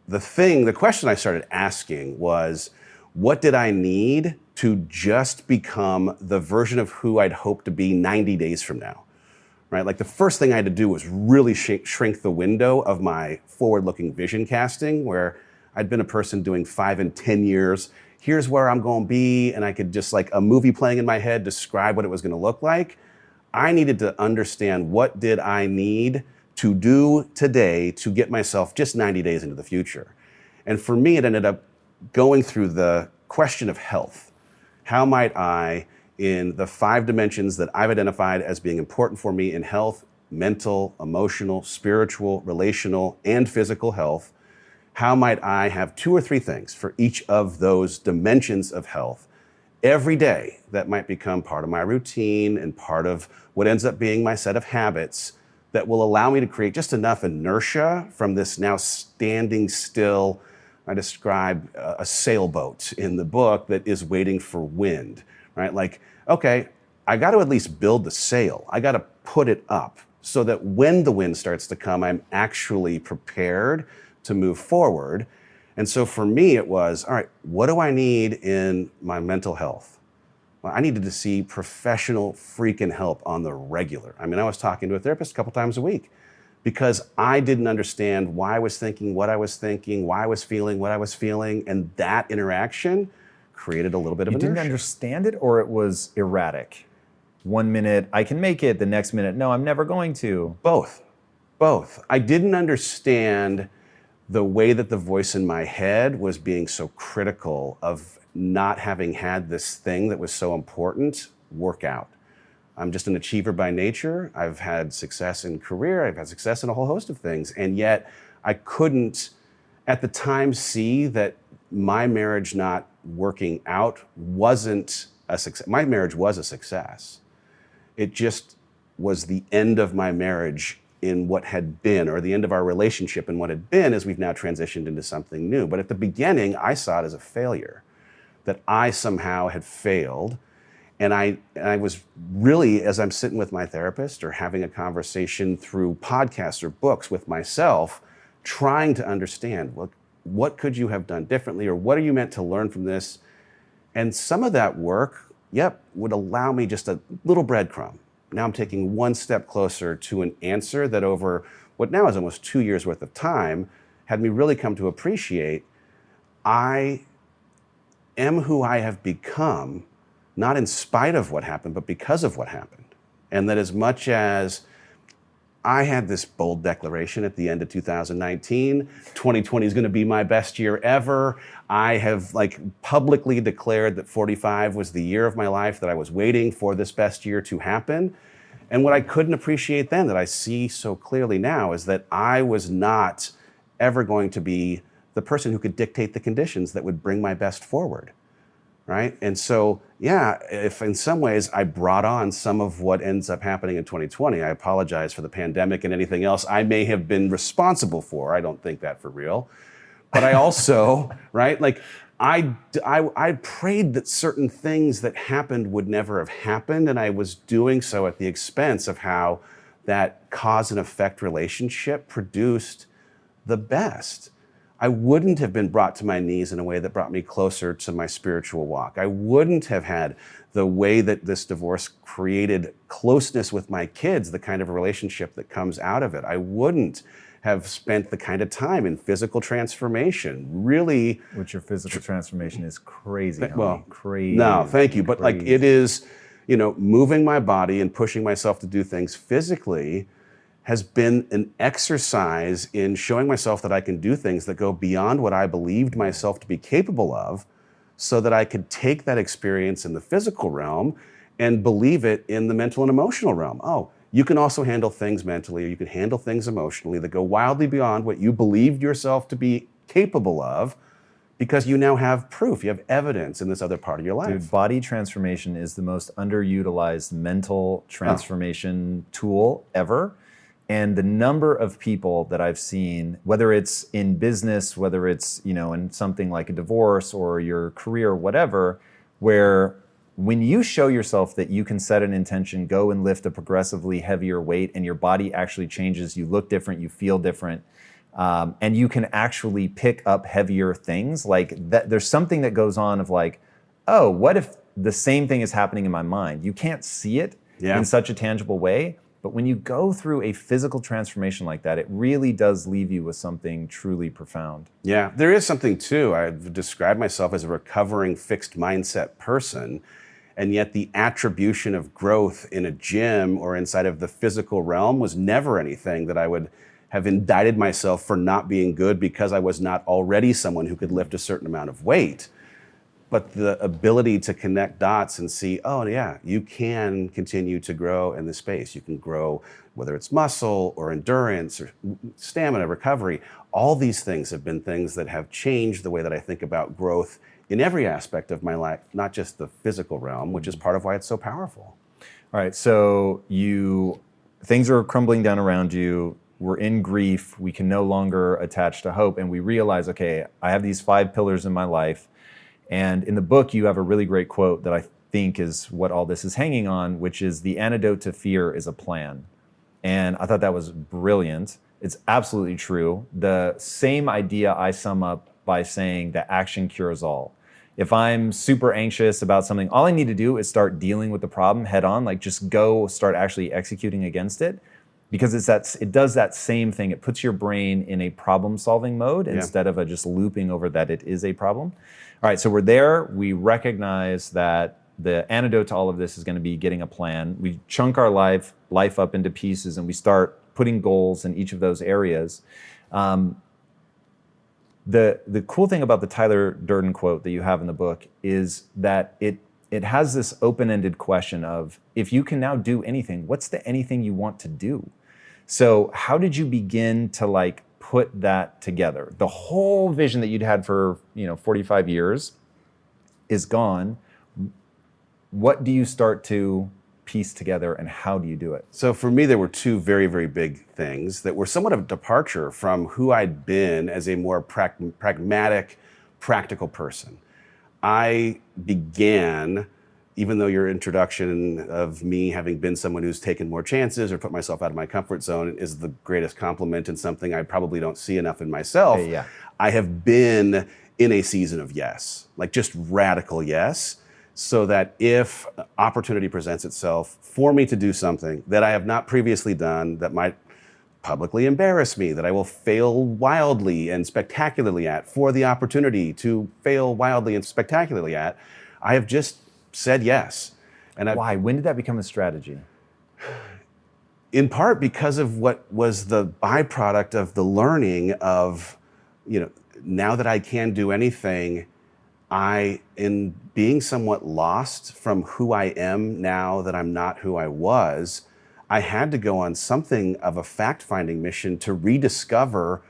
the question I started asking was, what did I need to just become the version of who I'd hoped to be 90 days from now? Right? Like the first thing I had to do was really shrink the window of my forward-looking vision casting, where I'd been a person doing 5 and 10 years. Here's where I'm going to be. And I could just, like a movie playing in my head, describe what it was going to look like. I needed to understand, what did I need to do today to get myself just 90 days into the future? And for me, it ended up going through the question of health. How might I, in the 5 dimensions that I've identified as being important for me in health, mental, emotional, spiritual, relational, and physical health, how might I have 2 or 3 things for each of those dimensions of health every day that might become part of my routine and part of what ends up being my set of habits that will allow me to create just enough inertia from this now standing still. I describe a sailboat in the book that is waiting for wind, right? Like, okay, I got to at least build the sail. I got to put it up so that when the wind starts to come, I'm actually prepared to move forward. And so for me, it was, all right, what do I need in my mental health? Well, I needed to see professional freaking help on the regular. I mean, I was talking to a therapist a couple times a week because I didn't understand why I was thinking what I was thinking, why I was feeling what I was feeling. And that interaction created a little bit of inertia. You didn't understand it, or it was erratic? 1 minute, I can make it. The next minute, no, I'm never going to. Both. I didn't understand the way that the voice in my head was being so critical of not having had this thing that was so important work out. I'm just an achiever by nature. I've had success in career. I've had success in a whole host of things. And yet I couldn't at the time see that my marriage not working out wasn't a success. My marriage was a success. It just was the end of my marriage in what had been, or the end of our relationship in what had been, as we've now transitioned into something new. But at the beginning, I saw it as a failure, that I somehow had failed. And I was really, as I'm sitting with my therapist or having a conversation through podcasts or books with myself, trying to understand, well, what could you have done differently, or what are you meant to learn from this? And some of that work, would allow me just a little breadcrumb. Now I'm taking one step closer to an answer that over what now is almost 2 years worth of time had me really come to appreciate I am who I have become, not in spite of what happened, but because of what happened. And that as much as I had this bold declaration at the end of 2019, 2020 is going to be my best year ever. I have publicly declared that 45 was the year of my life that I was waiting for this best year to happen. And what I couldn't appreciate then, that I see so clearly now, is that I was not ever going to be the person who could dictate the conditions that would bring my best forward, right? And so, if in some ways I brought on some of what ends up happening in 2020, I apologize for the pandemic and anything else I may have been responsible for. I don't think that for real. But I also, right, I prayed that certain things that happened would never have happened, and I was doing so at the expense of how that cause and effect relationship produced the best. I wouldn't have been brought to my knees in a way that brought me closer to my spiritual walk. I wouldn't have had the way that this divorce created closeness with my kids, the kind of relationship that comes out of it. I wouldn't have spent the kind of time in physical transformation, really. Which your physical transformation is crazy. Crazy. No, thank you. But it is, moving my body and pushing myself to do things physically has been an exercise in showing myself that I can do things that go beyond what I believed myself to be capable of, so that I could take that experience in the physical realm and believe it in the mental and emotional realm. Oh, you can also handle things mentally, or you can handle things emotionally that go wildly beyond what you believed yourself to be capable of, because you now have proof, you have evidence in this other part of your life. Dude, body transformation is the most underutilized mental transformation tool ever. And the number of people that I've seen, whether it's in business, whether it's, in something like a divorce or your career or whatever, where when you show yourself that you can set an intention, go and lift a progressively heavier weight, and your body actually changes, you look different, you feel different, and you can actually pick up heavier things, like that, there's something that goes on of like, oh, what if the same thing is happening in my mind? You can't see it in such a tangible way, but when you go through a physical transformation like that, it really does leave you with something truly profound. Yeah, there is something too. I've described myself as a recovering fixed mindset person, and yet the attribution of growth in a gym or inside of the physical realm was never anything that I would have indicted myself for not being good because I was not already someone who could lift a certain amount of weight. But the ability to connect dots and see, oh yeah, you can continue to grow in this space. You can grow, whether it's muscle or endurance or stamina, recovery. All these things have been things that have changed the way that I think about growth in every aspect of my life, not just the physical realm, which is part of why it's so powerful. All right, so things are crumbling down around you. We're in grief. We can no longer attach to hope. And we realize, okay, I have these 5 pillars in my life. And in the book, you have a really great quote that I think is what all this is hanging on, which is the antidote to fear is a plan. And I thought that was brilliant. It's absolutely true. The same idea I sum up by saying that action cures all. If I'm super anxious about something, all I need to do is start dealing with the problem head on, like just go start actually executing against it. Because it does that same thing. It puts your brain in a problem-solving mode instead of just looping over that it is a problem. All right, so we're there. We recognize that the antidote to all of this is going to be getting a plan. We chunk our life up into pieces, and we start putting goals in each of those areas. The cool thing about the Tyler Durden quote that you have in the book is that it has this open-ended question of, if you can now do anything, what's the anything you want to do? So how did you begin to put that together? The whole vision that you'd had for 45 years is gone. What do you start to piece together, and how do you do it? So for me, there were 2 very, very big things that were somewhat of a departure from who I'd been as a more pragmatic, practical person. I began, even though your introduction of me having been someone who's taken more chances or put myself out of my comfort zone is the greatest compliment and something I probably don't see enough in myself. Hey, yeah. I have been in a season of yes, like just radical yes, so that if opportunity presents itself for me to do something that I have not previously done that might publicly embarrass me, that I will fail wildly and spectacularly at for the opportunity to fail wildly and spectacularly at, I have just said yes. And why? When did that become a strategy? In part because of what was the byproduct of the learning of, now that I can do anything, in being somewhat lost from who I am now that I'm not who I was, I had to go on something of a fact-finding mission to rediscover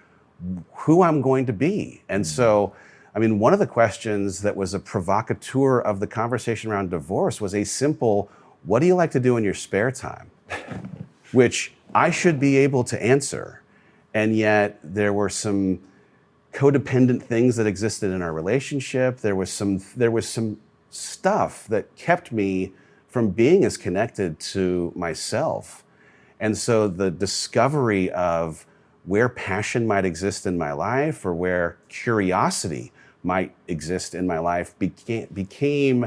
who I'm going to be. And so, one of the questions that was a provocateur of the conversation around divorce was a simple, what do you like to do in your spare time? Which I should be able to answer. And yet there were some codependent things that existed in our relationship. There was some stuff that kept me from being as connected to myself. And so the discovery of where passion might exist in my life, or where curiosity might exist in my life, became,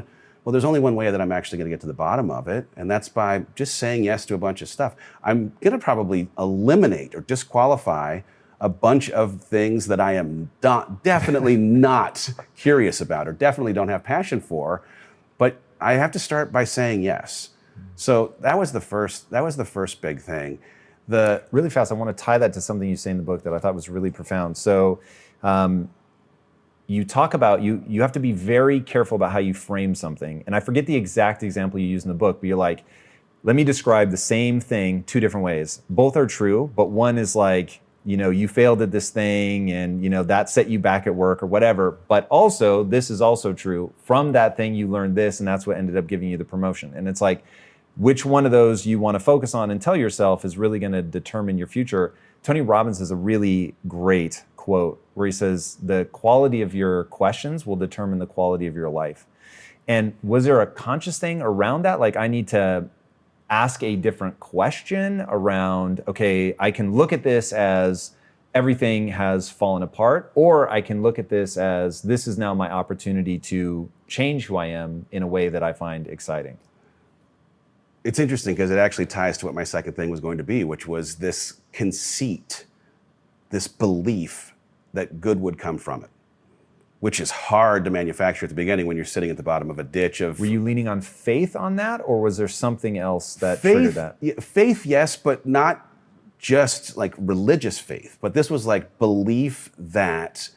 well, there's only one way that I'm actually going to get to the bottom of it, and that's by just saying yes to a bunch of stuff. I'm going to probably eliminate or disqualify a bunch of things that I am definitely not curious about, or definitely don't have passion for, but I have to start by saying yes. So that was the first big thing. Really fast, I want to tie that to something you say in the book that I thought was really profound. So you talk about, you have to be very careful about how you frame something. And I forget the exact example you use in the book, but you're like, let me describe the same thing 2 different ways. Both are true, but one is like, you failed at this thing and, that set you back at work or whatever. But also, this is also true. From that thing, you learned this, and that's what ended up giving you the promotion. And it's like, which one of those you want to focus on and tell yourself is really going to determine your future. Tony Robbins has a really great quote where he says, the quality of your questions will determine the quality of your life. And was there a conscious thing around that? Like, I need to ask a different question around, okay, I can look at this as everything has fallen apart, or I can look at this as this is now my opportunity to change who I am in a way that I find exciting. It's interesting because it actually ties to what my second thing was going to be, which was this conceit, this belief that good would come from it, which is hard to manufacture at the beginning when you're sitting at the bottom of a ditch of... Were you leaning on faith on that, or was there something else that triggered that? Faith, yes, but not just like religious faith. But this was like belief that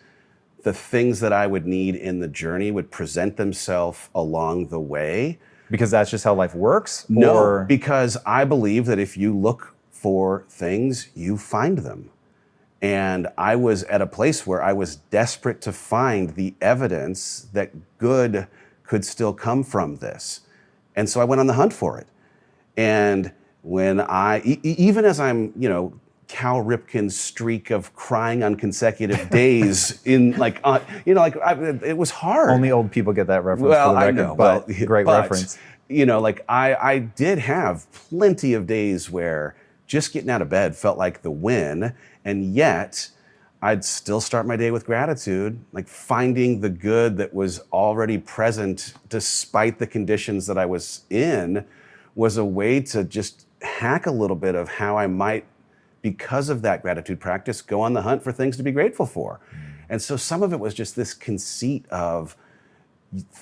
the things that I would need in the journey would present themselves along the way. Because that's just how life works? No, or... because I believe that if you look for things, you find them. And I was at a place where I was desperate to find the evidence that good could still come from this. And so I went on the hunt for it. And when even as I'm, Cal Ripken's streak of crying on consecutive days in it was hard. Only old people get that reference for the record, I know. but great reference. I did have plenty of days where just getting out of bed felt like the win, and yet I'd still start my day with gratitude, like finding the good that was already present despite the conditions that I was in was a way to just hack a little bit of how I might, because of that gratitude practice, go on the hunt for things to be grateful for. And so some of it was just this conceit of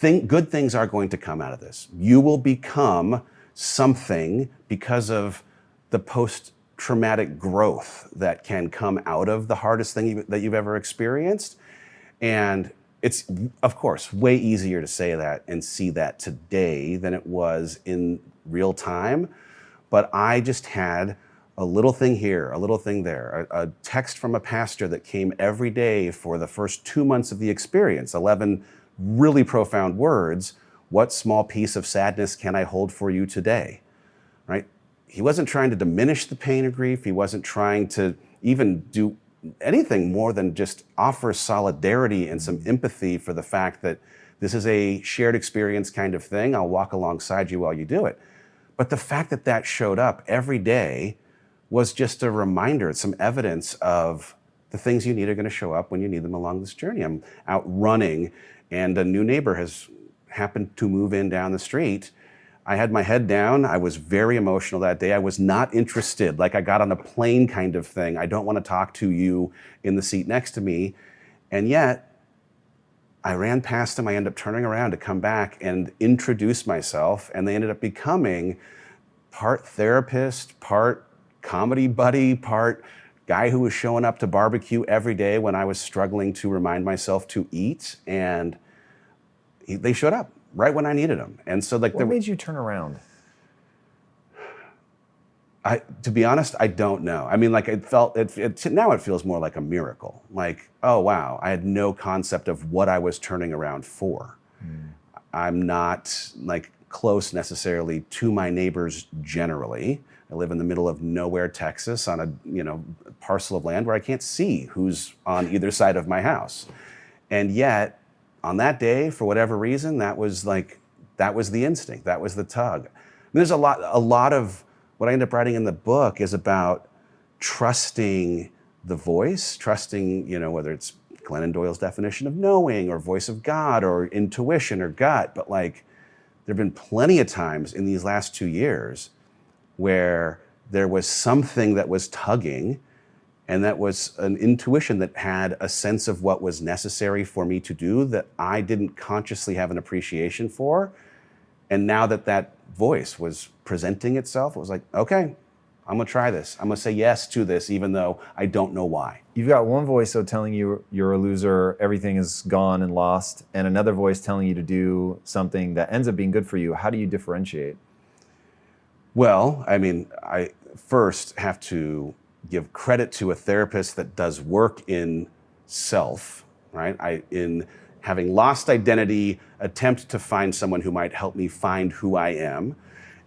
good things are going to come out of this. You will become something because of the post-traumatic growth that can come out of the hardest thing that you've ever experienced. And it's, of course, way easier to say that and see that today than it was in real time. But I just had a little thing here, a little thing there, a text from a pastor that came every day for the first 2 months of the experience, 11 really profound words. What small piece of sadness can I hold for you today? Right? He wasn't trying to diminish the pain or grief. He wasn't trying to even do anything more than just offer solidarity and some empathy for the fact that this is a shared experience kind of thing. I'll walk alongside you while you do it. But the fact that that showed up every day was just a reminder, some evidence of the things you need are going to show up when you need them along this journey. I'm out running and a new neighbor has happened to move in down the street. I had my head down. I was very emotional that day. I was not interested, like I got on a plane kind of thing. I don't want to talk to you in the seat next to me. And yet I ran past him. I ended up turning around to come back and introduce myself. And they ended up becoming part therapist, part comedy buddy, part guy who was showing up to barbecue every day when I was struggling to remind myself to eat. And they showed up right when I needed them. And so what made you turn around? To be honest, I don't know. I mean, like now it feels more like a miracle. Like, oh wow, I had no concept of what I was turning around for. I'm not like close necessarily to my neighbors generally. I live in the middle of nowhere, Texas, on a parcel of land where I can't see who's on either side of my house. And yet, on that day, for whatever reason, that was the instinct, that was the tug. And there's a lot of what I end up writing in the book is about trusting the voice, trusting, whether it's Glennon Doyle's definition of knowing or voice of God or intuition or gut, but like there have been plenty of times in these last 2 years where there was something that was tugging, and that was an intuition that had a sense of what was necessary for me to do that I didn't consciously have an appreciation for. And now that voice was presenting itself, it was like, okay, I'm gonna try this. I'm gonna say yes to this, even though I don't know why. You've got one voice telling you you're a loser, everything is gone and lost, and another voice telling you to do something that ends up being good for you. How do you differentiate? Well, I mean, I first have to give credit to a therapist that does work in self, right? In having lost identity, attempt to find someone who might help me find who I am.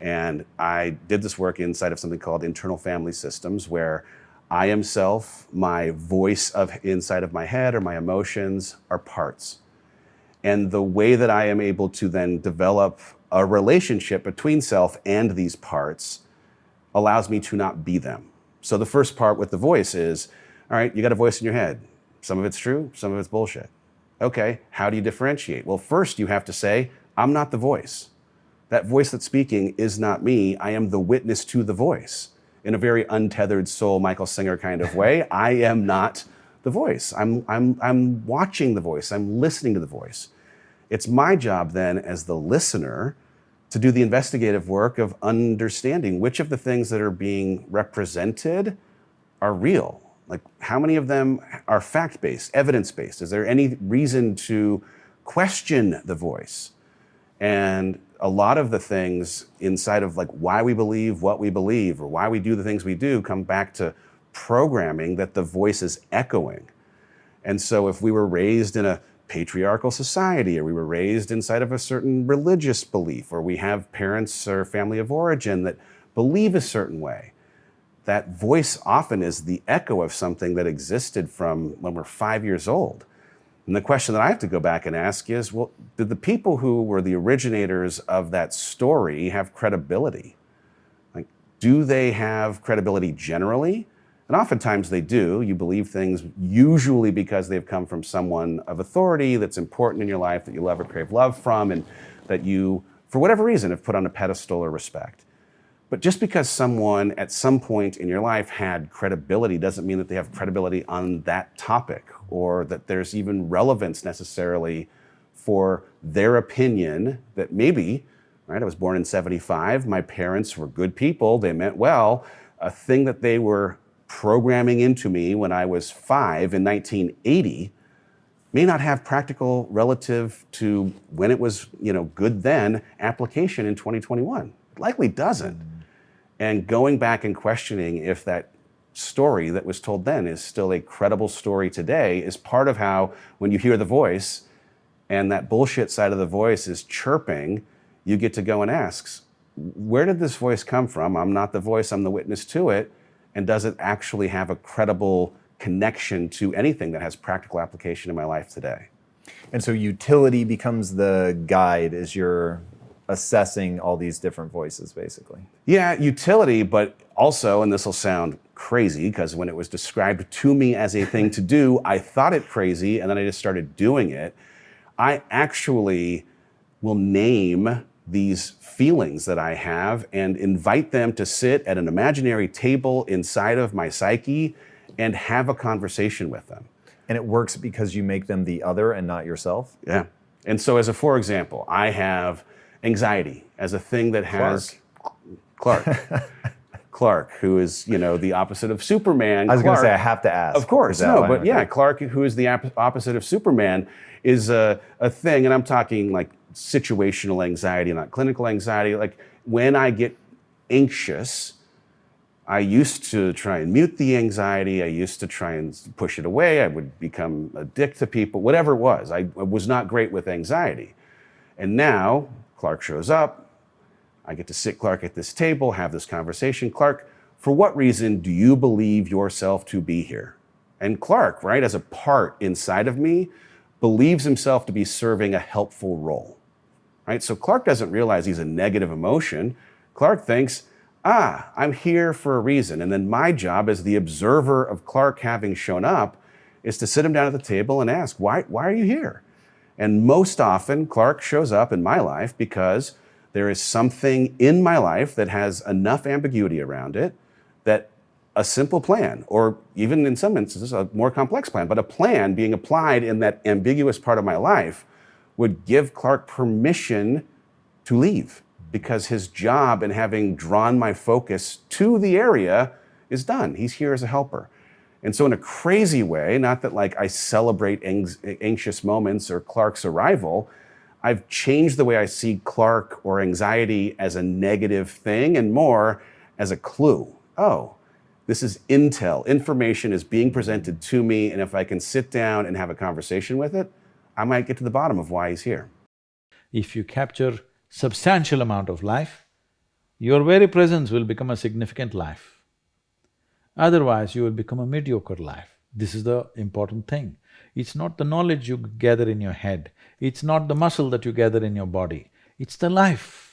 And I did this work inside of something called internal family systems, where I am self, my voice of inside of my head or my emotions are parts. And the way that I am able to then develop a relationship between self and these parts allows me to not be them. So the first part with the voice is, all right, you got a voice in your head. Some of it's true, some of it's bullshit. Okay, how do you differentiate? Well, first you have to say, I'm not the voice. That voice that's speaking is not me. I am the witness to the voice. In a very untethered soul, Michael Singer kind of way, I am not the voice. I'm watching the voice. I'm listening to the voice. It's my job then as the listener to do the investigative work of understanding which of the things that are being represented are real. Like, how many of them are fact-based, evidence-based? Is there any reason to question the voice? And a lot of the things inside of like why we believe what we believe or why we do the things we do come back to programming that the voice is echoing. And so if we were raised in a patriarchal society, or we were raised inside of a certain religious belief, or we have parents or family of origin that believe a certain way, that voice often is the echo of something that existed from when we're 5 years old. And the question that I have to go back and ask is, well, did the people who were the originators of that story have credibility? Like, do they have credibility generally? And oftentimes they do. You believe things usually because they've come from someone of authority that's important in your life, that you love or crave love from, and that you, for whatever reason, have put on a pedestal or respect. But just because someone at some point in your life had credibility doesn't mean that they have credibility on that topic, or that there's even relevance necessarily for their opinion that maybe, right, I was born in 75, my parents were good people, they meant well, a thing that they were programming into me when I was 5 in 1980 may not have practical relative to when it was, good then, application in 2021. It likely doesn't. And going back and questioning if that story that was told then is still a credible story today is part of how, when you hear the voice and that bullshit side of the voice is chirping, you get to go and ask, where did this voice come from? I'm not the voice, I'm the witness to it. And does it actually have a credible connection to anything that has practical application in my life today? And so utility becomes the guide as you're assessing all these different voices, basically. Yeah, utility, but also, and this will sound crazy because when it was described to me as a thing to do, I thought it crazy, and then I just started doing it. I actually will name these feelings that I have and invite them to sit at an imaginary table inside of my psyche and have a conversation with them. And it works because you make them the other and not yourself? Yeah. And so for example, I have anxiety as a thing that has Clark, who is, the opposite of Superman. I was going to say, I have to ask. Of course, no, but yeah, Clark, who is the opposite of Superman, is a thing, and I'm talking like situational anxiety, not clinical anxiety. Like, when I get anxious, I used to try and mute the anxiety. I used to try and push it away. I would become a dick to people, whatever it was. I was not great with anxiety. And now Clark shows up. I get to sit Clark at this table, have this conversation. Clark, for what reason do you believe yourself to be here? And Clark, right, as a part inside of me, believes himself to be serving a helpful role, right? So Clark doesn't realize he's a negative emotion. Clark thinks, I'm here for a reason. And then my job as the observer of Clark having shown up is to sit him down at the table and ask, why are you here? And most often, Clark shows up in my life because there is something in my life that has enough ambiguity around it that a simple plan, or even in some instances, a more complex plan, but a plan being applied in that ambiguous part of my life would give Clark permission to leave, because his job in having drawn my focus to the area is done. He's here as a helper. And so in a crazy way, not that like I celebrate anxious moments or Clark's arrival, I've changed the way I see Clark or anxiety as a negative thing and more as a clue. Oh, this is intel. Information is being presented to me, and if I can sit down and have a conversation with it, I might get to the bottom of why he's here. If you capture substantial amount of life, your very presence will become a significant life. Otherwise, you will become a mediocre life. This is the important thing. It's not the knowledge you gather in your head, it's not the muscle that you gather in your body, it's the life.